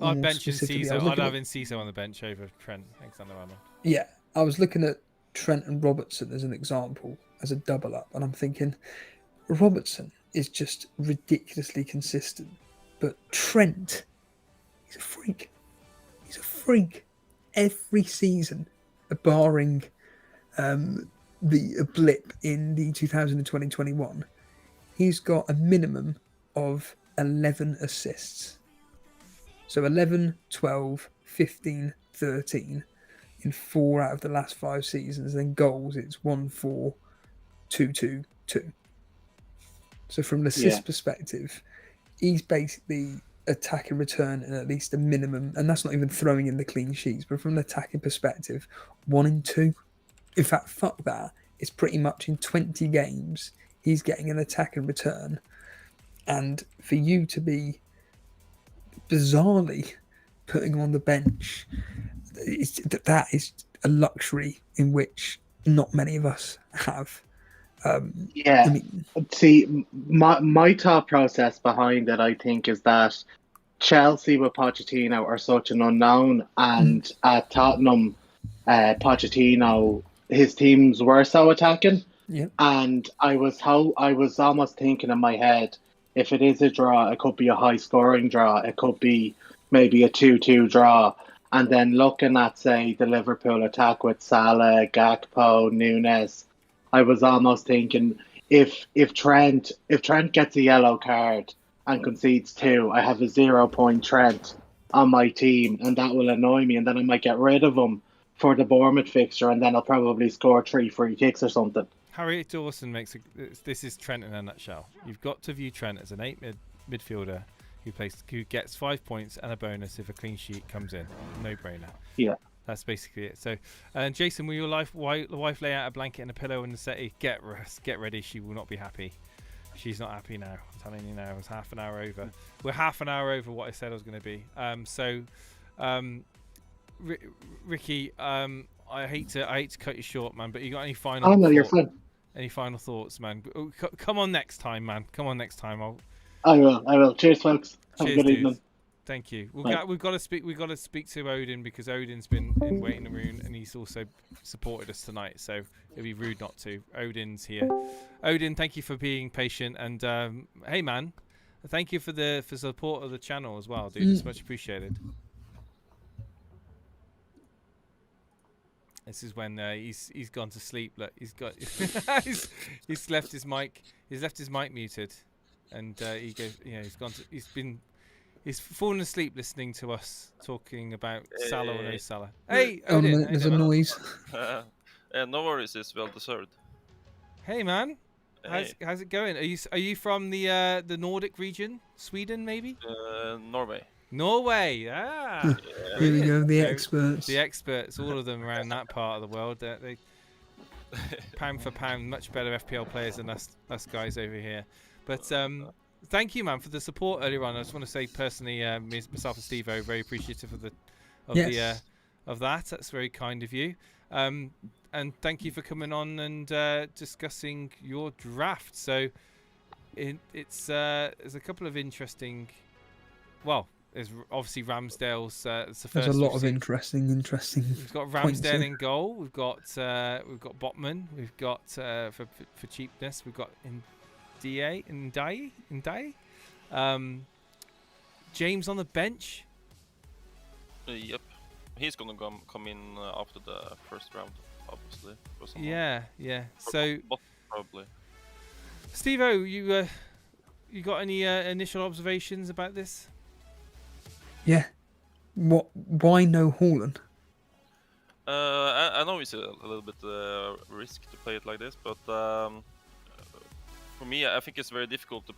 I'd bench Enciso. I'd have Enciso on the bench over Trent Alexander-Arnold. Yeah. I was looking at Trent and Robertson as an example, as a double up, and I'm thinking Robertson is just ridiculously consistent, but Trent, he's a freak. He's a freak. Every season, barring the blip in the 2020-21, he's got a minimum of 11 assists. So 11, 12, 15, 13 in 4 out of the last 5 seasons. Then goals, it's 1, 4, 2, 2, 2. So from the assist perspective, he's basically attacking return and at least a minimum, and that's not even throwing in the clean sheets, but from the attacking perspective, 1 in 2. In fact, fuck that. It's pretty much in 20 games, he's getting an attack and return. And for you to be bizarrely putting him on the bench, that is a luxury in which not many of us have. Yeah. I mean, See, my thought process behind it, I think, is that Chelsea with Pochettino are such an unknown, and at Tottenham, Pochettino, his teams were so attacking. Yeah. And I was almost thinking in my head, if it is a draw, it could be a high scoring draw. It could be maybe a 2-2 draw. And then looking at, say, the Liverpool attack with Salah, Gakpo, Nunes, I was almost thinking if Trent gets a yellow card and concedes 2, I have a 0-point Trent on my team, and that will annoy me, and then I might get rid of him for the Bournemouth fixture, and then I'll probably score 3 free kicks or something. Harriet Dawson makes this is Trent in a nutshell. You've got to view Trent as an 8 midfielder who gets 5 points and a bonus if a clean sheet comes in. No brainer. Yeah. That's basically it. So, Jason, will your wife lay out a blanket and a pillow in the settee? Get ready. She will not be happy. She's not happy now. I'm telling you now. It's half an hour over. We're half an hour over what I said I was going to be. Ricky, I hate to cut you short, man. But you got any final? Oh no, you're fine. Any final thoughts, man? Come on next time, man. Come on next time. I will. Cheers, folks. Have Cheers, a good evening. Thank you. We've got to speak to Odin, because Odin's been in waiting room and he's also supported us tonight. So it'd be rude not to. Odin's here. Odin, thank you for being patient, and hey, man, thank you for support of the channel as well, dude. It's much appreciated. This is when he's gone to sleep. Look, he's got he's left his mic. He's left his mic muted, and he goes. He's fallen asleep listening to us talking about Salah or no Salah. Hey, Odin, there's a noise. No worries, it's well deserved. Hey, man. Hey. How's it going? Are you from the Nordic region? Sweden, maybe? Norway. Norway. Ah. Here we go. The experts. The experts. All of them around that part of the world. They pound for pound, much better FPL players than us guys over here. But thank you, man, for the support earlier on. I just want to say personally, myself and Steve-O, very appreciative of that. That's very kind of you. And thank you for coming on and discussing your draft. So there's a couple of interesting. Well, there's obviously Ramsdale's. It's the first. There's a lot of interesting. We've got Ramsdale in goal. We've got Botman. We've got for cheapness. We've got Ndiaye. James on the bench. Yep, he's gonna come in after the first round, obviously. Yeah. So probably. Steve-O, you got any initial observations about this? Yeah. Why no Haaland? I know it's a little bit risk to play it like this, but for me, I think it's very difficult to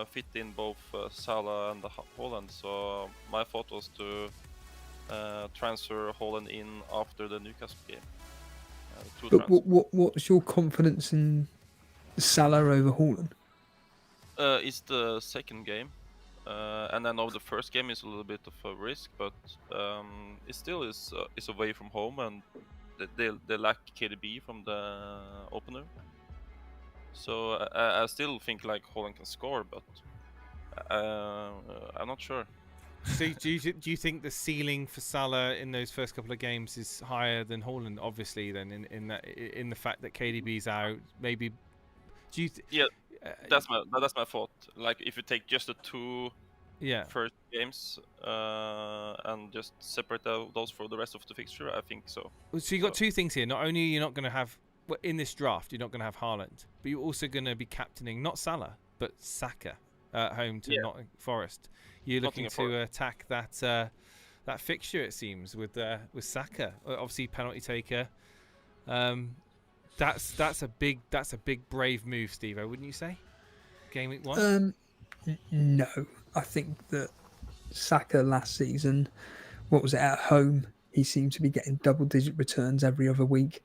fit in both Salah and Haaland. So my thought was to transfer Haaland in after the Newcastle game. But what's your confidence in Salah over Haaland? It's the second game. And I know the first game is a little bit of a risk, but it still is away from home, and they lack KDB from the opener. So I still think like Haaland can score, but I'm not sure. So do you think the ceiling for Salah in those first couple of games is higher than Haaland? Obviously, then in the fact that KDB's out, maybe. That's my thought. Like if you take just the two first games and just separate those for the rest of the fixture, I think so. So you got two things here. Not only are you not going to have in this draft, you're not going to have Haaland, but you're also going to be captaining not Salah but Saka. at home to Nottingham Forest. You're looking to attack that that fixture, it seems, with Saka, obviously penalty taker. That's a big brave move, Steve-O, wouldn't you say? Game week 1. No, I think that Saka last season, what was it, at home, he seemed to be getting double-digit returns every other week,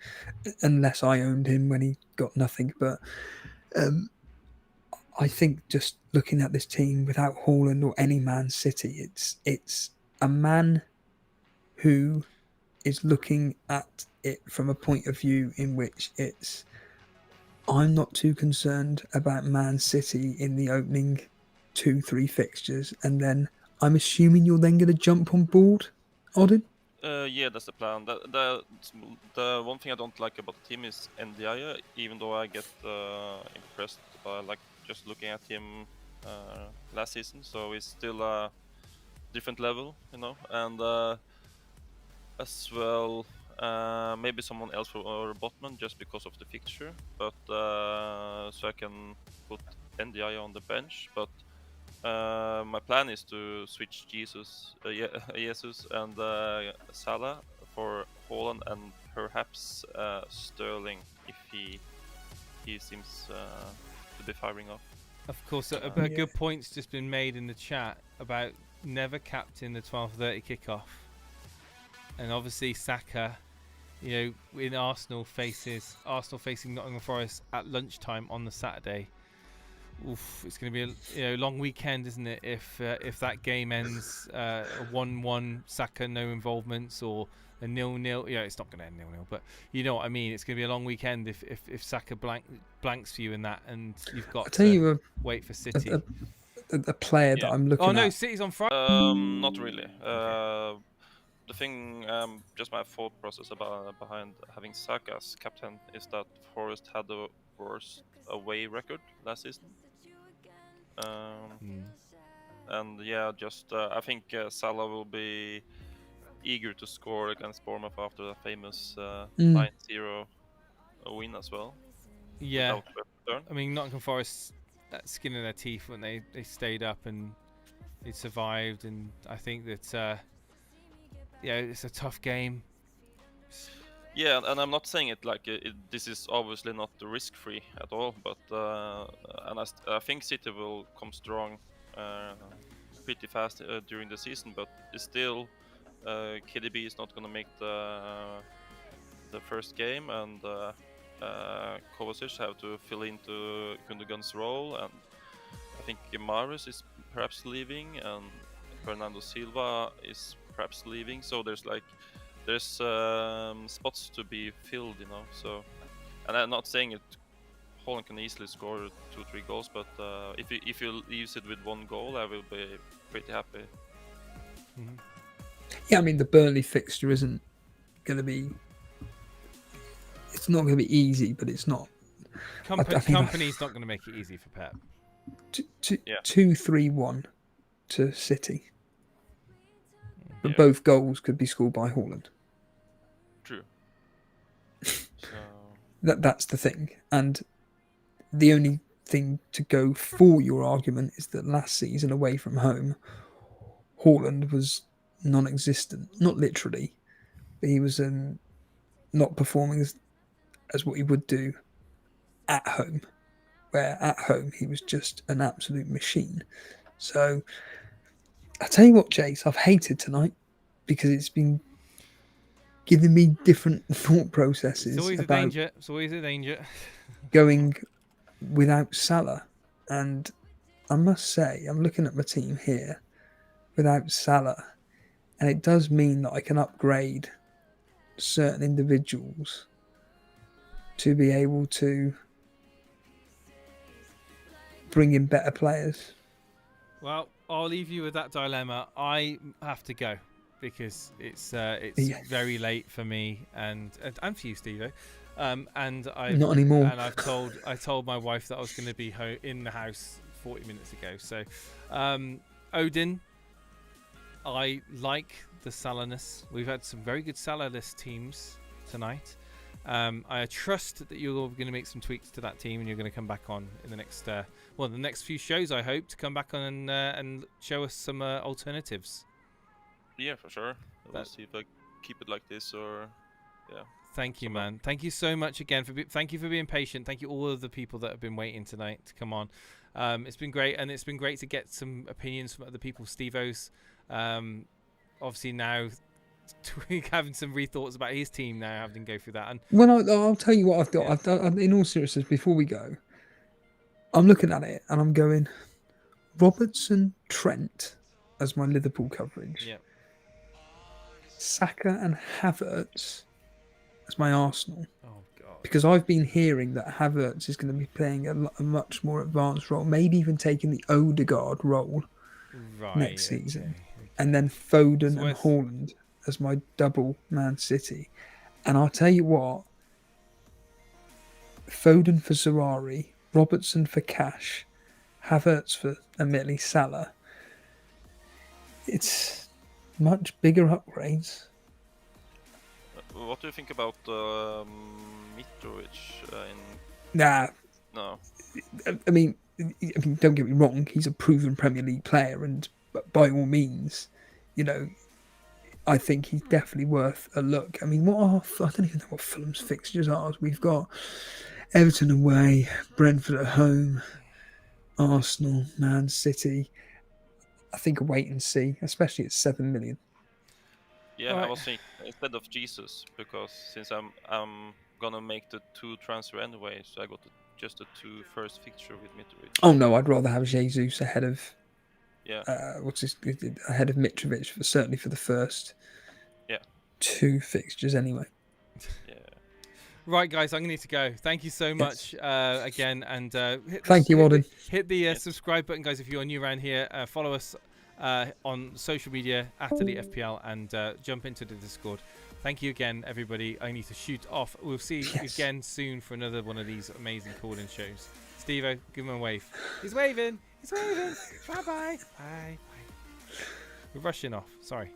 unless I owned him when he got nothing. But I think just looking at this team without Haaland or any Man City, it's a man who is looking at it from a point of view in which I'm not too concerned about Man City in the opening 2-3 fixtures, and then I'm assuming you're then going to jump on board, Odin? Yeah, that's the plan. The one thing I don't like about the team is NDI, even though I get impressed by like just looking at him last season. So he's still a different level, you know, and as well maybe someone else for Botman just because of the fixture, but so I can put NDI on the bench, but my plan is to switch Jesus and Salah for Haaland and perhaps Sterling if he seems to be firing off. Of course, a good point's just been made in the chat about never captain the 12:30 kickoff, and obviously Saka, you know, in Arsenal facing Nottingham Forest at lunchtime on the Saturday. Oof, it's going to be a long weekend, isn't it? If that game ends a 1-1, Saka no involvements, or a 0-0. Yeah, it's not going to end 0-0, but you know what I mean. It's going to be a long weekend if Saka blanks for you in that, and you've got to wait for City. A player that I'm looking at. Oh no, City's on Friday. Not really. The thing, just my thought process behind having Saka as captain is that Forest had the worst away record last season. And yeah, just I think Salah will be eager to score against Bournemouth after the famous 9-0 win as well. Yeah, I mean Nottingham Forest, that skin in their teeth when they stayed up and they survived, and I think that it's a tough game. Yeah, and I'm not saying it like this is obviously not risk-free at all, but and I think City will come strong pretty fast during the season, but it's still KDB is not going to make the first game, and Kovacic have to fill into Gundogan's role, and I think Mahrez is perhaps leaving, and Fernando Silva is perhaps leaving, so there's spots to be filled, you know. So, and I'm not saying Haaland can easily score 2-3 goals, but if he leaves it with 1 goal, I will be pretty happy. Mm-hmm. Yeah, I mean the Burnley fixture isn't going to be. It's not going to be easy, but it's not. Company's not going to make it easy for Pep. 2-3-1 to City. But both goals could be scored by Haaland. True. That's the thing. And the only thing to go for your argument is that last season away from home, Haaland was non-existent. Not literally, but he was not performing as what he would do at home, where at home he was just an absolute machine. So I tell you what, Jace, I've hated tonight because it's been giving me different thought processes. It's always a danger. It's always a danger. Going without Salah, and I must say, I'm looking at my team here without Salah, and it does mean that I can upgrade certain individuals to be able to bring in better players. Well, I'll leave you with that dilemma. I have to go because it's very late for me and for you, Steve. And I not anymore. And I told my wife that I was going to be in the house 40 minutes ago. So, Odin, I like the Salah-ness. We've had some very good Salah-less teams tonight. I trust that you're going to make some tweaks to that team, and you're going to come back on in the next, the next few shows. I hope to come back on and show us some alternatives. Yeah, for sure. We'll see if I keep it like this or, yeah. Thank you, man. Thank you so much again thank you for being patient. Thank you all of the people that have been waiting tonight to come on. It's been great, and it's been great to get some opinions from other people. Steve-O's obviously now having some rethoughts about his team now, having to go through that. And well, I'll tell you what I've got. I've done, in all seriousness, before we go, I'm looking at it and I'm going Robertson, Trent as my Liverpool coverage. Yeah. Saka and Havertz as my Arsenal. Oh God. Because I've been hearing that Havertz is going to be playing a much more advanced role, maybe even taking the Odegaard role next season. Okay. And then Foden and Haaland as my double Man City. And I'll tell you what, Foden for Zerari, Robertson for Cash, Havertz for admittedly Salah. It's much bigger upgrades. What do you think about Mitrovic? Nah. No. I mean, don't get me wrong. He's a proven Premier League player, and by all means, you know, I think he's definitely worth a look. I mean, I don't even know what Fulham's fixtures are. We've got Everton away, Brentford at home, Arsenal, Man City. I think a wait and see, especially at 7 million. Yeah, I was thinking instead of Jesus, because since I'm gonna make the 2 transfer anyway, so I got just the 2 first fixture with Mitrovic. Oh no, I'd rather have Jesus ahead of ahead of Mitrovic, certainly for the first 2 fixtures anyway. Yeah. Right, guys, I'm going to need to go. Thank you so much again, and thank you, Odin. Hit the subscribe button, guys, if you're new around here. Follow us on social media at Elite FPL, and jump into the Discord. Thank you again, everybody. I need to shoot off. We'll see you again soon for another one of these amazing call-in shows. Steve-O, give him a wave. He's waving. He's waving. Bye-bye. Bye. We're rushing off. Sorry.